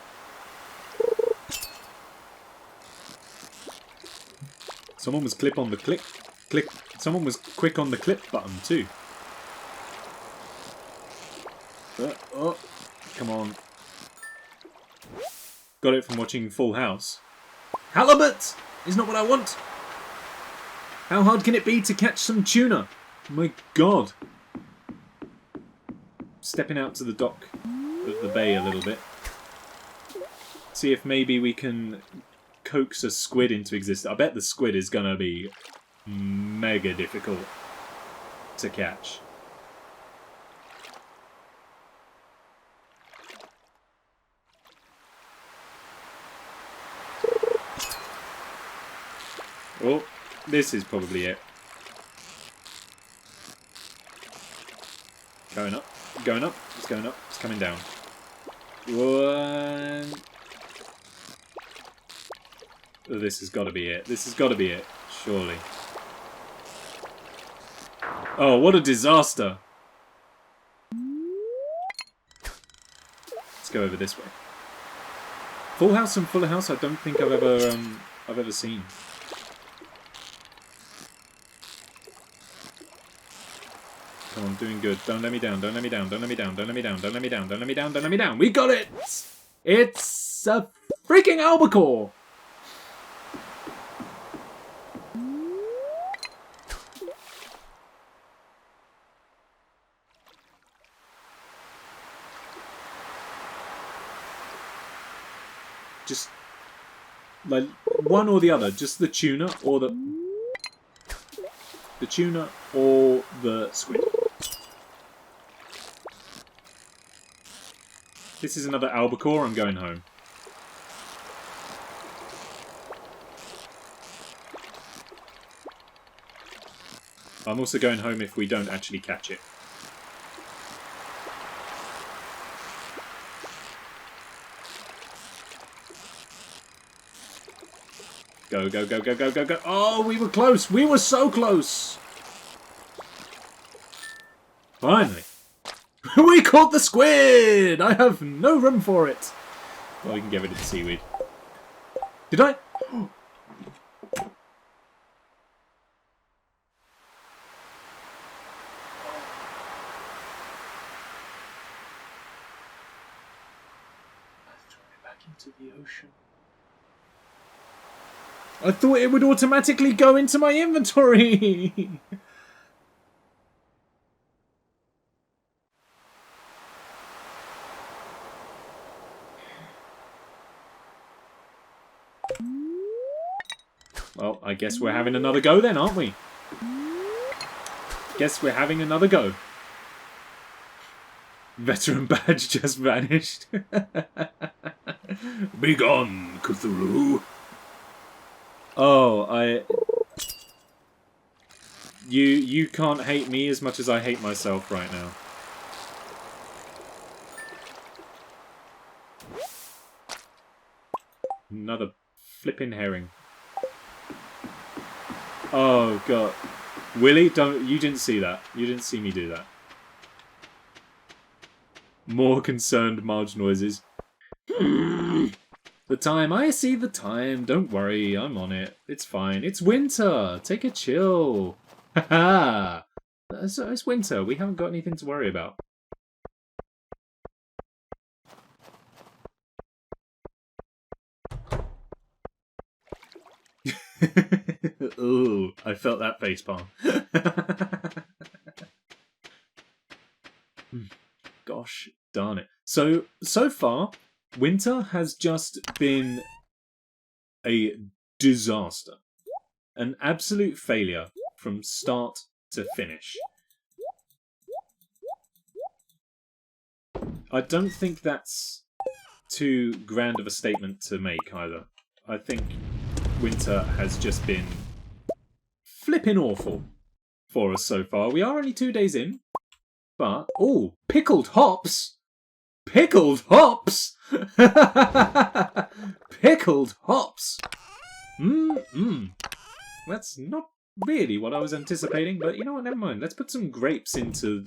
Someone was click. Someone was quick on the clip button too. Oh, come on. Got it from watching Full House. Halibut is not what I want. How hard can it be to catch some tuna? My God. Stepping out to the dock of the bay a little bit. See if maybe we can coax a squid into existence. I bet the squid is going to be mega difficult to catch. Oh, this is probably it. Going up, it's going up, it's coming down. One. Oh, this has got to be it. This has got to be it, surely. Oh, what a disaster! Let's go over this way. Full House and Fuller House, I don't think I've ever seen. Come on, doing good. Don't let me down, don't let me down, don't let me down, don't let me down, don't let me down, don't let me down, don't let me down. We got it! It's a freaking albacore! Just like one or the other, just the tuna or the tuna or the squid. This is another albacore. I'm going home. I'm also going home if we don't actually catch it. Go, go, go, go, go, go, go. Oh, we were close. We were so close. Finally. We caught the squid! I have no room for it. Well, we can get rid of the seaweed. Did I? Throw it back into the ocean. I thought it would automatically go into my inventory! Well, I guess we're having another go then, aren't we? Guess we're having another go. Veteran badge just vanished.
Be gone, Cthulhu.
Oh, You can't hate me as much as I hate myself right now. Another flipping herring. Oh god. Willy, you didn't see that. You didn't see me do that. More concerned Marge noises. The time, I see the time. Don't worry, I'm on it. It's fine. It's winter. Take a chill. Haha. It's winter. We haven't got anything to worry about. Ooh, I felt that facepalm. Darn it. So far, winter has just been a disaster. An absolute failure from start to finish. I don't think that's too grand of a statement to make either. I think winter has just been flipping awful for us so far. We are only 2 days in, but... Oh, pickled hops! Pickled hops! Pickled hops! That's not really what I was anticipating, but you know what, never mind. Let's put some grapes into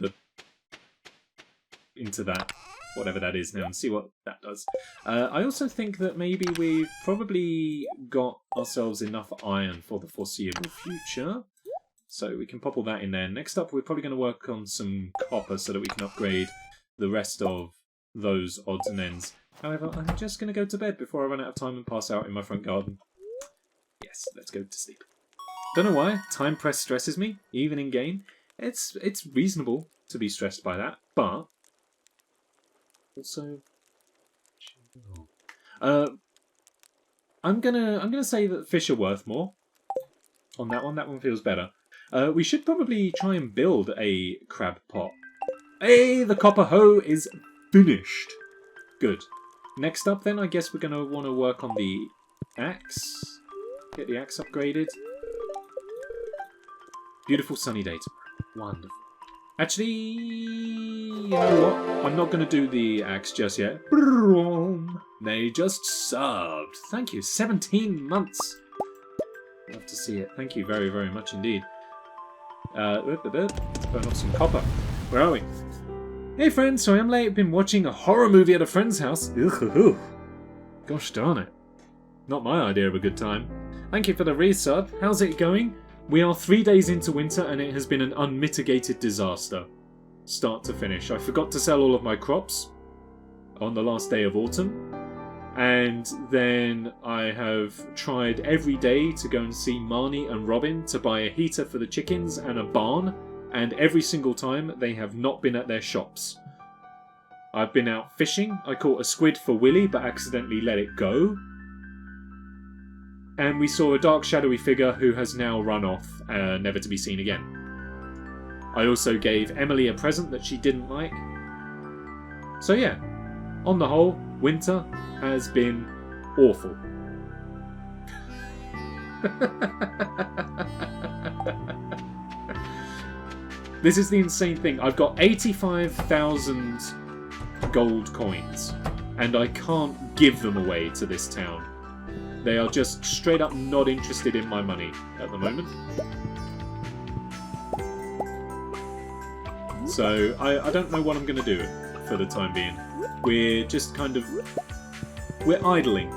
that, whatever that is now, and see what that does. I also think that maybe we've probably got ourselves enough iron for the foreseeable future, so we can pop all that in there. Next up, we're probably going to work on some copper so that we can upgrade the rest of those odds and ends. However, I'm just going to go to bed before I run out of time and pass out in my front garden. Yes, let's go to sleep. Don't know why, time press stresses me, even in game. It's reasonable to be stressed by that, but also I'm gonna say that fish are worth more on that one. That one feels better. We should probably try and build a crab pot. Hey, the copper hoe is finished. Good. Next up then, I guess we're gonna want to work on the axe. Get the axe upgraded. Beautiful sunny day tomorrow. Wonderful. Actually, you know what? I'm not going to do the axe just yet. They just served. Thank you. 17 months. Love to see it. Thank you very, very much indeed. Let's burn off some copper. Where are we? Hey friends, sorry I'm late. I've been watching a horror movie at a friend's house. Gosh darn it. Not my idea of a good time. Thank you for the resub. How's it going? We are 3 days into winter and it has been an unmitigated disaster. Start to finish. I forgot to sell all of my crops on the last day of autumn. And then I have tried every day to go and see Marnie and Robin to buy a heater for the chickens and a barn. And every single time they have not been at their shops. I've been out fishing. I caught a squid for Willy but accidentally let it go. And we saw a dark shadowy figure who has now run off, never to be seen again. I also gave Emily a present that she didn't like. So yeah, on the whole, winter has been awful. This is the insane thing. I've got 85,000 gold coins, and I can't give them away to this town. They are just straight up not interested in my money at the moment. So I don't know what I'm going to do for the time being. We're just kind of... We're idling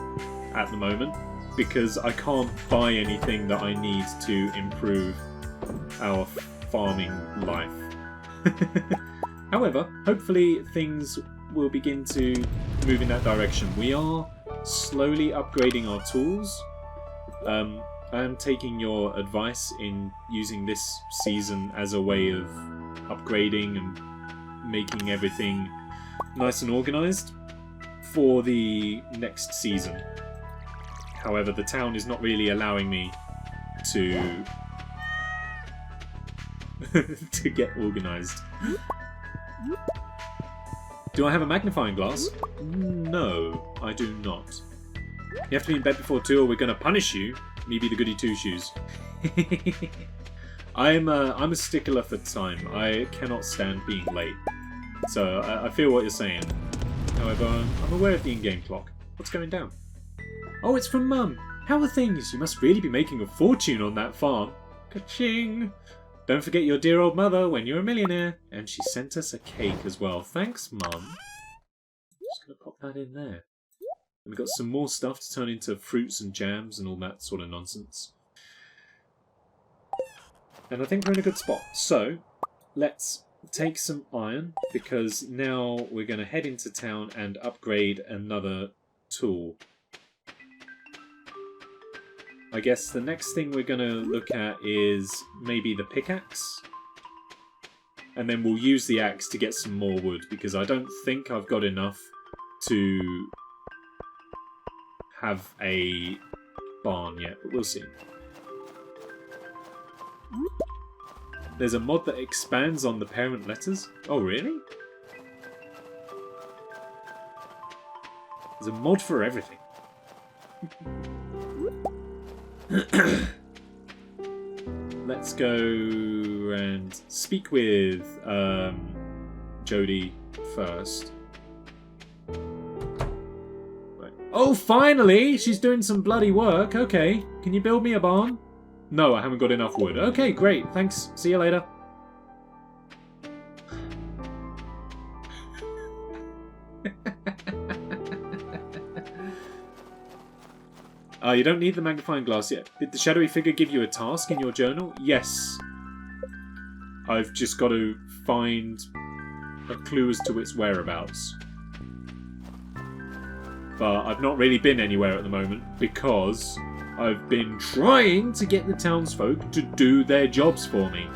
at the moment because I can't buy anything that I need to improve our farming life. However, hopefully things will begin to move in that direction. We are slowly upgrading our tools. I am taking your advice in using this season as a way of upgrading and making everything nice and organised for the next season. However, the town is not really allowing me to to get organised. Do I have a magnifying glass? No, I do not. You have to be in bed before 2 or we're going to punish you. Me be the goody two-shoes. I'm a stickler for time. I cannot stand being late. So I feel what you're saying. However, I'm aware of the in-game clock. What's going down? Oh, it's from Mum. How are things? You must really be making a fortune on that farm. Ka-ching! Don't forget your dear old mother when you're a millionaire. And she sent us a cake as well. Thanks, Mum. Just going to pop that in there. And we've got some more stuff to turn into fruits and jams and all that sort of nonsense. And I think we're in a good spot. So, let's take some iron, because now we're going to head into town and upgrade another tool. I guess the next thing we're going to look at is maybe the pickaxe. and then we'll use the axe to get some more wood, because I don't think I've got enough to have a barn yet, but we'll see. There's a mod that expands on the parent letters. Oh, really? There's a mod for everything. Let's go and speak with Jodie first. Right. Oh, finally! She's doing some bloody work. Okay. Can you build me a barn? No, I haven't got enough wood. Okay, great. Thanks. See you later. You don't need the magnifying glass yet. Did the shadowy figure give you a task in your journal? Yes. I've just got to find a clue as to its whereabouts. But I've not really been anywhere at the moment because I've been trying to get the townsfolk to do their jobs for me.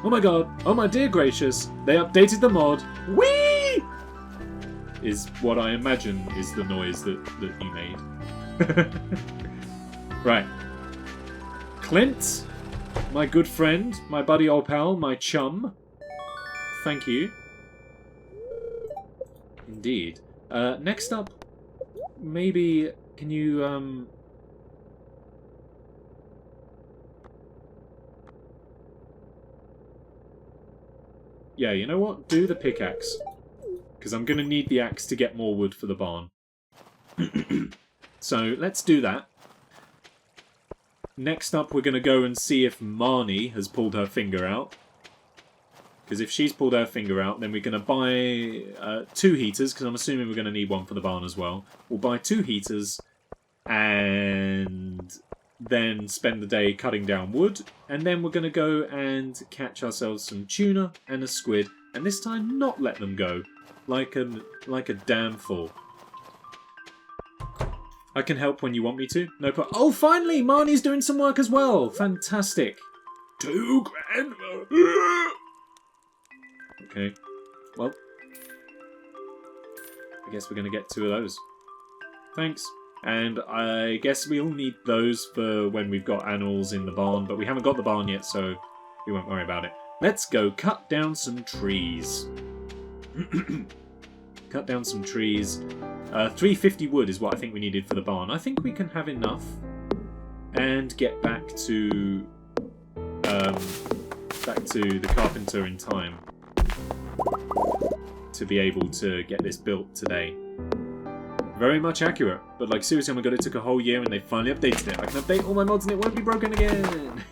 Oh my god. Oh my dear gracious. They updated the mod. Whee! Is what I imagine is the noise that you made. Right. Clint, my good friend, my buddy old pal, my chum. Thank you. Indeed. Next up, maybe can you yeah, you know what? Do the pickaxe. Because I'm going to need the axe to get more wood for the barn. So let's do that. Next up, we're going to go and see if Marnie has pulled her finger out. Because if she's pulled her finger out, then we're going to buy 2 heaters, because I'm assuming we're going to need one for the barn as well. We'll buy 2 heaters and then spend the day cutting down wood. And then we're going to go and catch ourselves some tuna and a squid. And this time not let them go. Like a damn fool. I can help when you want me to. No problem. Oh, finally! Marnie's doing some work as well! Fantastic. 2 grand. Okay. Well. I guess we're going to get 2 of those. Thanks. And I guess we'll need those for when we've got animals in the barn. But we haven't got the barn yet, so we won't worry about it. Let's go cut down some trees. Cut down some trees. 350 wood is what I think we needed for the barn. I think we can have enough and get back to the carpenter in time to be able to get this built today. Very much accurate, but like seriously, oh my god, it took a whole year and they finally updated it. I can update all my mods and it won't be broken again.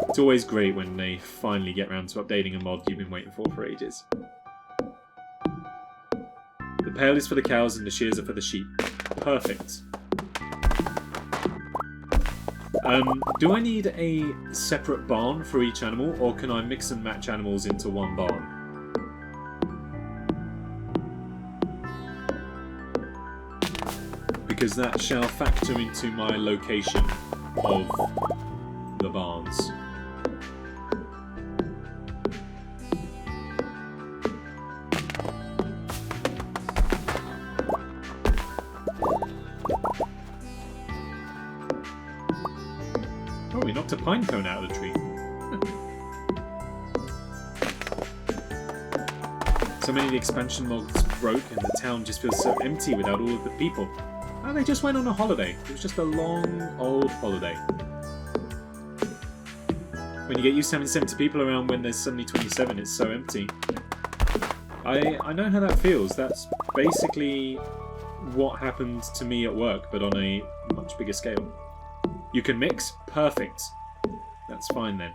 It's always great when they finally get around to updating a mod you've been waiting for ages. The pail is for the cows and the shears are for the sheep. Perfect. Do I need a separate barn for each animal, or can I mix and match animals into one barn? Because that shall factor into my location of the barns. Oh, we knocked a pine cone out of the tree. So many of the expansion mods broke and the town just feels so empty without all of the people. Oh, they just went on a holiday. It was just a long, old holiday. When you get used to having 70 people around when there's suddenly 27, it's so empty. I know how that feels. That's basically what happened to me at work, but on a much bigger scale. You can mix? Perfect. That's fine then.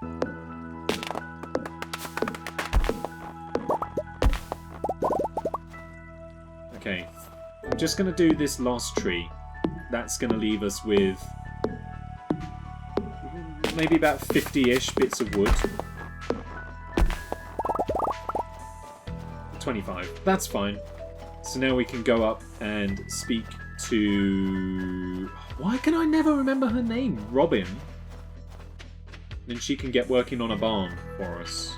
Okay. I'm just going to do this last tree. That's going to leave us with maybe about 50-ish bits of wood. 25. That's fine. So now we can go up and speak to... Why can I never remember her name? Robin. then she can get working on a barn for us.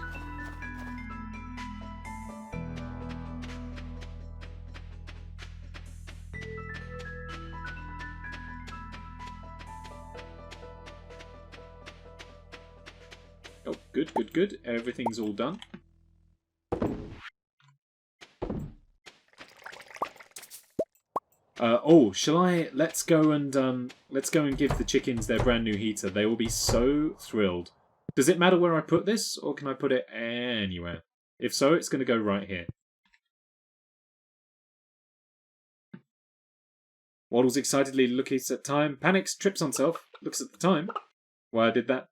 Oh, good, good, good. Everything's all done. Oh, shall I? Let's go and give the chickens their brand new heater. They will be so thrilled. Does it matter where I put this, or can I put it anywhere? If so, it's going to go right here. Waddles excitedly looks at time, panics, trips on self, looks at the time. Why I did that?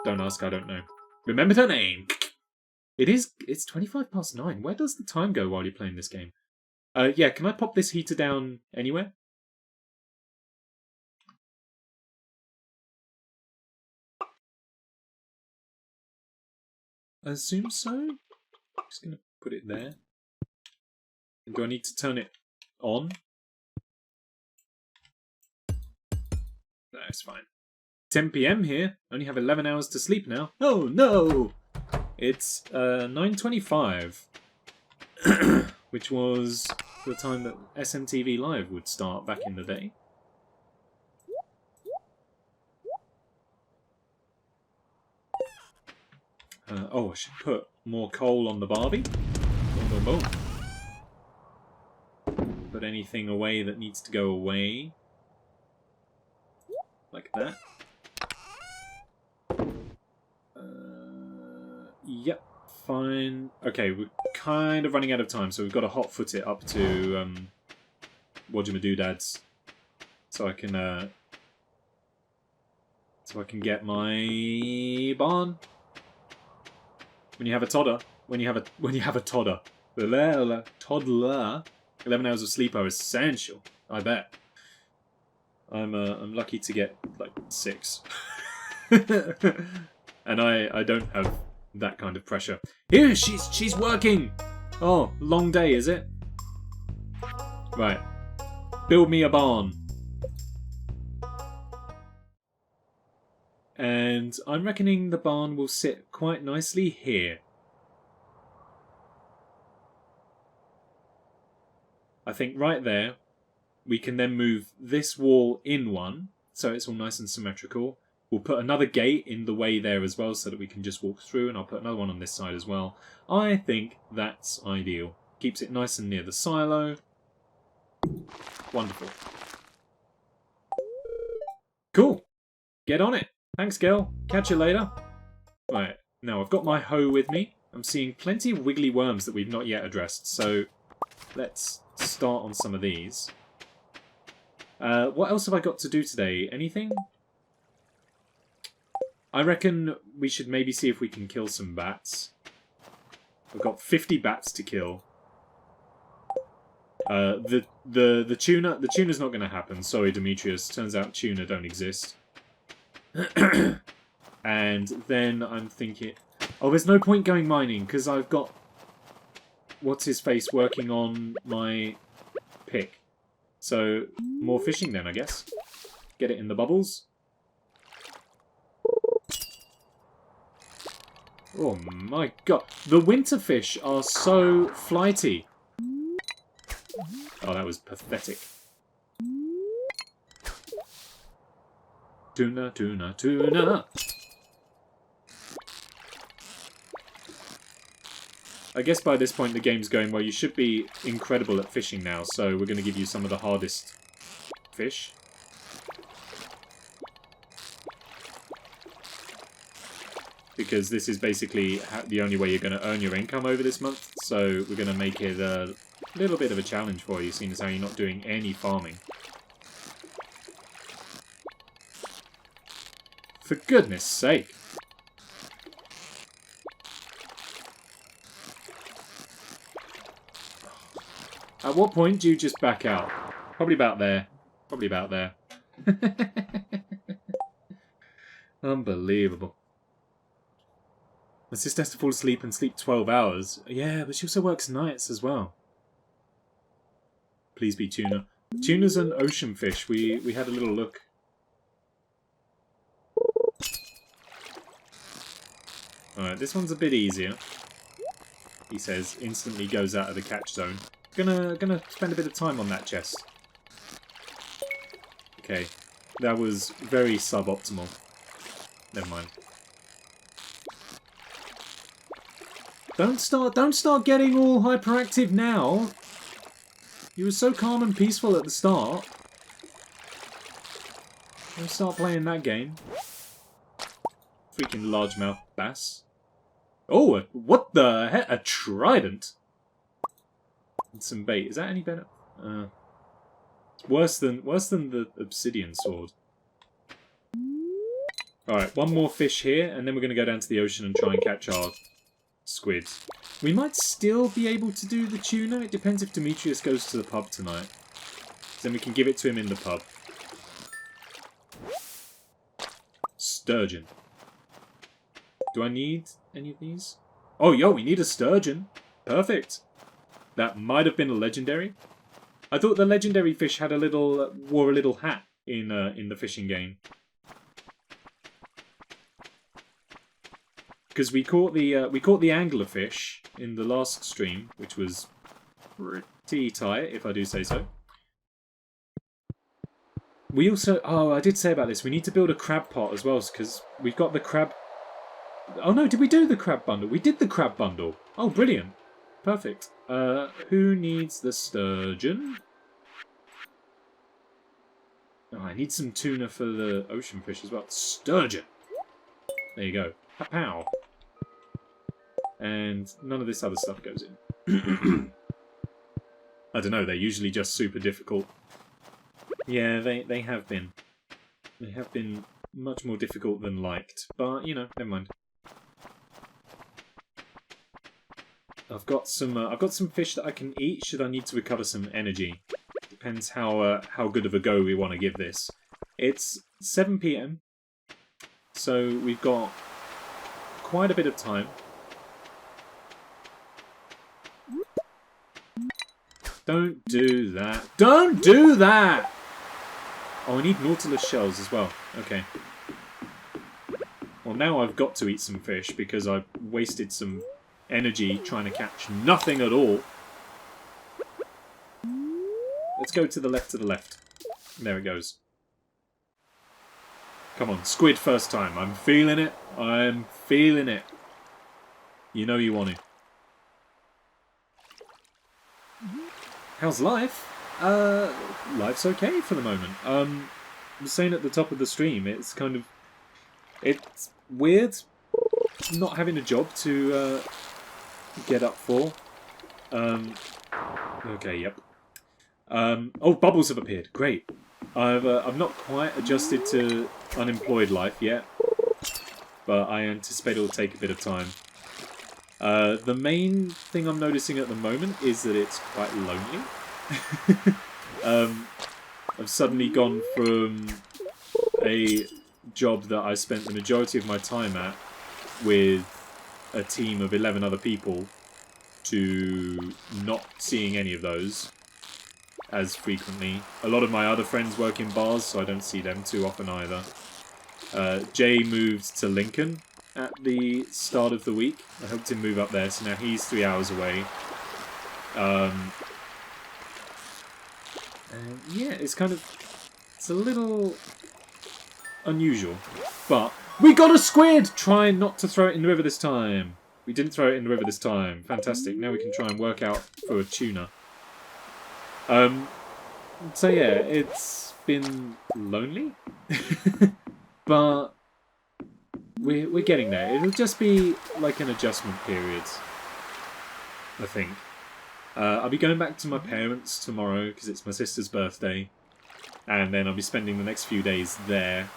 Don't ask, I don't know. Remember the name. It's 25 past 9. Where does the time go while you're playing this game? Yeah, can I pop this heater down anywhere? I assume so. Just gonna put it there. Do I need to turn it on? No, it's fine. 10 PM here. Only have 11 hours to sleep now. Oh no! It's 9:25, which was the time that SMTV Live would start back in the day. Oh, I should put more coal on the Barbie. Boom, boom, boom. Put anything away that needs to go away. Like that. Yep, fine. Okay, we're kind of running out of time, so we've got to hot-foot it up to Wajima-Doodads, so I can get my barn. When you have a toddler, toddler, 11 hours of sleep are essential. I bet. I'm lucky to get like 6, and I don't have that kind of pressure. Here, she's working. Oh, long day, is it? Right, build me a barn. And I'm reckoning the barn will sit quite nicely here. I think right there, we can then move this wall in one, so it's all nice and symmetrical. We'll put another gate in the way there as well, so that we can just walk through, and I'll put another one on this side as well. I think that's ideal. Keeps it nice and near the silo. Wonderful. Cool. Get on it. Thanks, girl. Catch you later. Right, now I've got my hoe with me. I'm seeing plenty of wiggly worms that we've not yet addressed, so let's start on some of these. What else have I got to do today? Anything? I reckon we should maybe see if we can kill some bats. I've got 50 bats to kill. The tuna's not going to happen. Sorry, Demetrius. Turns out tuna don't exist. And then I'm thinking, oh, there's no point going mining because I've got what's his face working on my pick. So more fishing then, I guess. Get it in the bubbles. Oh my god, the winter fish are so flighty. Oh, that was pathetic. Tuna, tuna, tuna. I guess by this point the game's going, well, you should be incredible at fishing now, so we're going to give you some of the hardest fish. Because this is basically the only way you're going to earn your income over this month, so we're going to make it a little bit of a challenge for you, seeing as how you're not doing any farming. For goodness sake. At what point do you just back out? Probably about there. Probably about there. Unbelievable. My sister has to fall asleep and sleep 12 hours. Yeah, but she also works nights as well. Please be tuna. Tuna's an ocean fish. We had a little look. Alright, this one's a bit easier. He says, instantly goes out of the catch zone. Gonna spend a bit of time on that chest. Okay, that was very suboptimal. Never mind. Don't start getting all hyperactive now. You were so calm and peaceful at the start. Don't start playing that game. Freaking largemouth bass. Oh, what the heck? A trident? And some bait. Is that any better? It's worse than the obsidian sword. Alright, one more fish here, and then we're going to go down to the ocean and try and catch our squids. We might still be able to do the tuna. It depends if Demetrius goes to the pub tonight. Then we can give it to him in the pub. Sturgeon. Do I need any of these? Oh, yo, we need a sturgeon. Perfect. That might have been a legendary. I thought the legendary fish had wore a little hat in the fishing game. Because we caught the anglerfish in the last stream, which was pretty tight, if I do say so. We also... Oh, I did say about this. We need to build a crab pot as well, because we've got the crab... Oh no, did we do the crab bundle? We did the crab bundle. Oh, brilliant. Perfect. Who needs the sturgeon? Oh, I need some tuna for the ocean fish as well. Sturgeon! There you go. Pow. And none of this other stuff goes in. I don't know, they're usually just super difficult. Yeah, they have been. They have been much more difficult than liked. But, you know, never mind. I've got some fish that I can eat should I need to recover some energy. Depends how good of a go we want to give this. It's 7 PM, so we've got quite a bit of time. Don't do that. Don't do that! Oh, I need Nautilus shells as well. Okay. Well, now I've got to eat some fish because I've wasted some energy trying to catch nothing at all. Let's go to the left. There it goes. Come on, squid first time. I'm feeling it. I'm feeling it. You know you want to. How's life? Life's okay for the moment. I was saying at the top of the stream, it's kind of... It's weird not having a job to get up for. Okay, yep. Oh, bubbles have appeared. Great. I've not quite adjusted to unemployed life yet, but I anticipate it'll take a bit of time. The main thing I'm noticing at the moment is that it's quite lonely. I've suddenly gone from a job that I spent the majority of my time at with a team of 11 other people to not seeing any of those as frequently. A lot of my other friends work in bars, so I don't see them too often either. Jay moved to Lincoln at the start of the week. I helped him move up there, so now he's 3 hours away. Yeah, it's a little unusual. But we got a squid! Try not to throw it in the river this time. We didn't throw it in the river this time. Fantastic. Now we can try and work out for a tuna. So yeah, it's been lonely. But we're getting there. It'll just be like an adjustment period, I think. I'll be going back to my parents tomorrow because it's my sister's birthday, and then I'll be spending the next few days there.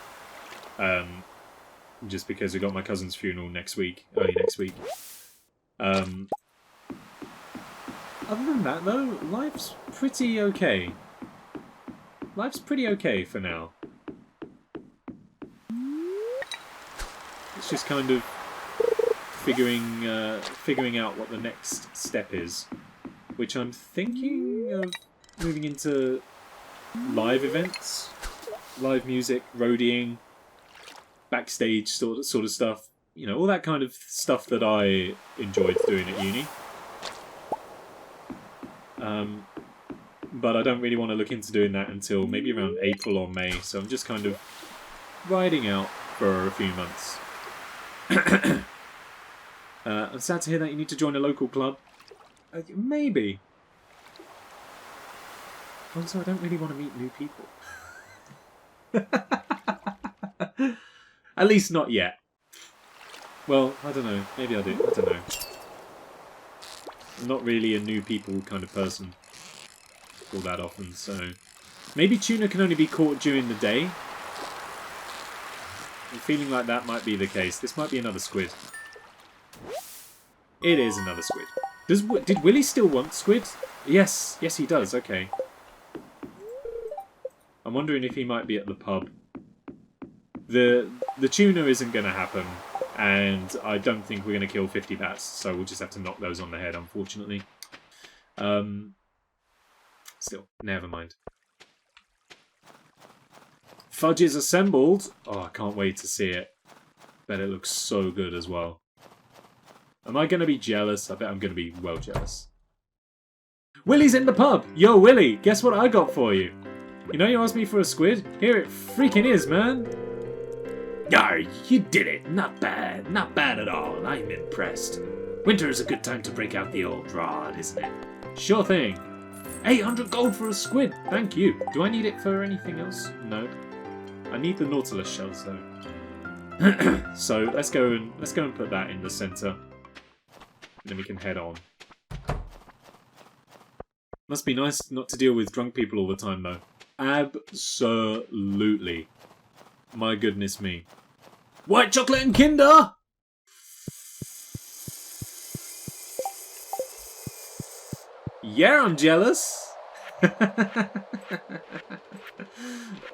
Just because we got my cousin's funeral early next week. Other than that, though, life's pretty okay. Life's pretty okay for now. It's just kind of figuring out what the next step is, which I'm thinking of moving into live events, live music, roadieing, backstage sort of stuff. you know, all that kind of stuff that I enjoyed doing at uni. But I don't really want to look into doing that until maybe around April or May, so I'm just kind of riding out for a few months. I'm sad to hear that you need to join a local club. Maybe. Also, I don't really want to meet new people. At least not yet. Well, I don't know. Maybe I do. I don't know. I'm not really a new people kind of person all that often, so... Maybe tuna can only be caught during the day. I'm feeling like that might be the case. This might be another squid. It is another squid. Did Willy still want squid? Yes. Yes, he does. Okay. I'm wondering if he might be at the pub. The tuna isn't going to happen, and I don't think we're going to kill 50 bats, so we'll just have to knock those on the head, unfortunately. Still, never mind. Fudge is assembled. Oh, I can't wait to see it. Bet it looks so good as well. Am I going to be jealous? I bet I'm going to be well jealous. Willy's in the pub! Yo, Willy, guess what I got for you? You know you asked me for a squid? Here it freaking is, man!
Yar, you did it! Not bad. Not bad at all. I'm impressed. Winter is a good time to break out the old rod, isn't it?
Sure thing. 800 gold for a squid. Thank you. Do I need it for anything else? No. I need the Nautilus shells though. So let's go and put that in the center. And then we can head on. Must be nice not to deal with drunk people all the time though. Absolutely. My goodness me. White chocolate and Kinder! Yeah, I'm jealous.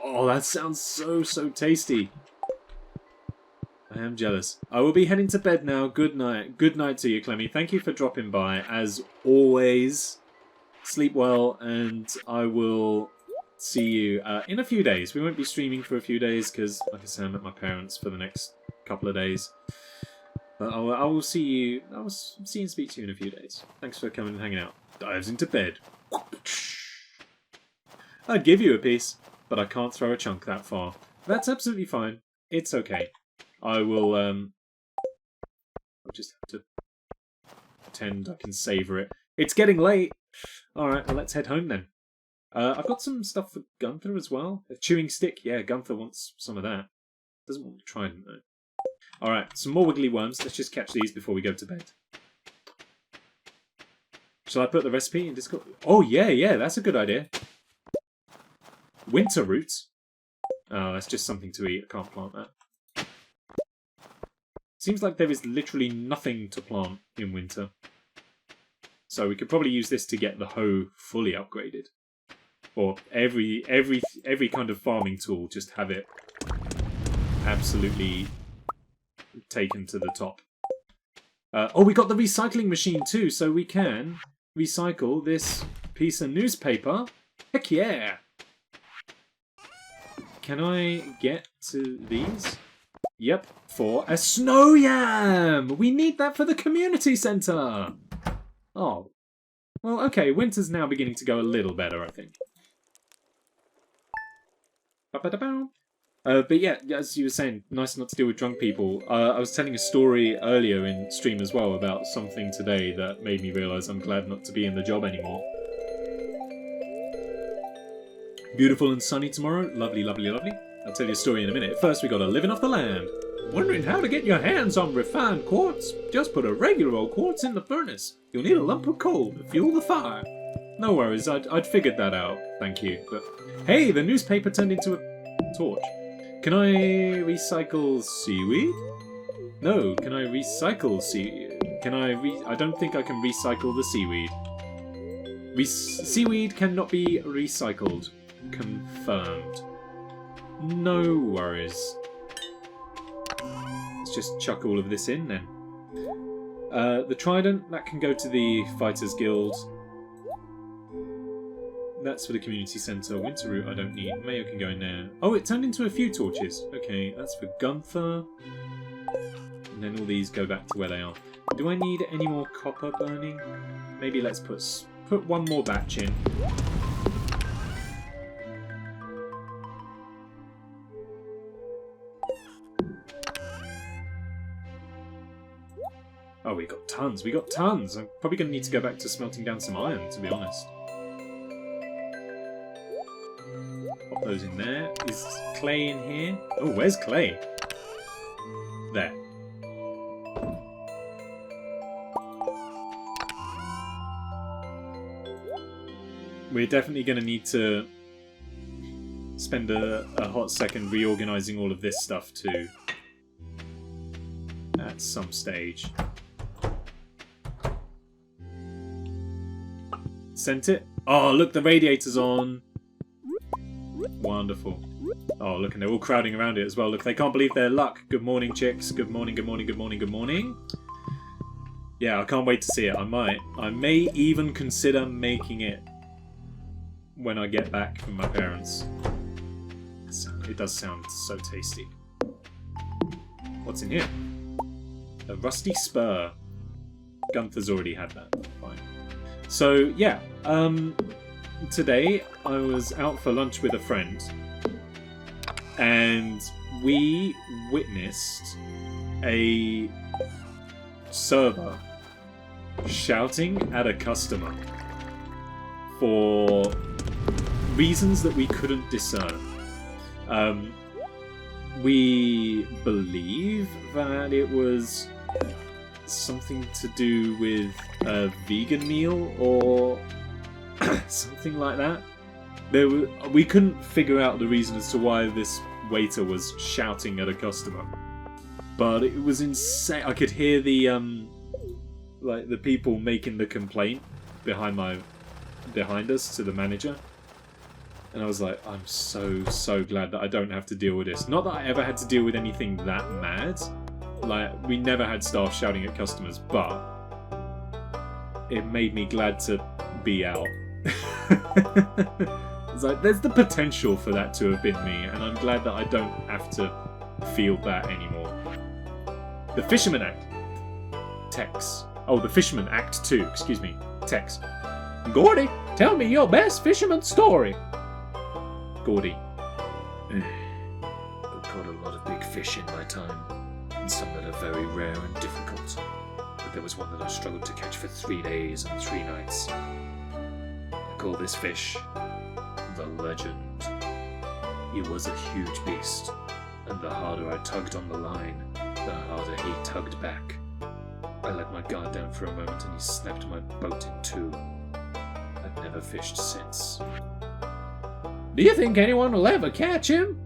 Oh, that sounds so tasty. I am jealous. I will be heading to bed now. Good night. Good night to you, Clemmy. Thank you for dropping by. As always, sleep well, and I will see you in a few days. We won't be streaming for a few days because, like I said, I'm at my parents' for the next couple of days. But I will see you. I will see and speak to you in a few days. Thanks for coming and hanging out. Dives into bed. I'd give you a piece, but I can't throw a chunk that far. That's absolutely fine. It's okay. I will, I'll just have to pretend I can savour it. It's getting late. Alright, well, let's head home then. I've got some stuff for Gunther as well. A chewing stick. Yeah, Gunther wants some of that. Doesn't want the trident, though. Alright, some more Wiggly Worms. Let's just catch these before we go to bed. Shall I put the recipe in Discord? Oh, yeah, that's a good idea. Winter roots. Oh, that's just something to eat. I can't plant that. Seems like there is literally nothing to plant in winter. So we could probably use this to get the hoe fully upgraded. Or every kind of farming tool, just have it absolutely taken to the top. Oh, we got the recycling machine too, so we can recycle this piece of newspaper. Heck yeah! Can I get to these? Yep, for a snow yam! We need that for the community centre! Oh. Well, okay, winter's now beginning to go a little better, I think. But yeah, as you were saying, nice not to deal with drunk people. I was telling a story earlier in stream as well about something today that made me realise I'm glad not to be in the job anymore. Beautiful and sunny tomorrow. Lovely, lovely, lovely. I'll tell you a story in a minute. First, we got a living off the land. Wondering how to get your hands on refined quartz? Just put a regular old quartz in the furnace. You'll need a lump of coal to fuel the fire. No worries, I'd figured that out. Thank you. But hey, the newspaper turned into a torch. Can I recycle seaweed? No, can I recycle seaweed? I don't think I can recycle the seaweed. Seaweed cannot be recycled. Confirmed. No worries. Let's just chuck all of this in then. The trident, that can go to the Fighters Guild. That's for the community centre. Winter root I don't need. Mayo can go in there. Oh, it turned into a few torches. Okay, that's for Gunther. And then all these go back to where they are. Do I need any more copper burning? Maybe let's put one more batch in. Oh, we got tons. We got tons. I'm probably going to need to go back to smelting down some iron, to be honest. Pop those in there. Is clay in here? Oh, where's clay? There. We're definitely going to need to spend a hot second reorganizing all of this stuff too. At some stage. Sent it. Oh, look, the radiator's on. Wonderful. Oh, look, and they're all crowding around it as well. Look, they can't believe their luck. Good morning, chicks. Good morning, good morning, good morning, good morning. Yeah, I can't wait to see it. I may even consider making it when I get back from my parents. It does sound so tasty. What's in here? A rusty spur. Gunther's already had that. Fine. So, yeah. Today, I was out for lunch with a friend. And we witnessed a server shouting at a customer for reasons that we couldn't discern. We believe that it was something to do with a vegan meal or something like that. We couldn't figure out the reason as to why this waiter was shouting at a customer, but it was insane. I could hear the like the people making the complaint behind us to the manager. And I was like, I'm so glad that I don't have to deal with this. Not that I ever had to deal with anything that mad. Like, we never had staff shouting at customers, but it made me glad to be out. It's like, there's the potential for that to have been me, and I'm glad that I don't have to feel that anymore. The Fisherman Act. Tex. Oh, the Fisherman Act 2, excuse me. Tex. Gordy, tell me your best fisherman story. Gordy.
I've caught a lot of big fish in my time, and some that are very rare and difficult. But there was one that I struggled to catch for 3 days and 3 nights. I call this fish the Legend. He was a huge beast, and the harder I tugged on the line, the harder he tugged back. I let my guard down for a moment and he snapped my boat in two. I've never fished since. Do you think anyone will ever catch him?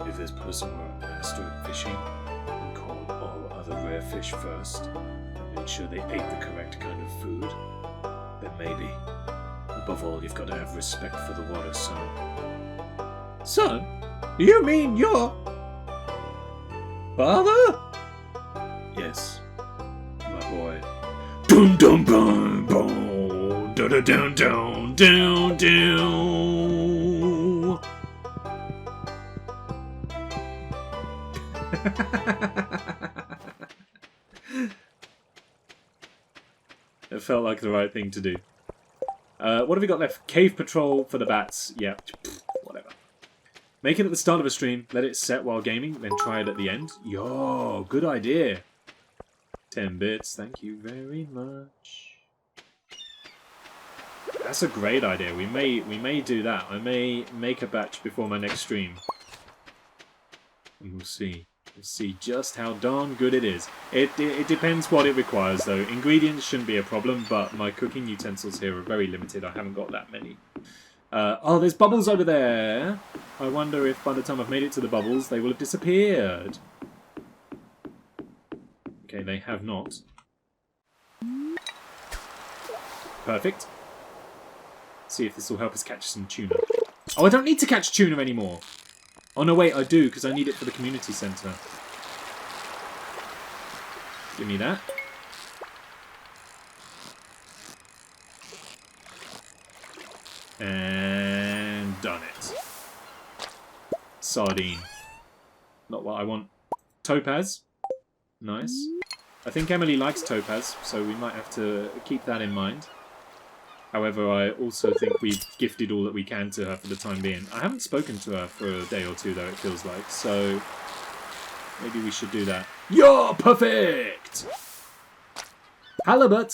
If this person were a master at fishing and caught all other rare fish first and made sure they ate the correct kind of food, then maybe. Above all, you've got to have respect for the water, son. Son? You mean your father? Yes, my boy. Dum dum bum bum, da da dum dum dum dum.
It felt like the right thing to do. What have we got left? Cave patrol for the bats. Yeah, whatever. Make it at the start of a stream, let it set while gaming, then try it at the end. Yo, good idea. 10 bits, thank you very much. That's a great idea. We may do that. I may make a batch before my next stream. And we'll see. We'll see just how darn good it is. It depends what it requires, though. Ingredients shouldn't be a problem, but my cooking utensils here are very limited. I haven't got that many. Oh, there's bubbles over there. I wonder if by the time I've made it to the bubbles, they will have disappeared. Okay, they have not. Perfect. See if this will help us catch some tuna. Oh, I don't need to catch tuna anymore. Oh, no, wait, I do, because I need it for the community centre. Give me that. And done it. Sardine. Not what I want. topaz. Nice. I think Emily likes topaz, so we might have to keep that in mind. However, I also think we've gifted all that we can to her for the time being. I haven't spoken to her for a day or two, though, it feels like, so maybe we should do that. You're perfect! Halibut!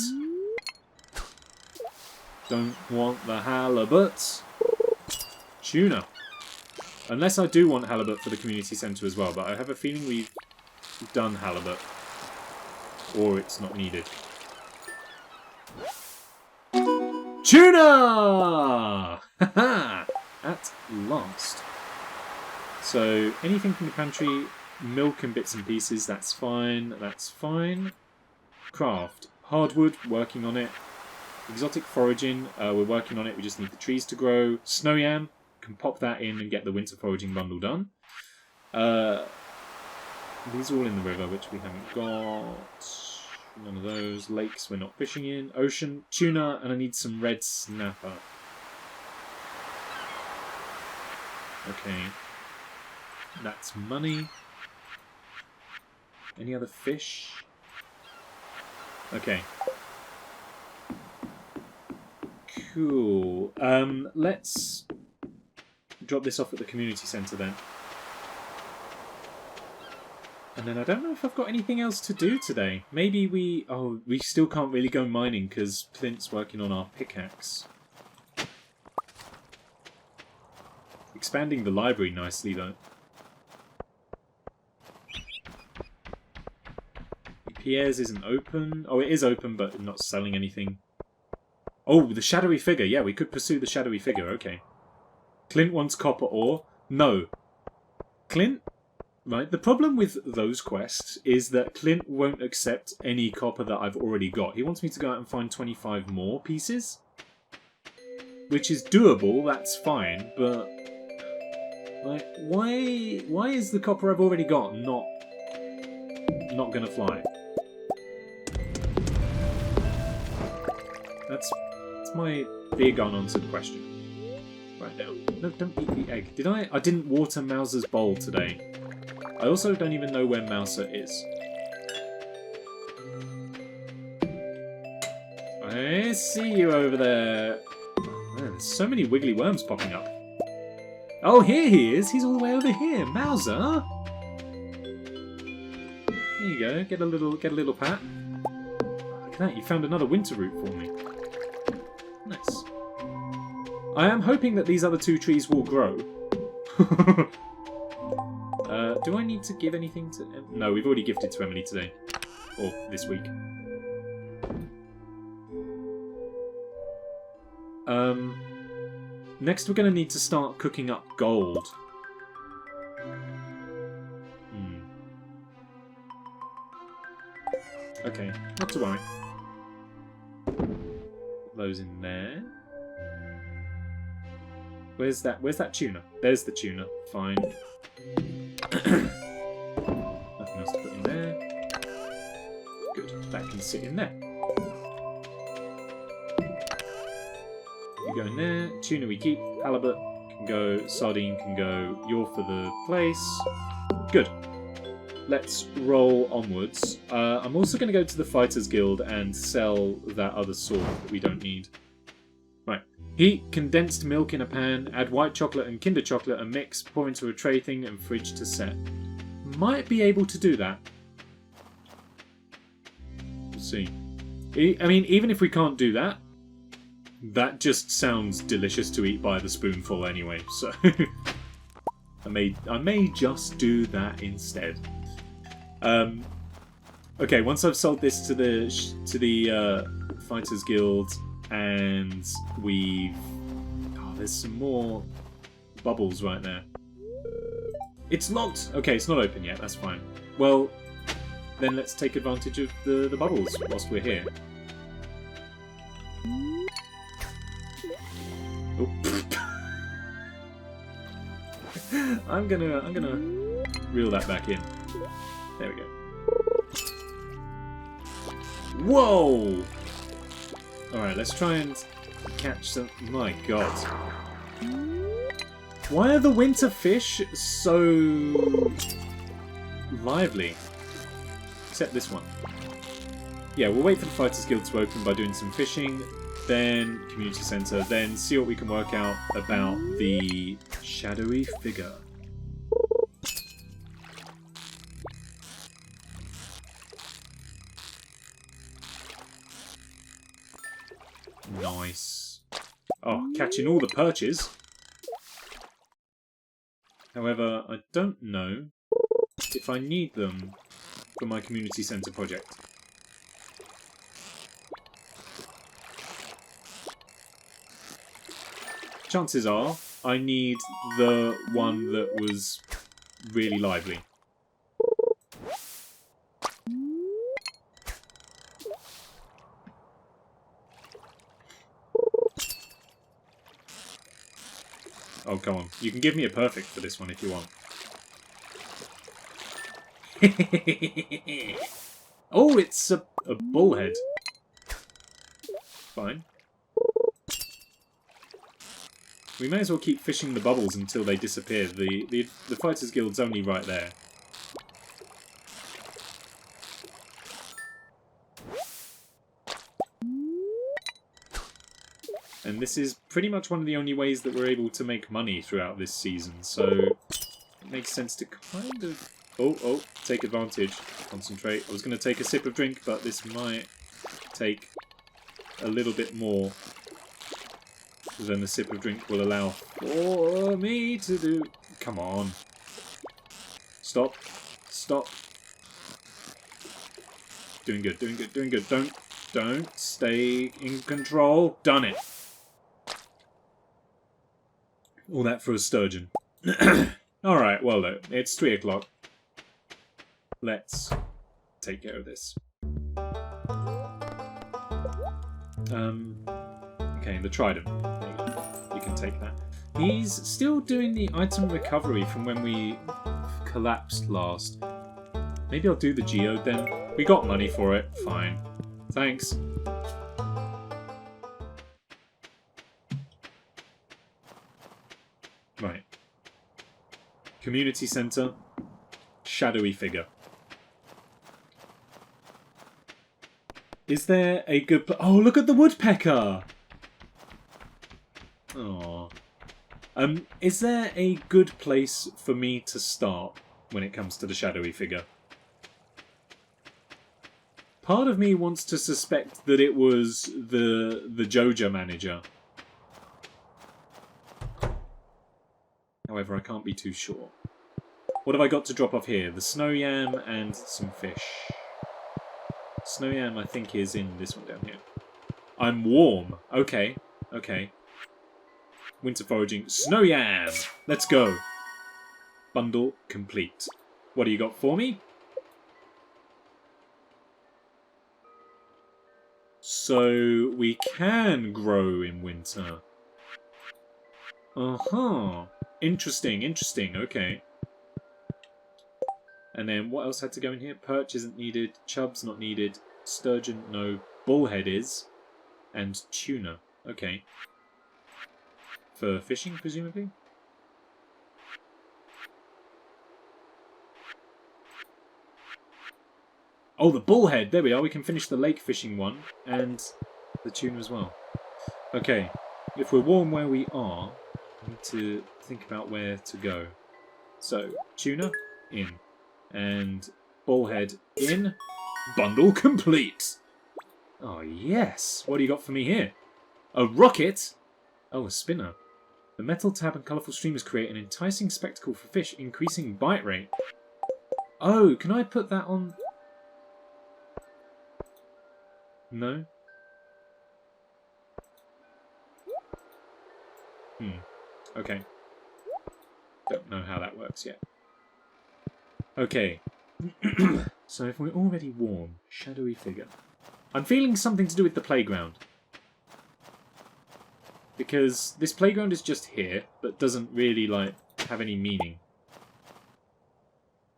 Don't want the halibut. Tuna. Unless I do want halibut for the community centre as well, but I have a feeling we've done halibut. Or it's not needed. Tuna! Haha! At last. So, anything from the pantry, milk and bits and pieces, that's fine, that's fine. Craft. Hardwood, working on it. Exotic foraging, we're working on it, we just need the trees to grow. Snow yam, can pop that in and get the winter foraging bundle done. These are all in the river, which we haven't got. None of those. Lakes we're not fishing in. Ocean, tuna, and I need some red snapper. Okay. That's money. Any other fish? Okay. Cool. Let's drop this off at the community centre then. And then I don't know if I've got anything else to do today. Maybe we... Oh, we still can't really go mining because Clint's working on our pickaxe. Expanding the library nicely, though. Pierre's isn't open. Oh, it is open, but not selling anything. Oh, the shadowy figure. Yeah, we could pursue the shadowy figure. Okay. Clint wants copper ore. No. Clint... Right, the problem with those quests is that Clint won't accept any copper that I've already got. He wants me to go out and find 25 more pieces. Which is doable, that's fine, but... Like, why is the copper I've already got not gonna fly? That's my big unanswered question. Right now. No, don't eat the egg. Did I? I didn't water Mouser's bowl today. I also don't even know where Mouser is. I see you over there. Man, there's so many Wiggly Worms popping up. Oh, here he is. He's all the way over here. Mouser. There you go. Get a little pat. Look at that. You found another winter root for me. Nice. I am hoping that these other two trees will grow. Do I need to give anything to... No, we've already gifted to Emily today. Or this week. Next we're going to need to start cooking up gold. Okay, not to worry. Put those in there. Where's that tuna? There's the tuna. Fine. Nothing else to put in there. Good. That can sit in there. You go in there. Tuna we keep. Halibut can go. Sardine can go. You're for the place. Good. Let's roll onwards. I'm also going to go to the Fighters Guild and sell that other sword that we don't need. Right. Heat condensed milk in a pan, add white chocolate and Kinder chocolate and mix, pour into a tray thing and fridge to set. Might be able to do that. We'll see. I mean, even if we can't do that, that just sounds delicious to eat by the spoonful anyway, so... I may just do that instead. Okay, once I've sold this to the Fighters Guild, and we've... Oh, there's some more bubbles right there. It's locked! Okay, it's not open yet, that's fine. Well, then let's take advantage of the bubbles whilst we're here. Oh. I'm gonna reel that back in. There we go. Whoa! Alright, let's try and catch some... My god. Why are the winter fish so... lively. Except this one. Yeah, we'll wait for the Fighters Guild to open by doing some fishing, then community centre, then see what we can work out about the shadowy figure. Nice. Oh, catching all the perches. However, I don't know if I need them for my community centre project. Chances are I need the one that was really lively. Oh, come on. You can give me a perfect for this one if you want. Oh, it's a bullhead. Fine. We may as well keep fishing the bubbles until they disappear. The Fighters Guild's only right there. And this is pretty much one of the only ways that we're able to make money throughout this season, so it makes sense to kind of... Oh, take advantage. Concentrate. I was going to take a sip of drink, but this might take a little bit more than the sip of drink will allow for me to do. Come on. Stop. Stop. Doing good, doing good, doing good. Don't stay in control. Done it. All that for a sturgeon. Alright, well though, it's 3 o'clock. Let's take care of this. Okay, the trident. There you go. You can take that. He's still doing the item recovery from when we collapsed last. Maybe I'll do the geode then. We got money for it. Fine. Thanks. Right. Community centre. Shadowy figure. Is there a good... Oh, look at the woodpecker! Aww. Is there a good place for me to start when it comes to the shadowy figure? Part of me wants to suspect that it was the Joja manager. However, I can't be too sure. What have I got to drop off here? The snow yam and some fish. Snow yam, I think, is in this one down here. I'm warm. Okay. Okay. Winter foraging. Snow yam! Let's go. Bundle complete. What do you got for me? So we can grow in winter. Uh-huh. Interesting, interesting. Okay. And then what else had to go in here? Perch isn't needed. Chub's not needed. Sturgeon, no. Bullhead is. And tuna. Okay. For fishing, presumably? Oh, the bullhead! There we are. We can finish the lake fishing one. And the tuna as well. Okay. If we're warm where we are, we need to think about where to go. So, tuna, in. And bullhead in. Bundle complete. Oh, yes. What do you got for me here? A rocket? Oh, a spinner. The metal tab and colourful streamers create an enticing spectacle for fish, increasing bite rate. Oh, can I put that on? No? Okay. Don't know how that works yet. Okay. So if we're already warm, shadowy figure. I'm feeling something to do with the playground. Because this playground is just here, but doesn't really, like, have any meaning.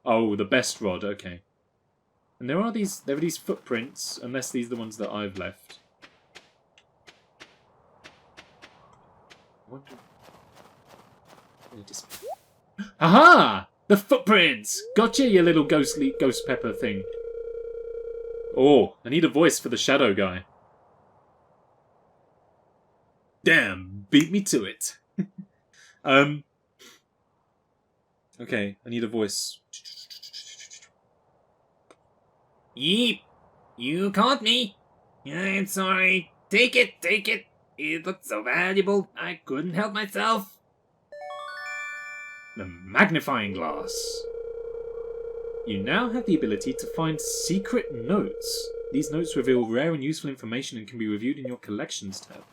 Oh, the best rod, okay. And there are these footprints, unless these are the ones that I've left. I wonder... Aha! The footprints! Gotcha, you little ghost pepper thing. Oh, I need a voice for the shadow guy. Damn, beat me to it. Okay, I need a voice.
Yeep! You caught me! I'm sorry. Take it, take it. It looked so valuable, I couldn't help myself.
The magnifying glass. You now have the ability to find secret notes. These notes reveal rare and useful information and can be reviewed in your collections tab.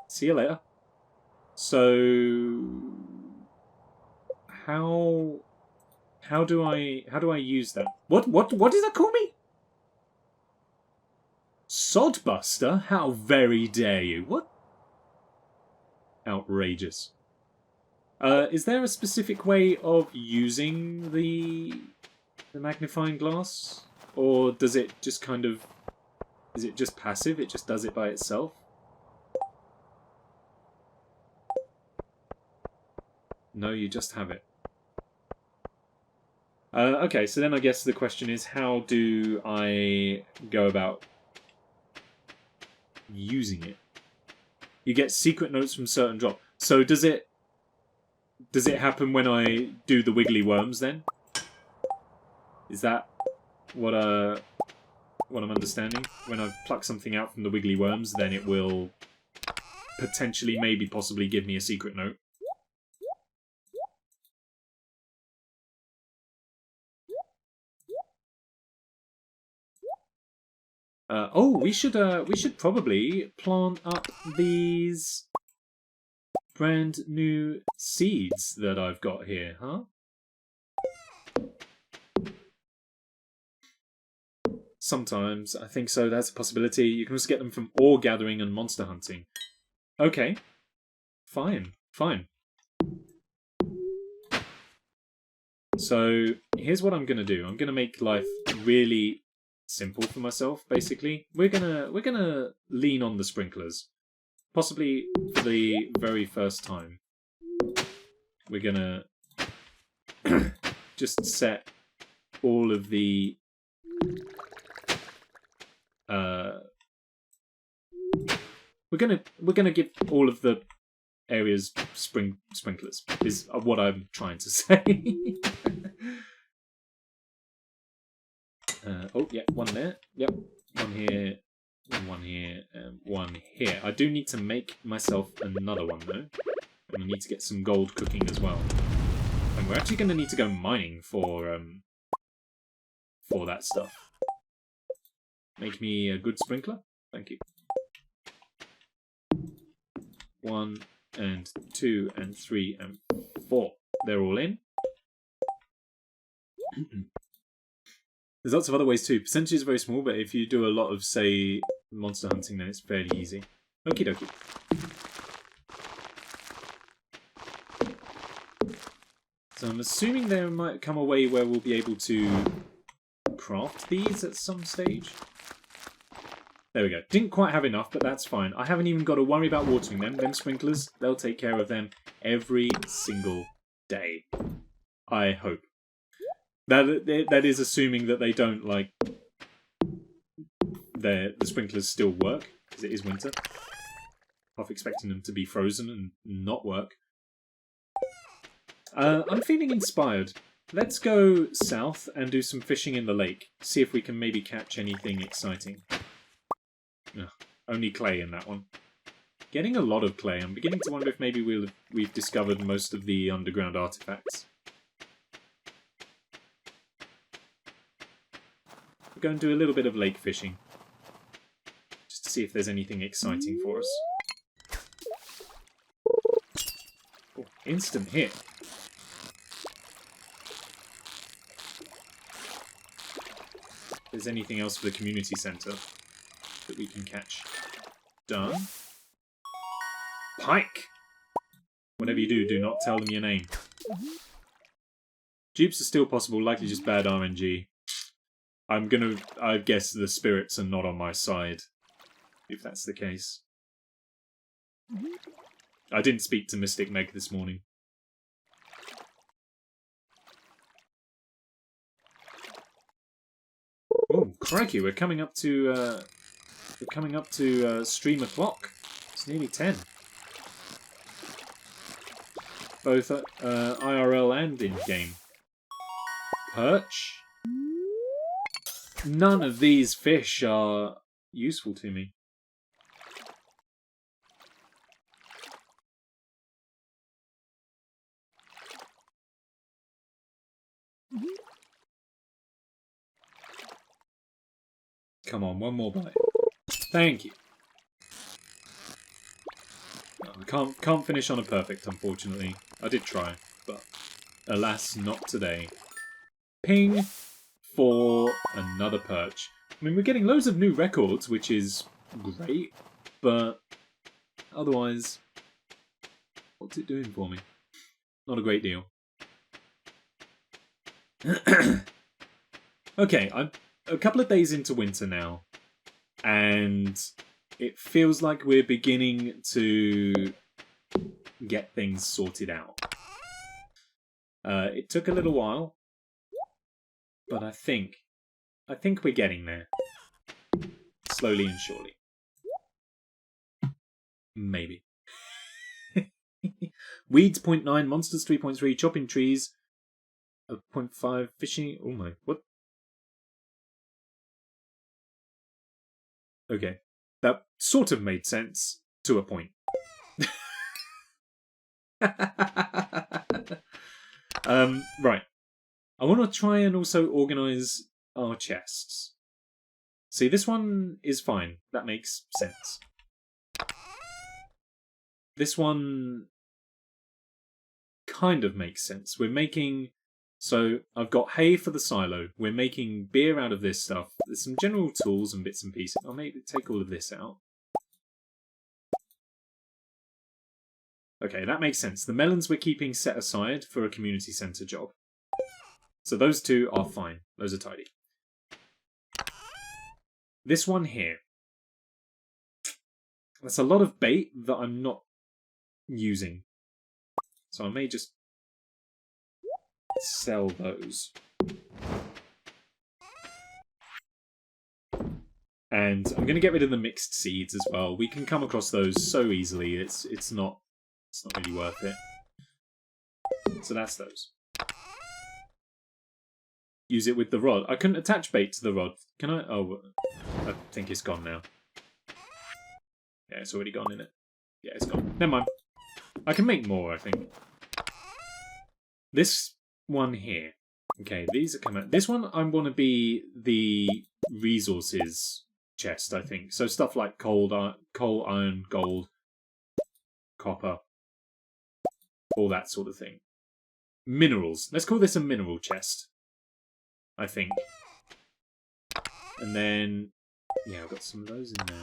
See you later. So, how do I use that? What does that call me? Sodbuster? How very dare you? What? Outrageous. Is there a specific way of using the magnifying glass? Or does it just kind of... Is it just passive? It just does it by itself? No, you just have it. Okay, so then I guess the question is, how do I go about using it? You get secret notes from certain drop. So does it happen when I do the Wiggly Worms then? Is that what I'm understanding? When I pluck something out from the Wiggly Worms, then it will potentially, maybe, possibly give me a secret note. Oh, we should probably plant up these brand new seeds that I've got here, huh? Sometimes, I think so, that's a possibility. You can also get them from ore gathering and monster hunting. Okay. Fine. So, here's what I'm gonna do. I'm gonna make life really simple for myself, basically. We're gonna lean on the sprinklers. Possibly for the very first time. We're gonna just set all of the we're gonna give all of the areas sprinklers is what I'm trying to say. Oh, yeah, one there. Yep, one here, one here, and one here. I do need to make myself another one, though. And we need to get some gold cooking as well. And we're actually going to need to go mining for that stuff. Make me a good sprinkler. Thank you. 1, and 2, and 3, and 4. They're all in. There's lots of other ways too. Percentage is very small, but if you do a lot of, say, monster hunting, then it's fairly easy. Okie dokie. So I'm assuming there might come a way where we'll be able to craft these at some stage. There we go. Didn't quite have enough, but that's fine. I haven't even got to worry about watering them. Them sprinklers, they'll take care of them every single day. I hope. That is assuming that they don't, like, the sprinklers still work, because it is winter. Half expecting them to be frozen and not work. I'm feeling inspired. Let's go south and do some fishing in the lake. See if we can maybe catch anything exciting. Ugh, only clay in that one. Getting a lot of clay. I'm beginning to wonder if maybe we've discovered most of the underground artifacts. We'll go and do a little bit of lake fishing. Just to see if there's anything exciting for us. Oh, instant hit. If there's anything else for the community centre that we can catch. Done. Pike! Whatever you do, do not tell them your name. Dupes are still possible, likely just bad RNG. I guess the spirits are not on my side, if that's the case. I didn't speak to Mystic Meg this morning. Oh, crikey! We're coming up to stream o'clock. It's nearly 10. Both IRL and in game. Perch. None of these fish are useful to me. Come on, one more bite. Thank you. No, I can't finish on a perfect, unfortunately. I did try, but alas, not today. Ping for another perch. I mean, we're getting loads of new records, which is great, but otherwise, what's it doing for me? Not a great deal. Okay, I'm a couple of days into winter now, and it feels like we're beginning to get things sorted out. It took a little while, but I think we're getting there. Slowly and surely. Maybe. Weeds 0.9, monsters 3.3, chopping trees 0.5, fishing. Oh my, what? Okay, that sort of made sense to a point. Right. I want to try and also organise our chests. See, this one is fine. That makes sense. This one kind of makes sense. We're making... So, I've got hay for the silo. We're making beer out of this stuff. There's some general tools and bits and pieces. I'll maybe take all of this out. Okay, that makes sense. The melons we're keeping set aside for a community centre job. So those two are fine. Those are tidy. This one here. That's a lot of bait that I'm not using. So I may just sell those. And I'm going to get rid of the mixed seeds as well. We can come across those so easily. It's not really worth it. So that's those. Use it with the rod. I couldn't attach bait to the rod. Can I? Oh, I think it's gone now. Yeah, it's already gone, innit? Yeah, it's gone. Never mind. I can make more, I think. This one here. Okay, these are coming. This one I want to be the resources chest, I think. So stuff like coal, iron, gold, copper, all that sort of thing. Minerals. Let's call this a mineral chest, I think. And then, yeah, I've got some of those in there.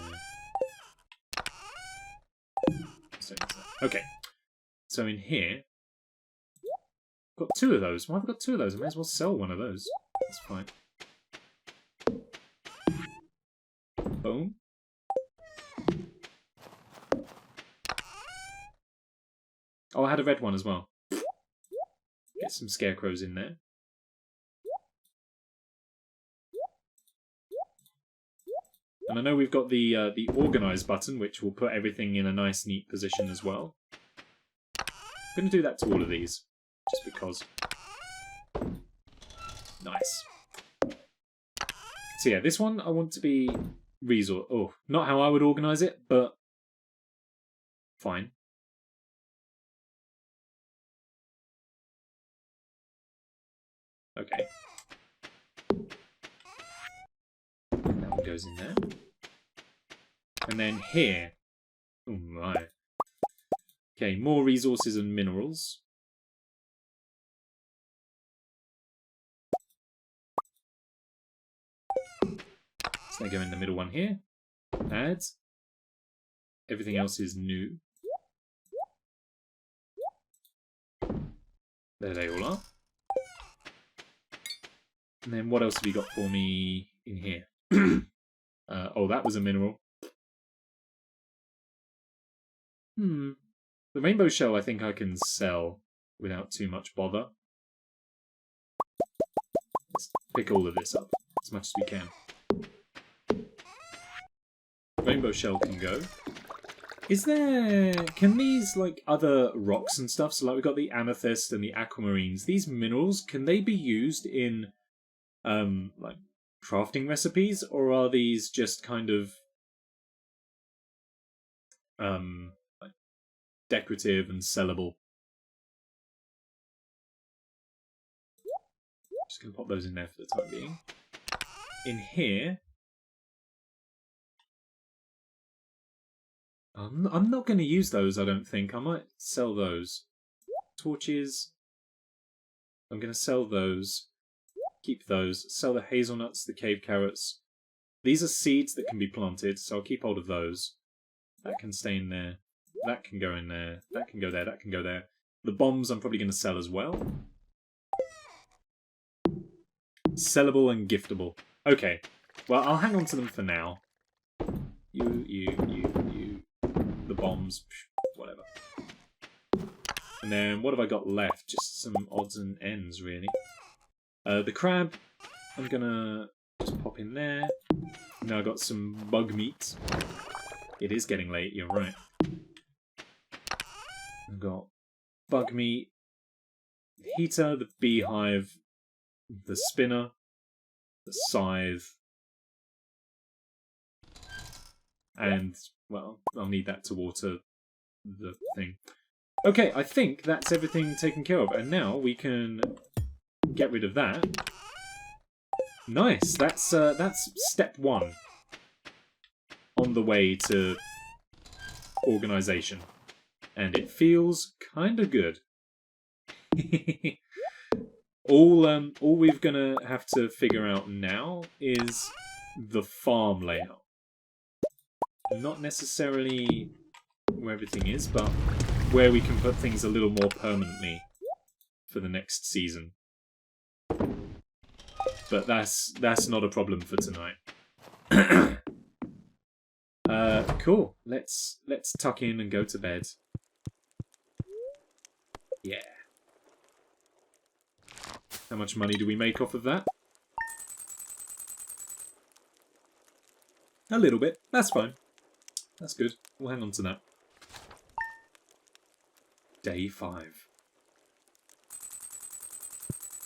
Okay. So in here, I've got two of those. Why have I got two of those? I may as well sell one of those. That's fine. Boom. Oh, I had a red one as well. Get some scarecrows in there. And I know we've got the organize button, which will put everything in a nice, neat position as well. I'm going to do that to all of these, just because. Nice. So yeah, this one I want to be resource. Oh, not how I would organize it, but fine. Okay. That one goes in there. And then here. Oh my. Okay, more resources and minerals. So they go in the middle one here. Add. Everything else is new. There they all are. And then what else have you got for me in here? Oh, that was a mineral. The rainbow shell I think I can sell without too much bother. Let's pick all of this up as much as we can. Rainbow shell can go. Is there... Can these, like, other rocks and stuff, so like we've got the amethyst and the aquamarines, these minerals, can they be used in, like, crafting recipes? Or are these just kind of, like, decorative and sellable? Just gonna pop those in there for the time being. In here... I'm not going to use those, I don't think. I might sell those. Torches. I'm going to sell those. Keep those. Sell the hazelnuts, the cave carrots. These are seeds that can be planted, so I'll keep hold of those. That can stay in there. That can go in there. That can go there. That can go there. The bombs I'm probably going to sell as well. Sellable and giftable. Okay. Well, I'll hang on to them for now. You. The bombs, whatever. And then what have I got left? Just some odds and ends, really. The crab, I'm gonna just pop in there. Now I've got some bug meat. It is getting late, you're right. I've got bug meat, the heater, the beehive, the spinner, the scythe, and, well, I'll need that to water the thing. Okay, I think that's everything taken care of. And now we can get rid of that. Nice, that's step one on the way to organisation. And it feels kind of good. All we're gonna have to figure out now is the farm layout. Not necessarily where everything is, but where we can put things a little more permanently for the next season. But that's not a problem for tonight. Cool. Let's tuck in and go to bed. Yeah. How much money do we make off of that? A little bit. That's fine. That's good. We'll hang on to that. Day 5.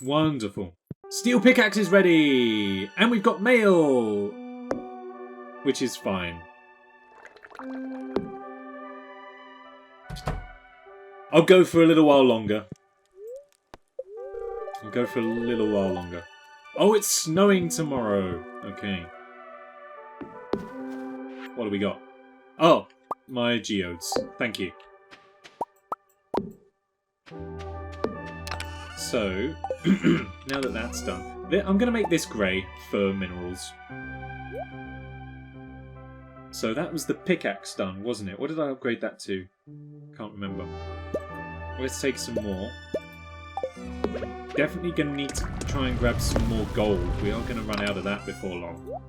Wonderful. Steel pickaxe is ready! And we've got mail! Which is fine. I'll go for a little while longer. I'll go for a little while longer. Oh, it's snowing tomorrow. Okay. What do we got? Oh, my geodes. Thank you. So, now that that's done, I'm going to make this grey for minerals. So that was the pickaxe done, wasn't it? What did I upgrade that to? Can't remember. Let's take some more. Definitely going to need to try and grab some more gold. We are going to run out of that before long.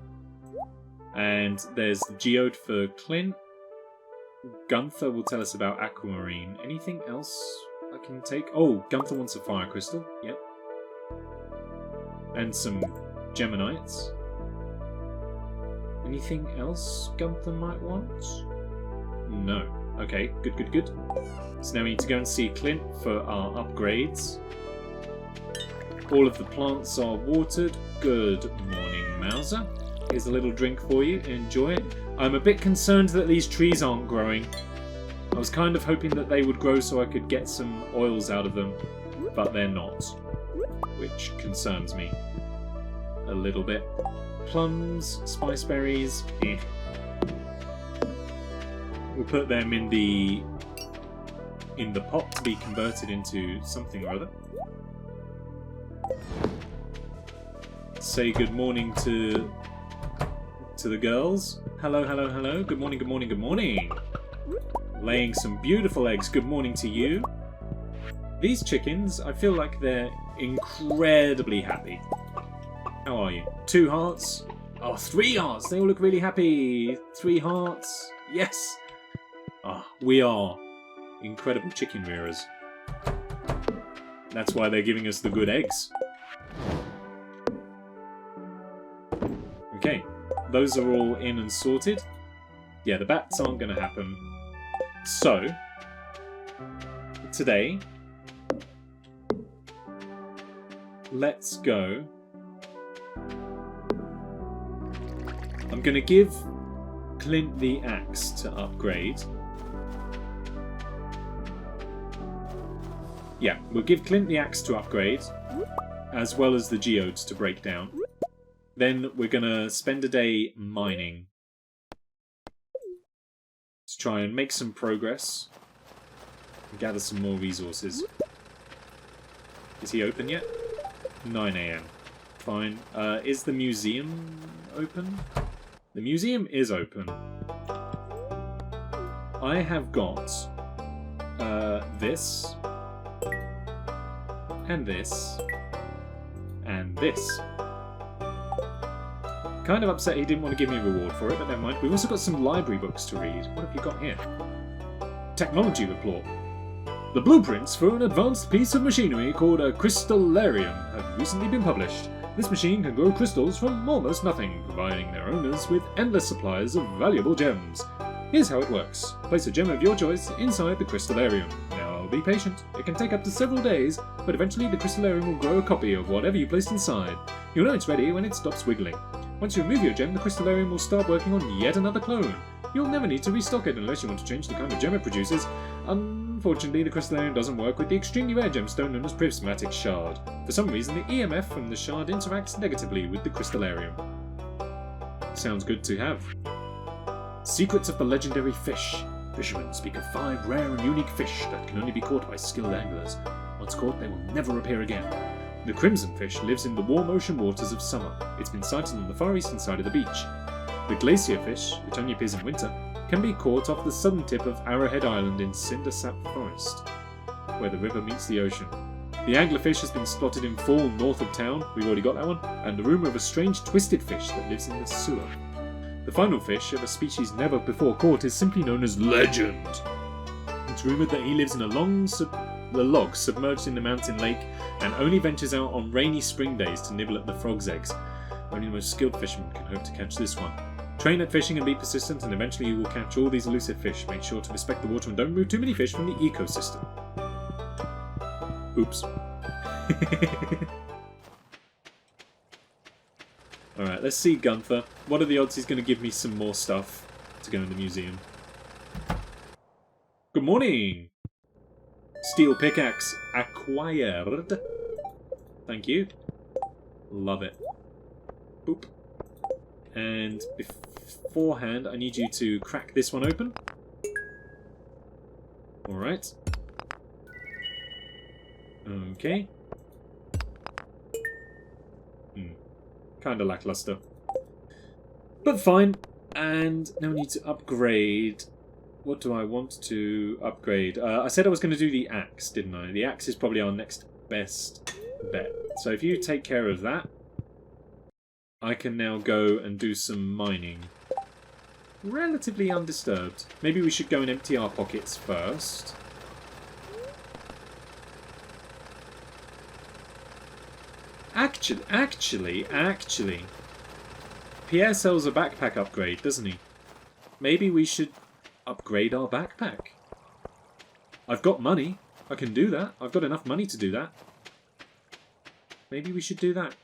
And there's the geode for Clint. Gunther will tell us about aquamarine. Anything else I can take? Oh, Gunther wants a fire crystal. Yep. And some geminites. Anything else Gunther might want? No. Okay, good, good, good. So now we need to go and see Clint for our upgrades. All of the plants are watered. Good morning, Mauser. Here's a little drink for you. Enjoy it. I'm a bit concerned that these trees aren't growing. I was kind of hoping that they would grow so I could get some oils out of them, but they're not, which concerns me a little bit. Plums, spice berries, eh. We'll put them in the pot to be converted into something or other. Say good morning to the girls. Hello, hello, hello. Good morning, good morning, good morning. Laying some beautiful eggs. Good morning to you. These chickens, I feel like they're incredibly happy. How are you? 2 hearts? Oh, 3 hearts. They all look really happy. 3 hearts. Yes. Ah, we are incredible chicken rearers. That's why they're giving us the good eggs. Okay, those are all in and sorted. Yeah, the bats aren't going to happen. So, today, let's go. I'm going to give Clint the axe to upgrade. Yeah, we'll give Clint the axe to upgrade, as well as the geodes to break down. Then we're going to spend a day mining to try and make some progress and gather some more resources. Is he open yet? 9 AM. Fine. Is the museum open? The museum is open. I have got this, and this, and this. Kind of upset he didn't want to give me a reward for it, but never mind. We've also got some library books to read. What have you got here? Technology report. The blueprints for an advanced piece of machinery called a crystallarium have recently been published. This machine can grow crystals from almost nothing, providing their owners with endless supplies of valuable gems. Here's how it works. Place a gem of your choice inside the crystallarium. Now be patient. It can take up to several days, but eventually the crystallarium will grow a copy of whatever you placed inside. You'll know it's ready when it stops wiggling. Once you remove your gem, the crystallarium will start working on yet another clone. You'll never need to restock it unless you want to change the kind of gem it produces. Unfortunately, the crystallarium doesn't work with the extremely rare gemstone known as prismatic shard. For some reason, the EMF from the shard interacts negatively with the crystallarium. Sounds good to have. Secrets of the legendary fish. Fishermen speak of 5 rare and unique fish that can only be caught by skilled anglers. Once caught, they will never appear again. The crimson fish lives in the warm ocean waters of summer. It's been sighted on the far eastern side of the beach. The glacier fish, which only appears in winter, can be caught off the southern tip of Arrowhead Island in Cindersap Forest, where the river meets the ocean. The anglerfish has been spotted in fall north of town, we've already got that one, and the rumour of a strange twisted fish that lives in the sewer. The final fish, of a species never before caught, is simply known as Legend. It's rumoured that he lives in a log submerged in the mountain lake and only ventures out on rainy spring days to nibble at the frog's eggs. Only the most skilled fishermen can hope to catch this one. Train at fishing and be persistent, and eventually you will catch all these elusive fish. Make sure to respect the water and don't remove too many fish from the ecosystem. Oops. Alright, let's see Gunther. What are the odds he's going to give me some more stuff to go in the museum? Good morning! Steel pickaxe acquired. Thank you. Love it. Boop. And beforehand, I need you to crack this one open. Alright. Okay. Kinda lackluster. But fine. And now we need to upgrade. What do I want to upgrade? I said I was going to do the axe, didn't I? The axe is probably our next best bet. So if you take care of that, I can now go and do some mining. Relatively undisturbed. Maybe we should go and empty our pockets first. Actually, Pierre sells a backpack upgrade, doesn't he? Maybe we should upgrade our backpack. I've got money. I can do that. I've got enough money to do that. Maybe we should do that.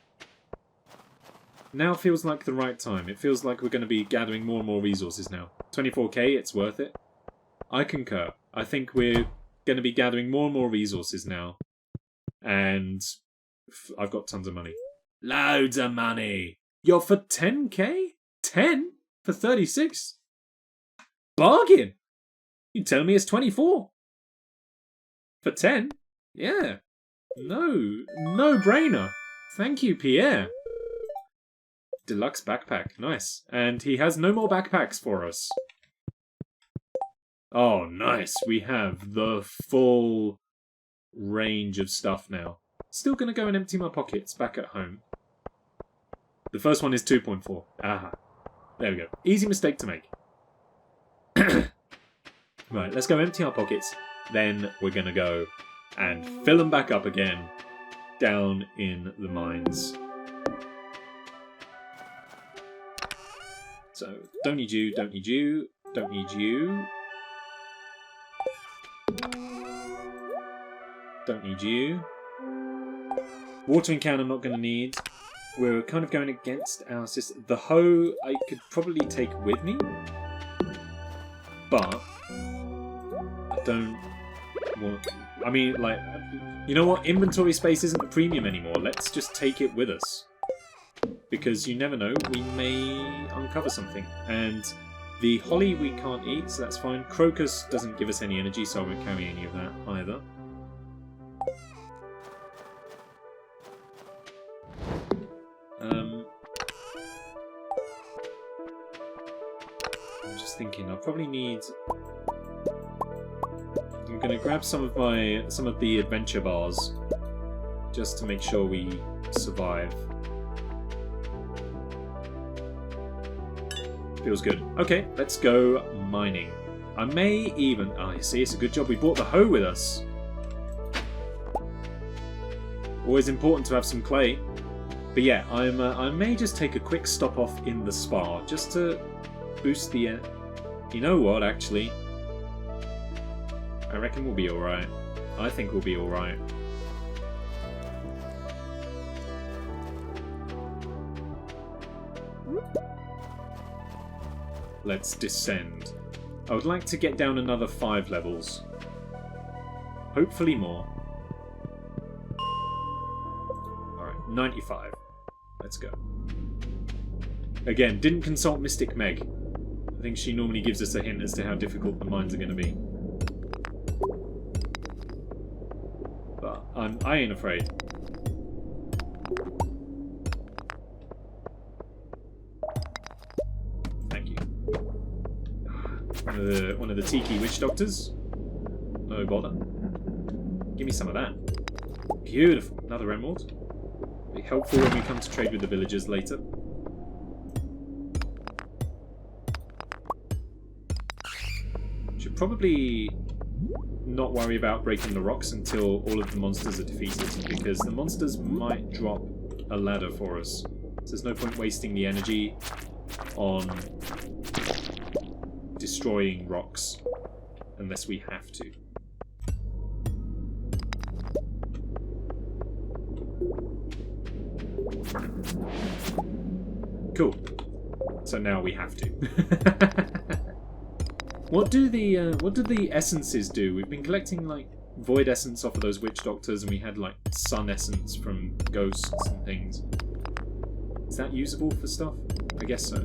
Now feels like the right time. It feels like we're going to be gathering more and more resources now. 24k, it's worth it. I concur. I think we're going to be gathering more and more resources now. And I've got tons of money. Loads of money. You're for 10k? 10? For 36? Bargain! You tell me it's 24. For 10? Yeah. No brainer. Thank you, Pierre. Deluxe backpack. Nice. And he has no more backpacks for us. Oh, nice. We have the full range of stuff now. Still going to go and empty my pockets back at home. The first one is 2.4. Aha. There we go. Easy mistake to make. Right, let's go empty our pockets. then we're going to go and fill them back up again down in the mines. So, don't need you, don't need you, don't need you. Don't need you. Watering can I'm not going to need. We're kind of going against our system. The hoe I could probably take with me. But I don't want... I mean, like... You know what? Inventory space isn't a premium anymore. Let's just take it with us. Because you never know, we may uncover something. And the holly we can't eat, so that's fine. Crocus doesn't give us any energy, so I won't carry any of that either. I'm just thinking, I'll probably need... I'm going to grab some of the adventure bars, just to make sure we survive. Feels good. Okay, let's go mining. I may even... Oh, you see, it's a good job we brought the hoe with us. Always important to have some clay. But yeah, I may just take a quick stop off in the spa, just to boost the... You know what, actually? I reckon we'll be alright. I think we'll be alright. Let's descend. I would like to get down another 5 levels. Hopefully more. Alright, 95. Let's go. Again, didn't consult Mystic Meg. I think she normally gives us a hint as to how difficult the mines are going to be. But I ain't afraid. Thank you. One of the Tiki Witch Doctors. No bother. Give me some of that. Beautiful. Another emerald. Be helpful when we come to trade with the villagers later. Should probably not worry about breaking the rocks until all of the monsters are defeated, because the monsters might drop a ladder for us. So there's no point wasting the energy on destroying rocks unless we have to. Cool. So now we have to. What do the essences do? We've been collecting like void essence off of those witch doctors, and we had like sun essence from ghosts and things. Is that usable for stuff? I guess so.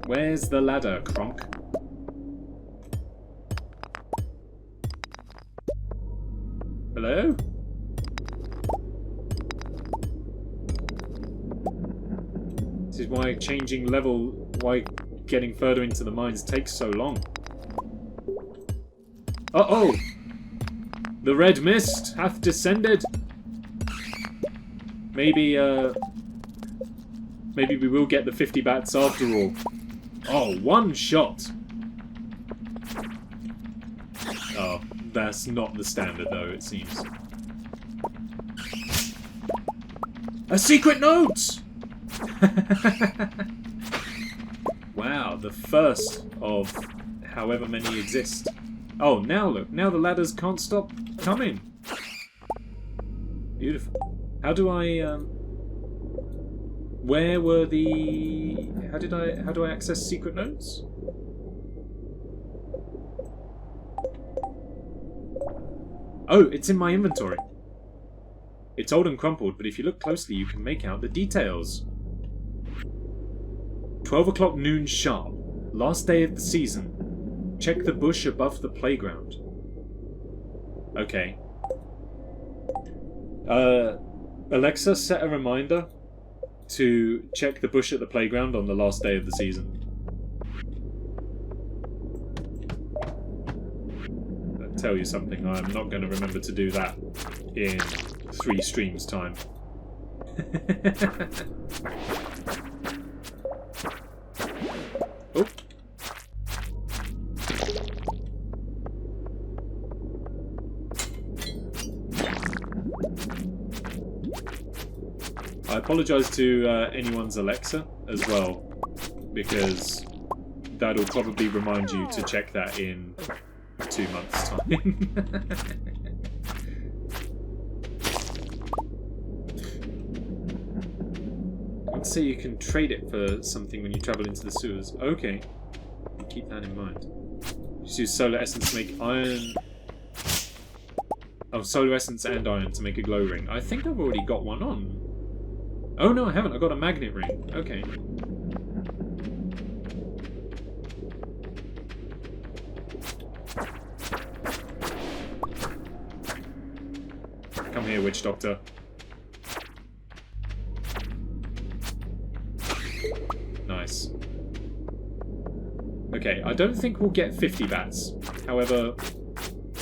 Where's the ladder, Kronk? Hello? This is why changing level, why getting further into the mines takes so long. Uh-oh! The red mist hath descended. Maybe we will get the 50 bats after all. Oh, one shot! Oh, that's not the standard though, it seems. A secret note! Wow, the first of however many exist. Oh, now look, now the ladders can't stop coming. Beautiful. How do I, where were the... How do I access secret notes? Oh, it's in my inventory. It's old and crumpled, but if you look closely, you can make out the details. 12 o'clock noon sharp. Last day of the season. Check the bush above the playground. Okay. Alexa, set a reminder to check the bush at the playground on the last day of the season. I'll tell you something, I'm not going to remember to do that in 3 streams' time. I apologise to anyone's Alexa as well, because that'll probably remind you to check that in 2 months' time. Let's say you can trade it for something when you travel into the sewers. Okay, keep that in mind. Just use solar essence to make iron. Oh, solar essence and iron to make a glow ring. I think I've already got one on. Oh no, I haven't. I got a magnet ring. Okay. Come here, witch doctor. Nice. Okay, I don't think we'll get 50 bats. However,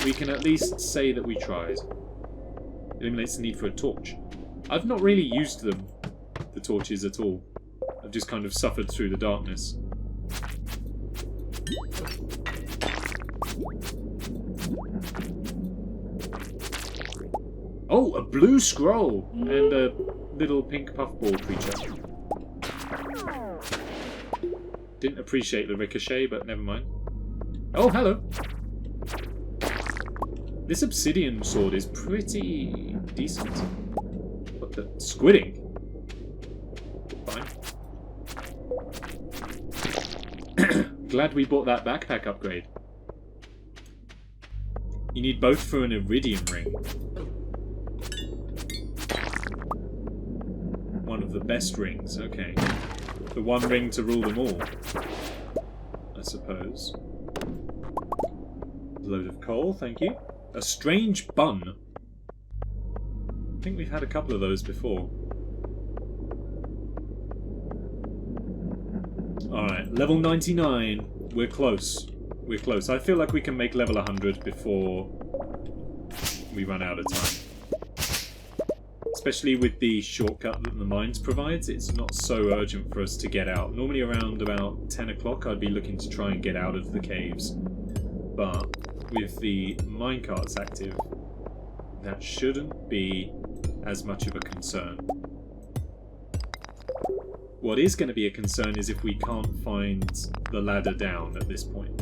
we can at least say that we tried. Eliminates the need for a torch. I've not really used them, the torches, at all. I've just kind of suffered through the darkness. Oh, a blue scroll! And a little pink puffball creature. Didn't appreciate the ricochet, but never mind. Oh, hello! This obsidian sword is pretty decent. What the? Squidding? Fine. Glad we bought that backpack upgrade. You need both for an iridium ring. One of the best rings, okay. The one ring to rule them all, I suppose. A load of coal, thank you. A strange bun. I think we've had a couple of those before. Alright, level 99. We're close. We're close. I feel like we can make level 100 before we run out of time. Especially with the shortcut that the mines provides, it's not so urgent for us to get out. Normally around about 10 o'clock I'd be looking to try and get out of the caves. But with the minecarts active, that shouldn't be as much of a concern. What is going to be a concern is if we can't find the ladder down at this point.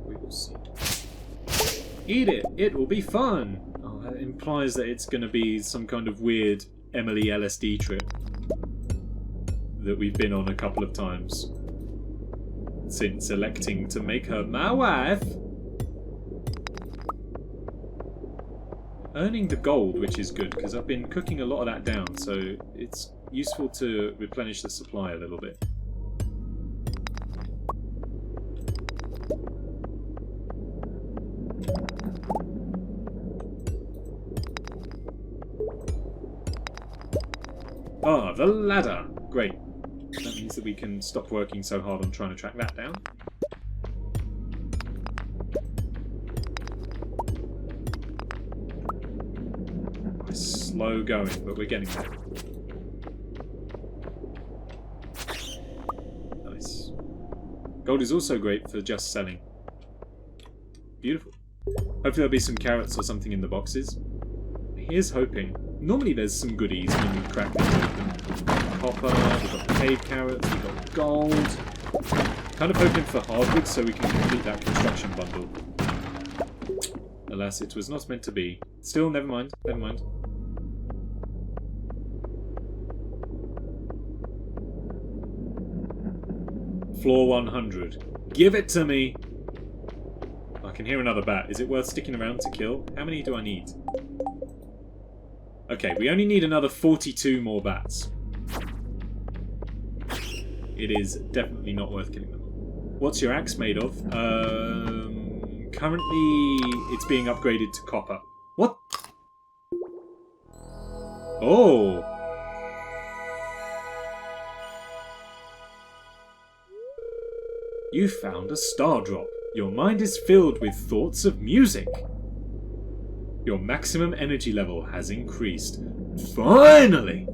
We will see. Eat it! It will be fun! Oh, that implies that it's going to be some kind of weird Emily LSD trip that we've been on a couple of times since electing to make her my wife. Earning the gold, which is good, because I've been cooking a lot of that down, so it's useful to replenish the supply a little bit. Ah, the ladder! Great. That means that we can stop working so hard on trying to track that down. Slow going, but we're getting there. Nice. Gold is also great for just selling. Beautiful. Hopefully there'll be some carrots or something in the boxes. Here's hoping. Normally there's some goodies when you crack these open. Copper, we've got cave carrots, we've got gold. Kind of hoping for hardwood so we can complete that construction bundle. Alas, it was not meant to be. Still, never mind, never mind. Floor 100. Give it to me! I can hear another bat. Is it worth sticking around to kill? How many do I need? Okay, we only need another 42 more bats. It is definitely not worth killing them. What's your axe made of? Currently, it's being upgraded to copper. What? Oh! You found a star drop. Your mind is filled with thoughts of music. Your maximum energy level has increased. Finally!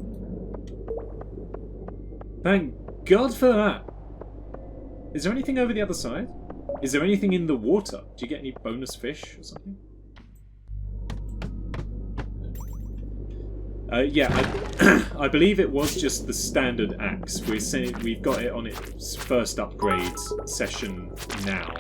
Thank God for that. Is there anything over the other side? Is there anything in the water? Do you get any bonus fish or something? Yeah, I believe it was just the standard axe. We've got it on its first upgrade session now.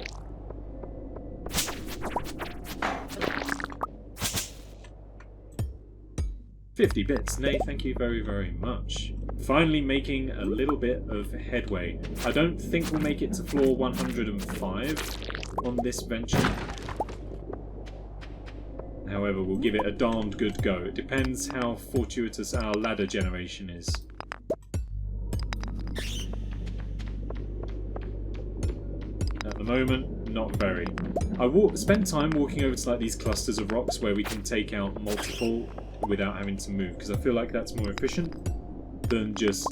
$50 bits. Nay, thank you very, very much. Finally making a little bit of headway. I don't think we'll make it to floor 105 on this venture. However, we'll give it a darned good go. It depends how fortuitous our ladder generation is. At the moment, not very. I spend time walking over to like these clusters of rocks where we can take out multiple without having to move, because I feel like that's more efficient than just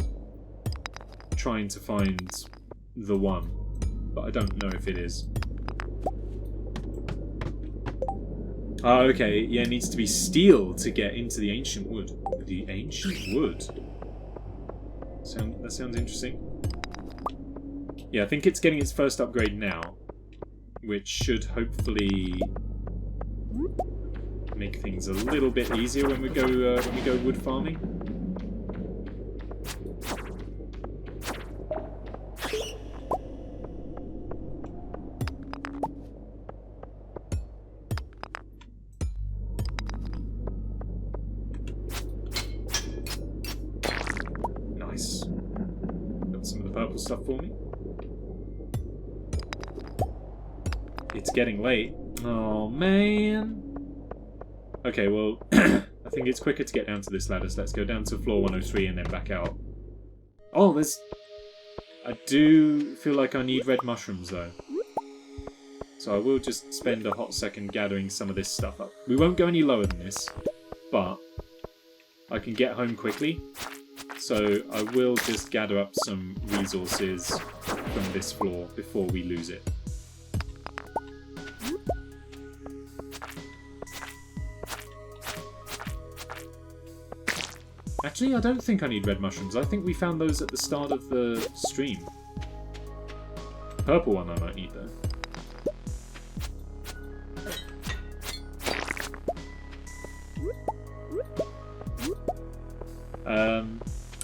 trying to find the one. But I don't know if it is. Oh, okay. Yeah, it needs to be steel to get into the ancient wood. The ancient wood? That sounds interesting. Yeah, I think it's getting its first upgrade now, which should hopefully make things a little bit easier when we go wood farming. Nice. Got some of the purple stuff for me. It's getting late. Oh man. Okay, well, I think it's quicker to get down to this ladder, so let's go down to floor 103 and then back out. Oh, there's... I do feel like I need red mushrooms, though. So I will just spend a hot second gathering some of this stuff up. We won't go any lower than this, but I can get home quickly. So I will just gather up some resources from this floor before we lose it. Actually, I don't think I need red mushrooms. I think we found those at the start of the stream. Purple one I might need, though.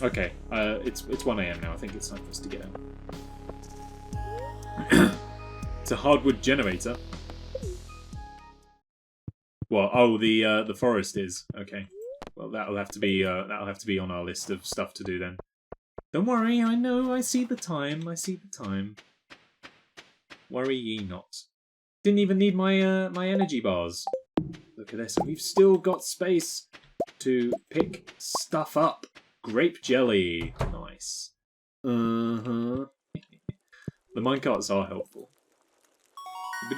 Okay. It's 1 AM now. I think it's time for us to get in. It's a hardwood generator. Well, oh, the forest is. Okay. Well, that'll have to be on our list of stuff to do then. Don't worry, I know, I see the time, Worry ye not. Didn't even need my my energy bars. Look at this, and we've still got space to pick stuff up. Grape jelly, nice. The minecarts are helpful.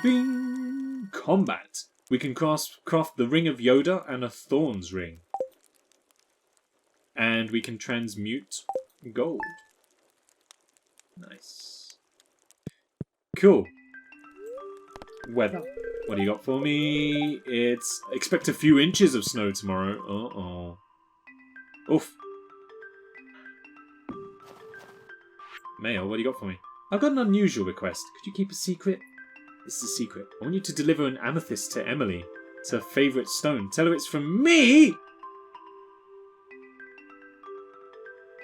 Bing! Combat. We can craft the Ring of Yoda and a Thorns Ring. And we can transmute gold. Nice. Cool. Weather. What do you got for me? It's... Expect a few inches of snow tomorrow. Uh-oh. Oof. Mail, what do you got for me? I've got an unusual request. Could you keep a secret? This is a secret. I want you to deliver an amethyst to Emily. It's her favourite stone. Tell her it's from me!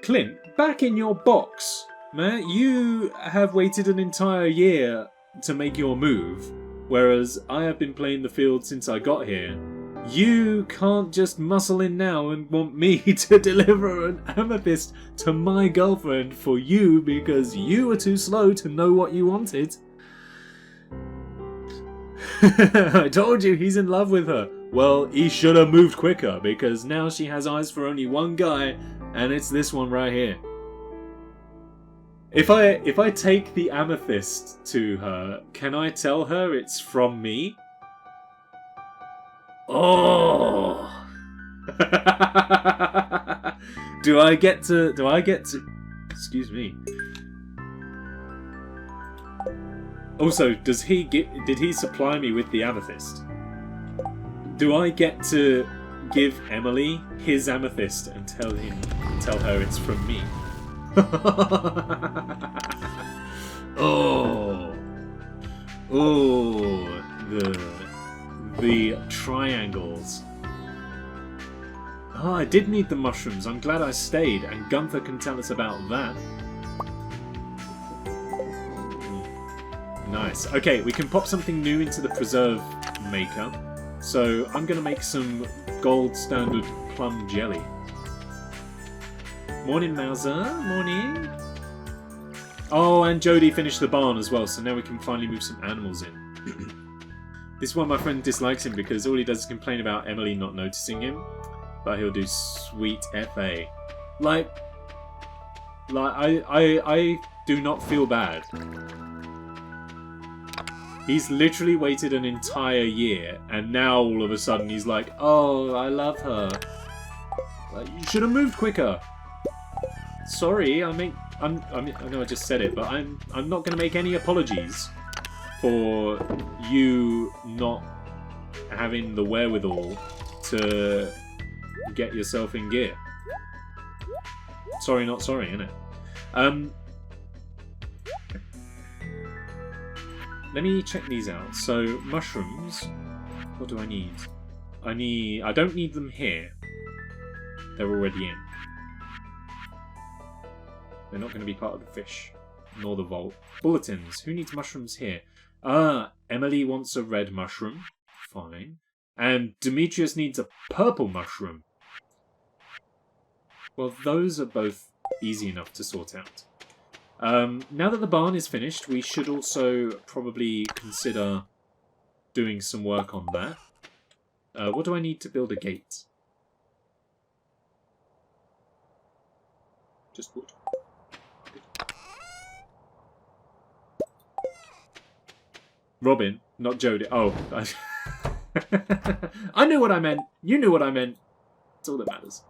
Clint, back in your box. Man, you have waited an entire year to make your move, whereas I have been playing the field since I got here. You can't just muscle in now and want me to deliver an amethyst to my girlfriend for you because you were too slow to know what you wanted. I told you he's in love with her. Well, he should have moved quicker because now she has eyes for only one guy, and it's this one right here. If I take the amethyst to her, can I tell her it's from me? Oh. Do I get to excuse me. Also, did he supply me with the amethyst? Do I get to give Emily his amethyst and tell her it's from me? Oh, the triangles. Oh, I did need the mushrooms. I'm glad I stayed, and Gunther can tell us about that. Nice. Okay, we can pop something new into the preserve maker. So I'm going to make some gold standard plum jelly. Morning, Mauser. Morning. Oh, and Jody finished the barn as well, so now we can finally move some animals in. This is why my friend dislikes him, because all he does is complain about Emily not noticing him. But he'll do sweet FA. Like I do not feel bad. He's literally waited an entire year, and now all of a sudden he's like, "Oh, I love her. Like, you should have moved quicker." Sorry, I mean, I know I just said it, but I'm not going to make any apologies for you not having the wherewithal to get yourself in gear. Sorry, not sorry, innit? Let me check these out. So, mushrooms. What do I need? I don't need them here. They're already in. They're not going to be part of the fish. Nor the vault. Bulletins. Who needs mushrooms here? Emily wants a red mushroom. Fine. And Demetrius needs a purple mushroom. Well, those are both easy enough to sort out. Now that the barn is finished, we should also probably consider doing some work on that. What do I need to build a gate? Just wood. Robin, not Jodie. Oh, I knew what I meant. You knew what I meant. That's all that matters.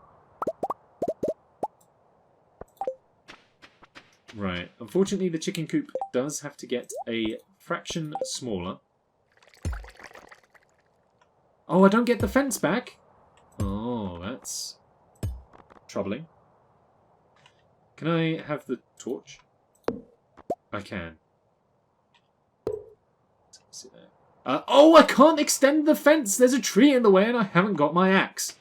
Right. Unfortunately, the chicken coop does have to get a fraction smaller. Oh, I don't get the fence back. Oh, that's troubling. Can I have the torch? I can. Sit there. Oh, I can't extend the fence. There's a tree in the way and I haven't got my axe.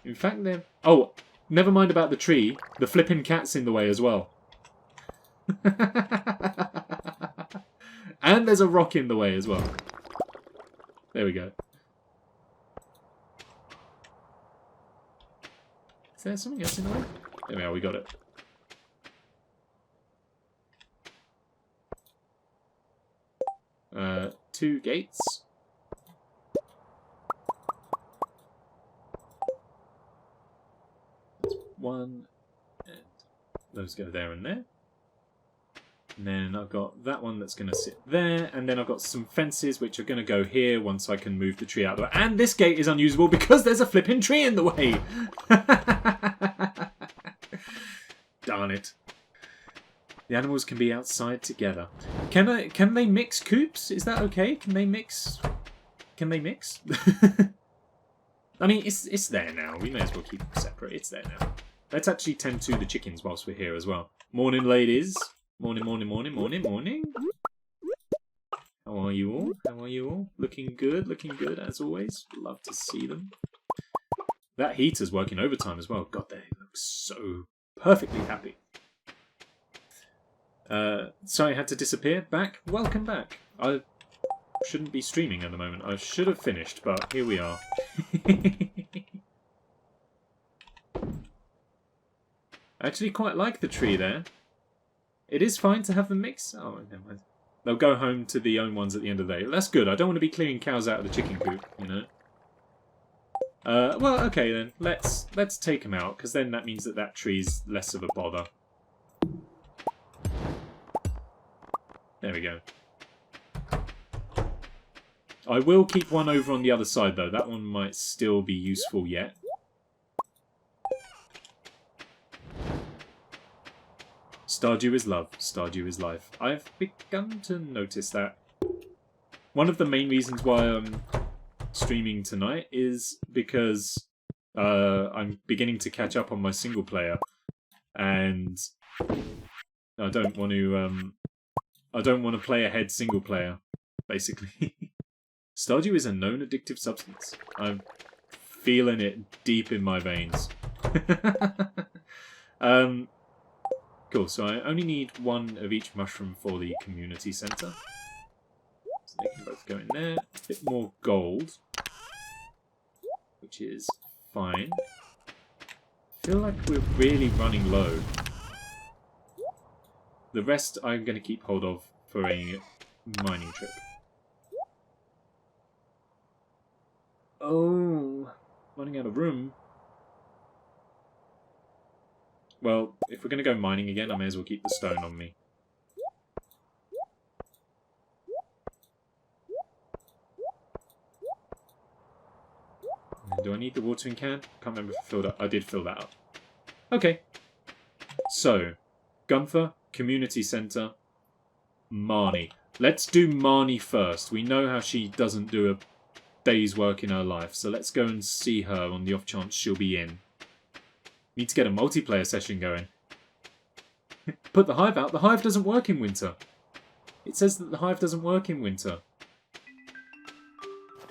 In fact, they're... Oh, never mind about the tree. The flipping cat's in the way as well. And there's a rock in the way as well. There we go. Is there something else in the way? There we are, we got it. Two gates. That's one, and those go there and there. And then I've got that one that's going to sit there, and then I've got some fences which are going to go here once I can move the tree out of the way. And this gate is unusable because there's a flipping tree in the way! Darn it. The animals can be outside together. Can they mix coops? Is that okay? Can they mix? Can they mix? I mean, it's there now. We may as well keep them separate. It's there now. Let's actually tend to the chickens whilst we're here as well. Morning, ladies. Morning, morning, morning, morning, morning. How are you all? How are you all? Looking good as always. Love to see them. That heater's working overtime as well. God, they look so perfectly happy. Sorry, I had to disappear. Back? Welcome back. I shouldn't be streaming at the moment. I should have finished, but here we are. I actually quite like the tree there. It is fine to have them mix. Oh, never mind. They'll go home to the own ones at the end of the day. That's good. I don't want to be clearing cows out of the chicken coop, you know. Well, okay then. Let's take them out, because then that means that that tree's less of a bother. There we go. I will keep one over on the other side, though. That one might still be useful yet. Stardew is love. Stardew is life. I've begun to notice that. One of the main reasons why I'm streaming tonight is because I'm beginning to catch up on my single player, and I don't want to play ahead single player, basically. Stardew is a known addictive substance. I'm feeling it deep in my veins. Cool, so I only need one of each mushroom for the community centre. So they can both go in there. A bit more gold, which is fine. I feel like we're really running low. The rest I'm going to keep hold of for a mining trip. Oh, running out of room. Well, if we're going to go mining again, I may as well keep the stone on me. And do I need the watering can? Can't remember if I filled up. I did fill that up. Okay. So, Gunther, Community Centre, Marnie. Let's do Marnie first. We know how she doesn't do a day's work in her life, so let's go and see her on the off chance she'll be in. Need to get a multiplayer session going. Put the hive out. The hive doesn't work in winter. It says that the hive doesn't work in winter.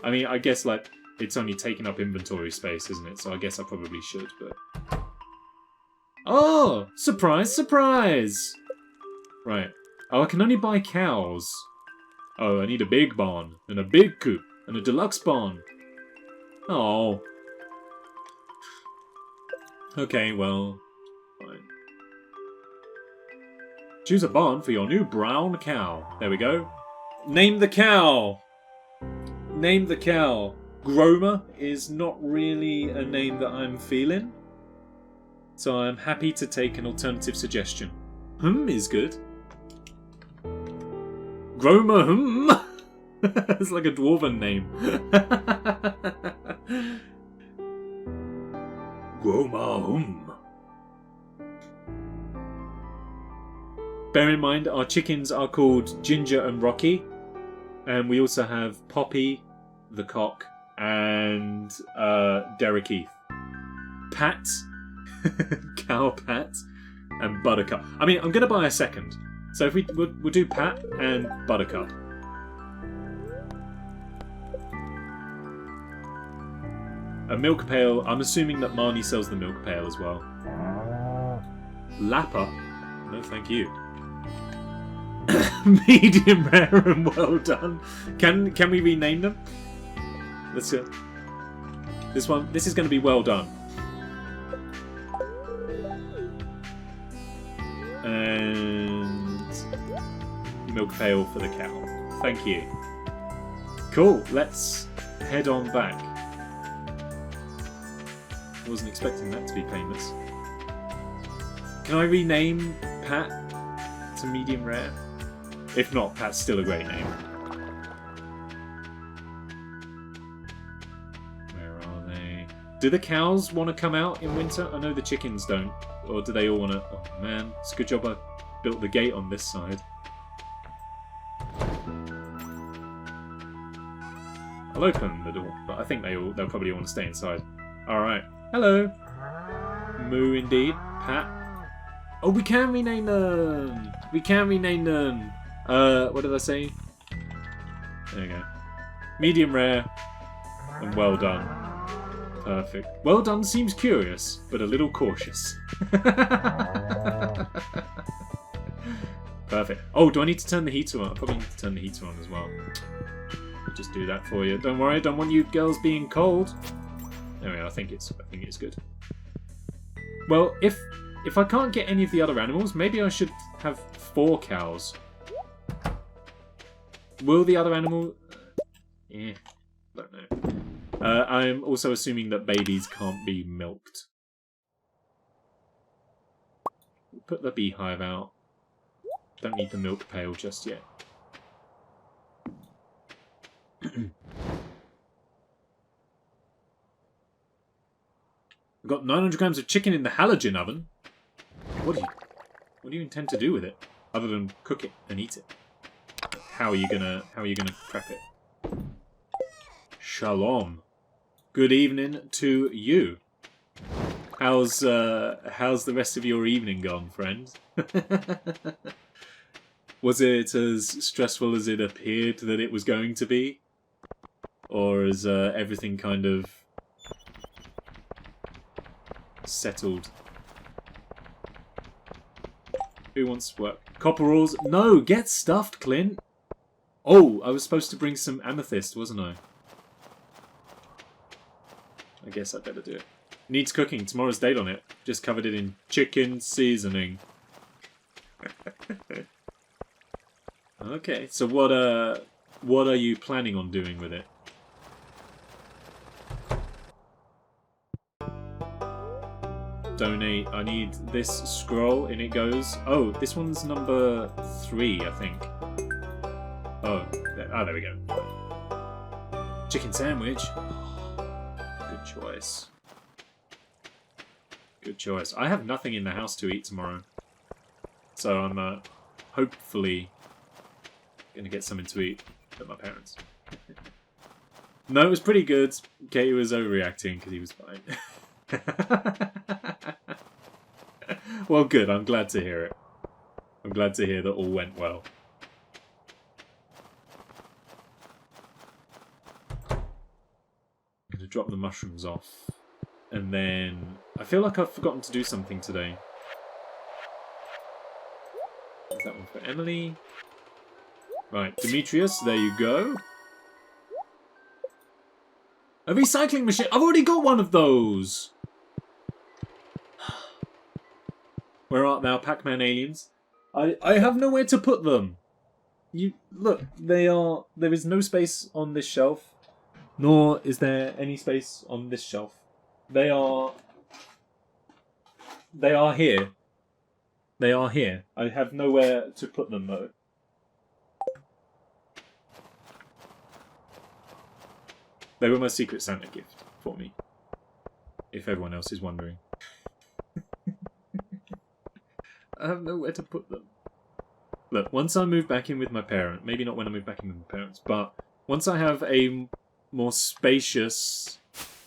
I mean, I guess, like, it's only taking up inventory space, isn't it? So I guess I probably should, but... Oh! Surprise, surprise! Right. Oh, I can only buy cows. Oh, I need a big barn, and a big coop, and a deluxe barn. Oh. Okay, well, fine. Choose a barn for your new brown cow. There we go. Name the cow! Name the cow. Groma is not really a name that I'm feeling, so I'm happy to take an alternative suggestion. Is good. Groma It's like a dwarven name. Groma Bear in mind, our chickens are called Ginger and Rocky, and we also have Poppy, the cock, and Derek Heath. Pat, Cow Pat, and Buttercup. I mean, I'm going to buy a second. So if we'll do Pat and Buttercup. A milk pail. I'm assuming that Marnie sells the milk pail as well. Lapper? No, thank you. Medium rare and well done. Can we rename them? Let's go. This is going to be well done. And milk pail for the cow. Thank you. Cool. Let's head on back. I wasn't expecting that to be painless. Can I rename Pat to medium rare? If not, Pat's still a great name. Where are they? Do the cows want to come out in winter? I know the chickens don't. Or do they all want to... Oh man, it's a good job I built the gate on this side. I'll open the door, but I think they'll probably want to stay inside. Alright. Hello. Moo indeed. Pat. Oh, we can rename them! We can rename them! What did I say? There you go. Medium rare and well done. Perfect. Well done seems curious, but a little cautious. Perfect. Oh, do I need to turn the heater on? I probably need to turn the heater on as well. I'll just do that for you. Don't worry, I don't want you girls being cold. There we go, I think it's good. Well, if I can't get any of the other animals, maybe I should have 4 cows. Will the other animal... Yeah, don't know. I'm also assuming that babies can't be milked. Put the beehive out. Don't need the milk pail just yet. I've got 900 grams of chicken in the halogen oven. What do you intend to do with it, other than cook it and eat it? How are you gonna prep it? Shalom. Good evening to you. How's the rest of your evening gone, friend? Was it as stressful as it appeared that it was going to be? Or is everything kind of settled? Who wants work? Copperalls? No, get stuffed, Clint! Oh, I was supposed to bring some amethyst, wasn't I? I guess I'd better do it. Needs cooking. Tomorrow's date on it. Just covered it in chicken seasoning. Okay, so what are you planning on doing with it? Donate. I need this scroll, and it goes... Oh, this one's number 3, I think. Oh, there we go. Chicken sandwich. Good choice. Good choice. I have nothing in the house to eat tomorrow. So I'm hopefully going to get something to eat at my parents'. No, it was pretty good. Katie was overreacting because he was fine. Well, good. I'm glad to hear it. I'm glad to hear that all went well. I'm going to drop the mushrooms off. And then... I feel like I've forgotten to do something today. Is that one for Emily? Right, Demetrius, there you go. A recycling machine! I've already got one of those! Where art thou, Pac-Man aliens? I have nowhere to put them. You look, there is no space on this shelf, nor is there any space on this shelf. They are here. They are here. I have nowhere to put them though. They were my Secret Santa gift for me. If everyone else is wondering. I have nowhere to put them. Look, once I move back in with my parents, maybe not when I move back in with my parents, but once I have a more spacious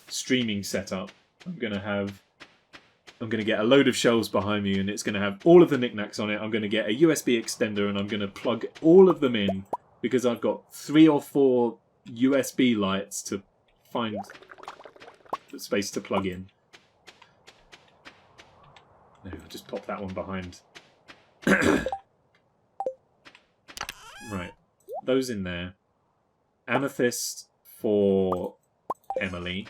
streaming setup, I'm gonna get a load of shelves behind me, and it's gonna have all of the knickknacks on it. I'm gonna get a USB extender, and I'm gonna plug all of them in because I've got 3 or 4 USB lights to find the space to plug in. No, I'll just pop that one behind. Right, those in there. Amethyst for Emily.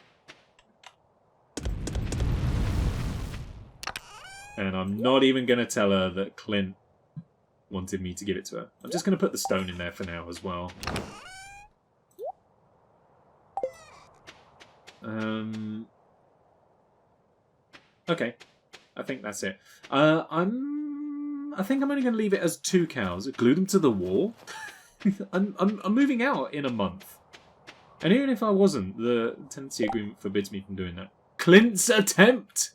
And I'm not even going to tell her that Clint wanted me to give it to her. I'm just going to put the stone in there for now as well. Okay. I think that's it. I think I'm only going to leave it as 2 cows. Glue them to the wall. I'm moving out in a month. And even if I wasn't, the tenancy agreement forbids me from doing that. Clint's attempt!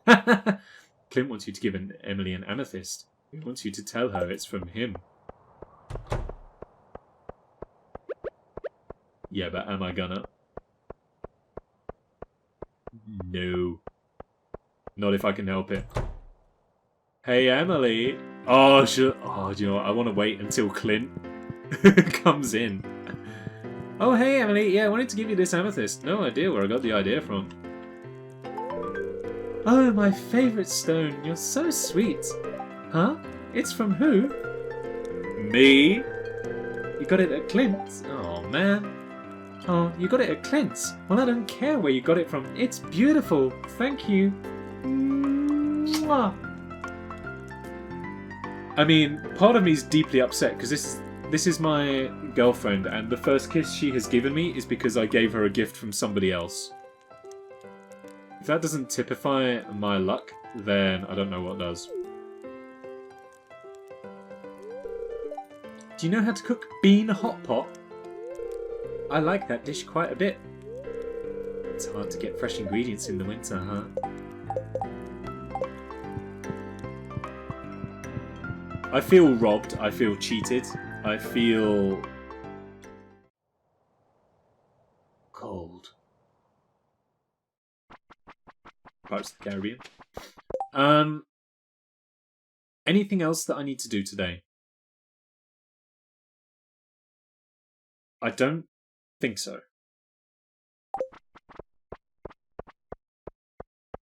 Clint wants you to give Emily an amethyst. He wants you to tell her it's from him. Yeah, but am I gonna? No. Not if I can help it. Hey, Emily. Oh, do you know what? I want to wait until Clint comes in. Oh, hey, Emily. Yeah, I wanted to give you this amethyst. No idea where I got the idea from. Oh, my favourite stone. You're so sweet. Huh? It's from who? Me. You got it at Clint's? Oh, man. Oh, you got it at Clint's? Well, I don't care where you got it from. It's beautiful. Thank you. Mwah. I mean, part of me is deeply upset because this is my girlfriend, and the first kiss she has given me is because I gave her a gift from somebody else. If that doesn't typify my luck, then I don't know what does. Do you know how to cook bean hot pot? I like that dish quite a bit. It's hard to get fresh ingredients in the winter, huh? I feel robbed, I feel cheated, I feel cold. Pirates of the Caribbean. Anything else that I need to do today? I don't think so.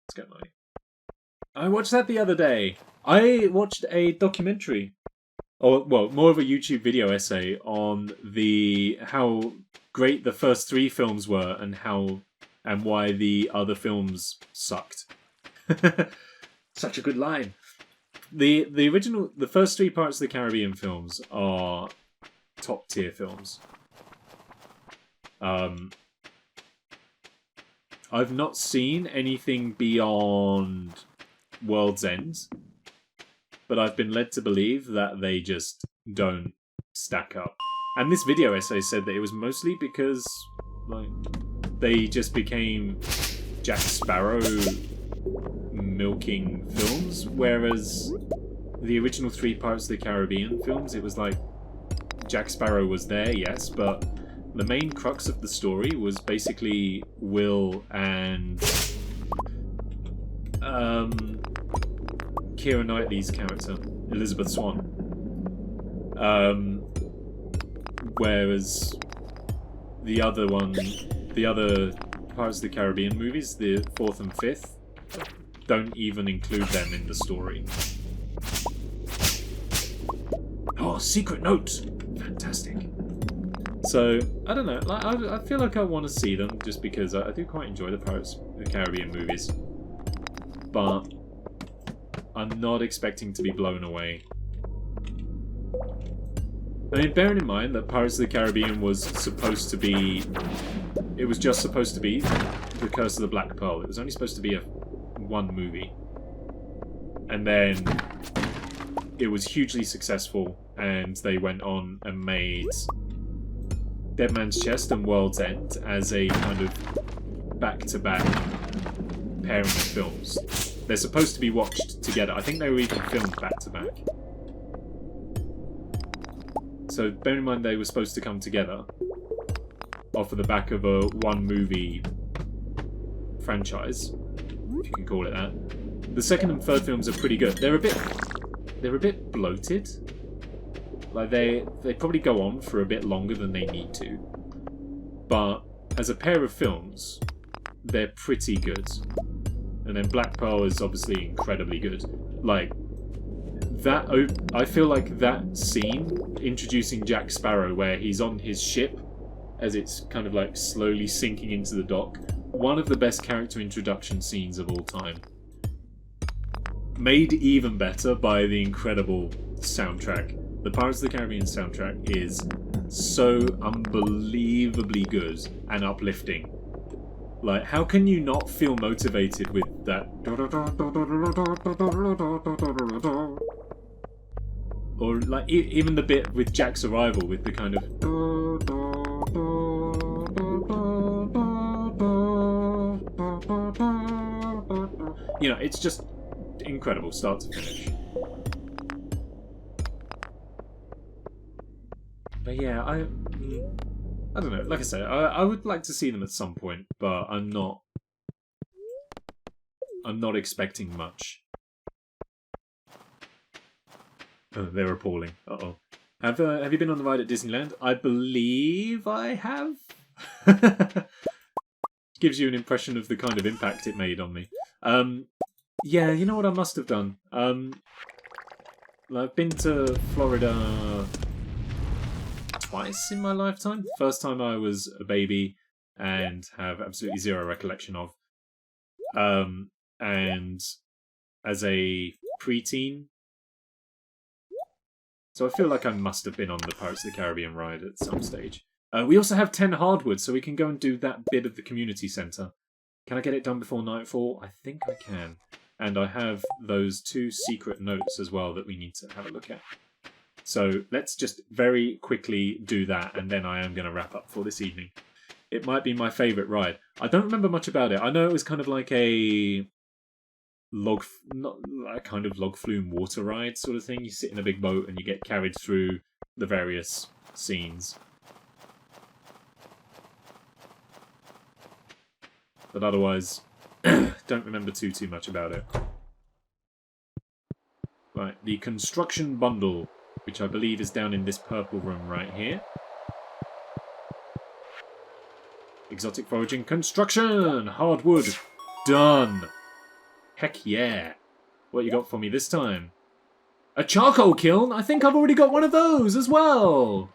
Let's get money. I watched that the other day. I watched a documentary, or well, more of a YouTube video essay on how great the first 3 films were and why the other films sucked. Such a good line. The first 3 Pirates of the Caribbean films are top tier films. I've not seen anything beyond World's End, but I've been led to believe that they just don't stack up. And this video essay said that it was mostly because they just became Jack Sparrow milking films, whereas the original 3 Pirates of the Caribbean films, it was like Jack Sparrow was there, yes, but the main crux of the story was basically Will and Keira Knightley's character, Elizabeth Swann. Whereas the other Pirates of the Caribbean movies, the 4th and 5th, don't even include them in the story. Oh, secret note! Fantastic. So, I don't know, I feel like I want to see them, just because I do quite enjoy the Pirates of the Caribbean movies. But I'm not expecting to be blown away. I mean, bearing in mind that Pirates of the Caribbean was supposed to be... It was just supposed to be The Curse of the Black Pearl. It was only supposed to be one movie. And then it was hugely successful, and they went on and made Dead Man's Chest and World's End as a kind of back-to-back pairing of films. They're supposed to be watched together. I think they were even filmed back-to-back. So, bear in mind they were supposed to come together off of the back of a one-movie franchise, if you can call it that. The second and third films are pretty good. They're a bit bloated. Like, they probably go on for a bit longer than they need to. But, as a pair of films, they're pretty good. And then Black Pearl is obviously incredibly good. Like, I feel like that scene introducing Jack Sparrow where he's on his ship as it's kind of like slowly sinking into the dock, one of the best character introduction scenes of all time. Made even better by the incredible soundtrack. The Pirates of the Caribbean soundtrack is so unbelievably good and uplifting. Like, how can you not feel motivated with that? Or, like, even the bit with Jack's arrival with the kind of... You know, it's just incredible, start to finish. But yeah, I don't know. Like I said, I would like to see them at some point, but I'm not expecting much. Oh, they're appalling. Uh-oh. Have you been on the ride at Disneyland? I believe I have. Gives you an impression of the kind of impact it made on me. Yeah, you know what I must have done? I've been to Florida twice in my lifetime. First time I was a baby and have absolutely zero recollection of. And as a preteen. So I feel like I must have been on the Pirates of the Caribbean ride at some stage. We also have 10 hardwood, so we can go and do that bit of the community centre. Can I get it done before nightfall? I think I can. And I have those 2 secret notes as well that we need to have a look at. So let's just very quickly do that, and then I am going to wrap up for this evening. It might be my favourite ride. I don't remember much about it. I know it was kind of like a log flume water ride sort of thing. You sit in a big boat and you get carried through the various scenes. But otherwise, Don't remember too much about it. Right, the construction bundle, which I believe is down in this purple room right here. Exotic foraging construction! Hardwood! Done! Heck yeah! What you got for me this time? A charcoal kiln? I think I've already got one of those as well!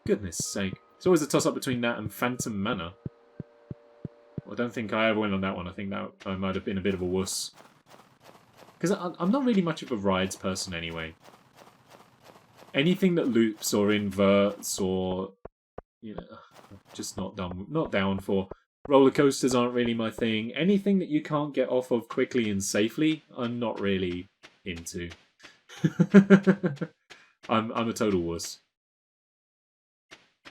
Goodness sake. It's always a toss-up between that and Phantom Manor. Well, I don't think I ever went on that one. I think that I might have been a bit of a wuss. Because I'm not really much of a rides person anyway. Anything that loops or inverts or... you know, just not down for. Roller coasters aren't really my thing. Anything that you can't get off of quickly and safely, I'm not really into. I'm a total wuss.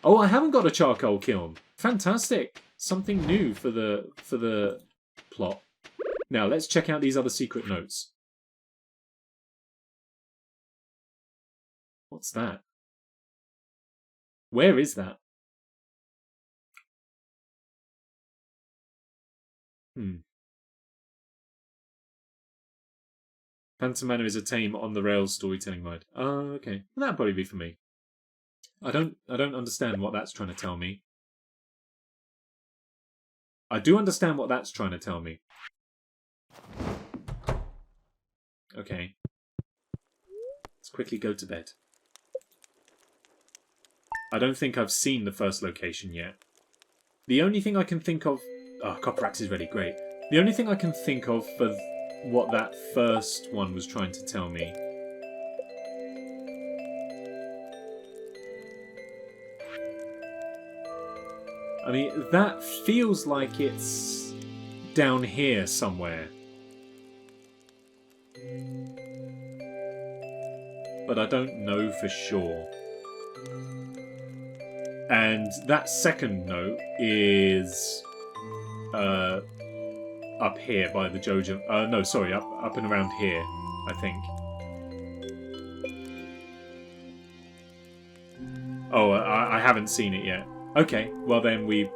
Oh, I haven't got a charcoal kiln. Fantastic. Something new for the plot. Now, let's check out these other secret notes. What's that? Where is that? Phantom Manor is a tame on the rails storytelling mode. Oh, okay. Well, that'd probably be for me. I don't understand what that's trying to tell me. I do understand what that's trying to tell me. Okay. Let's quickly go to bed. I don't think I've seen the first location yet. The only thing I can think of... Oh, Copper Axe is ready. Great. The only thing I can think of for what that first one was trying to tell me... I mean, that feels like it's down here somewhere. But I don't know for sure. And that second note is up here by the Jojo. No, sorry, up and around here, I think. Oh, I haven't seen it yet. Okay, well then we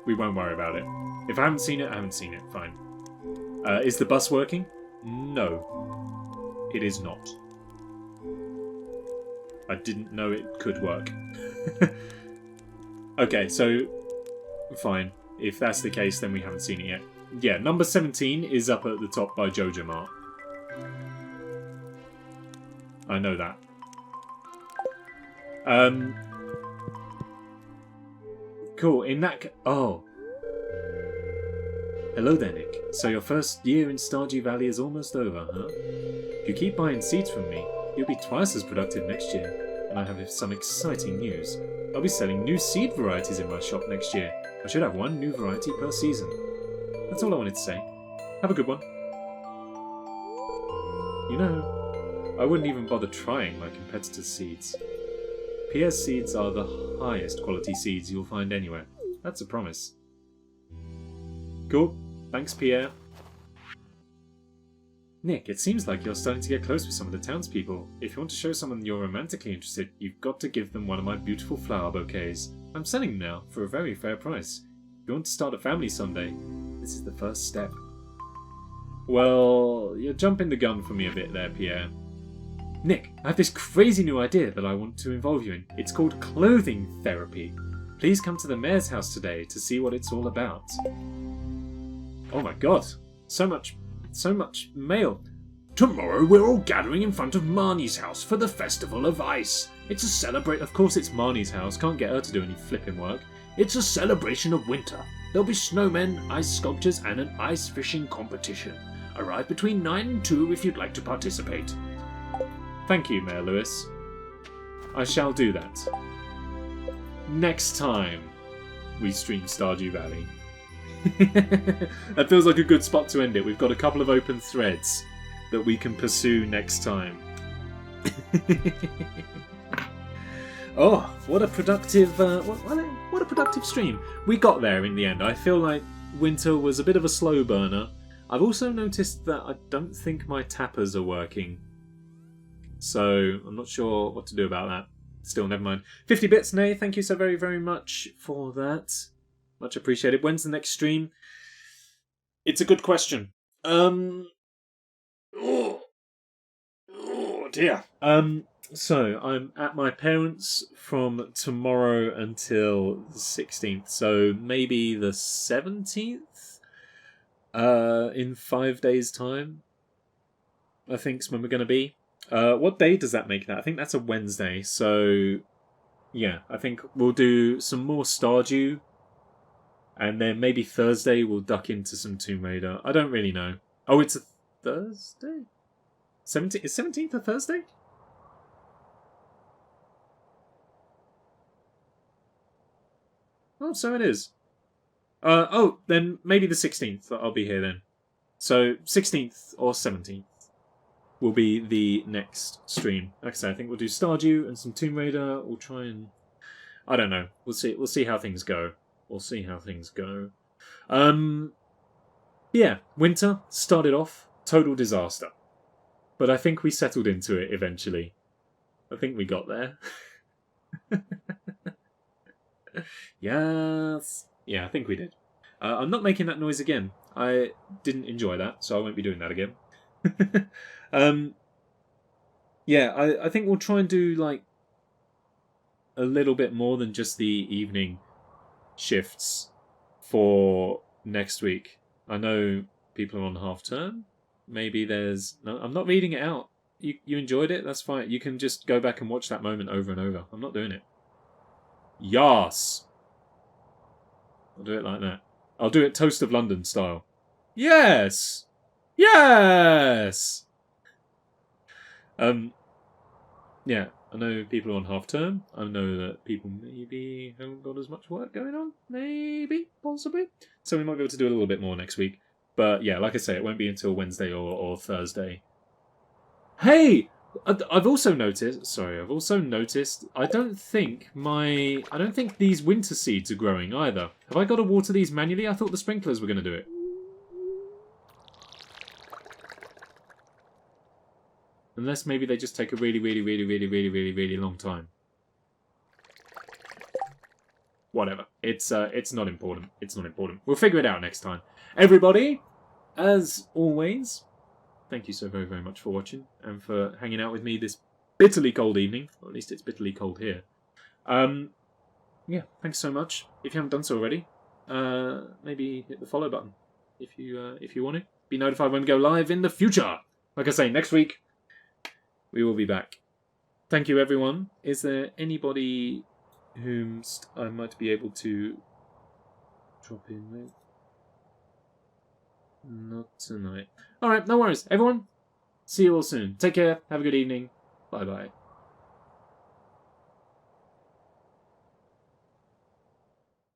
won't worry about it. If I haven't seen it, I haven't seen it. Fine. Is the bus working? No, it is not. I didn't know it could work. Okay, so fine. If that's the case, then we haven't seen it yet. Yeah, number 17 is up at the top by Jojo Mart. I know that. Cool. In that... Oh. Hello there, Nick. So your first year in Stardew Valley is almost over, huh? If you keep buying seeds from me, you'll be twice as productive next year. And I have some exciting news. I'll be selling new seed varieties in my shop next year. I should have one new variety per season. That's all I wanted to say. Have a good one. You know, I wouldn't even bother trying my competitors' seeds. Pierre's seeds are the highest quality seeds you'll find anywhere. That's a promise. Cool. Thanks, Pierre. Nick, it seems like you're starting to get close with some of the townspeople. If you want to show someone you're romantically interested, you've got to give them one of my beautiful flower bouquets. I'm selling them now, for a very fair price. If you want to start a family someday, this is the first step. Well, you're jumping the gun for me a bit there, Pierre. Nick, I have this crazy new idea that I want to involve you in. It's called clothing therapy. Please come to the mayor's house today to see what it's all about. Oh my god, so much mail.
Tomorrow we're all gathering in front of Marnie's house for the Festival of Ice. It's a celebrate.
Of course it's Marnie's house, can't get her to do any flipping work.
It's a celebration of winter. There'll be snowmen, ice sculptures and an ice fishing competition. Arrive between 9 and 2 if you'd like to participate.
Thank you, Mayor Lewis. I shall do that. Next time we stream Stardew Valley. That feels like a good spot to end it. We've got a couple of open threads that we can pursue next time. Oh, what a productive what a productive stream. We got there in the end. I feel like winter was a bit of a slow burner. I've also noticed that I don't think my tappers are working. So, I'm not sure what to do about that. Still, never mind. 50 bits, Nay. Thank you so very, very much for that. Much appreciated. When's the next stream? It's a good question. Oh dear. So I'm at my parents' from tomorrow until the 16th. So maybe the 17th. In 5 days' time, I think's when we're going to be. What day does that make that? I think that's a Wednesday. So yeah, I think we'll do some more Stardew. And then maybe Thursday we'll duck into some Tomb Raider. I don't really know. Oh, it's a Thursday? 17th? Is 17th a Thursday? Oh, so it is. Oh, then maybe the 16th I'll be here then. So 16th or 17th will be the next stream. Like I said, I think we'll do Stardew and some Tomb Raider. We'll try and... I don't know. We'll see how things go. We'll see how things go. Yeah, winter started off total disaster. But I think we settled into it eventually. I think we got there. Yes. Yeah, I think we did. I'm not making that noise again. I didn't enjoy that, so I won't be doing that again. Yeah, I think we'll try and do like a little bit more than just the evening shifts for next week. I know people are on half term. Maybe there's... No, I'm not reading it out. You enjoyed it? That's fine. You can just go back and watch that moment over and over. I'm not doing it. Yas! I'll do it like that. I'll do it Toast of London style. Yes! Yes! Yeah, I know people are on half term. I know that people maybe haven't got as much work going on. Maybe, possibly. So we might be able to do a little bit more next week. But yeah, like I say, it won't be until Wednesday or Thursday. Hey! I've also noticed, I don't think these winter seeds are growing either. Have I got to water these manually? I thought the sprinklers were going to do it. Unless maybe they just take a really, really, really, really, really, really, really long time. Whatever. It's not important. It's not important. We'll figure it out next time. Everybody, as always, thank you so very, very much for watching and for hanging out with me this bitterly cold evening. Or at least it's bitterly cold here. Yeah, thanks so much. If you haven't done so already, maybe hit the follow button if you want to. Be notified when we go live in the future. Like I say, next week we will be back. Thank you, everyone. Is there anybody whom I might be able to drop in with? Not tonight. Alright, no worries. Everyone, see you all soon. Take care. Have a good evening. Bye-bye.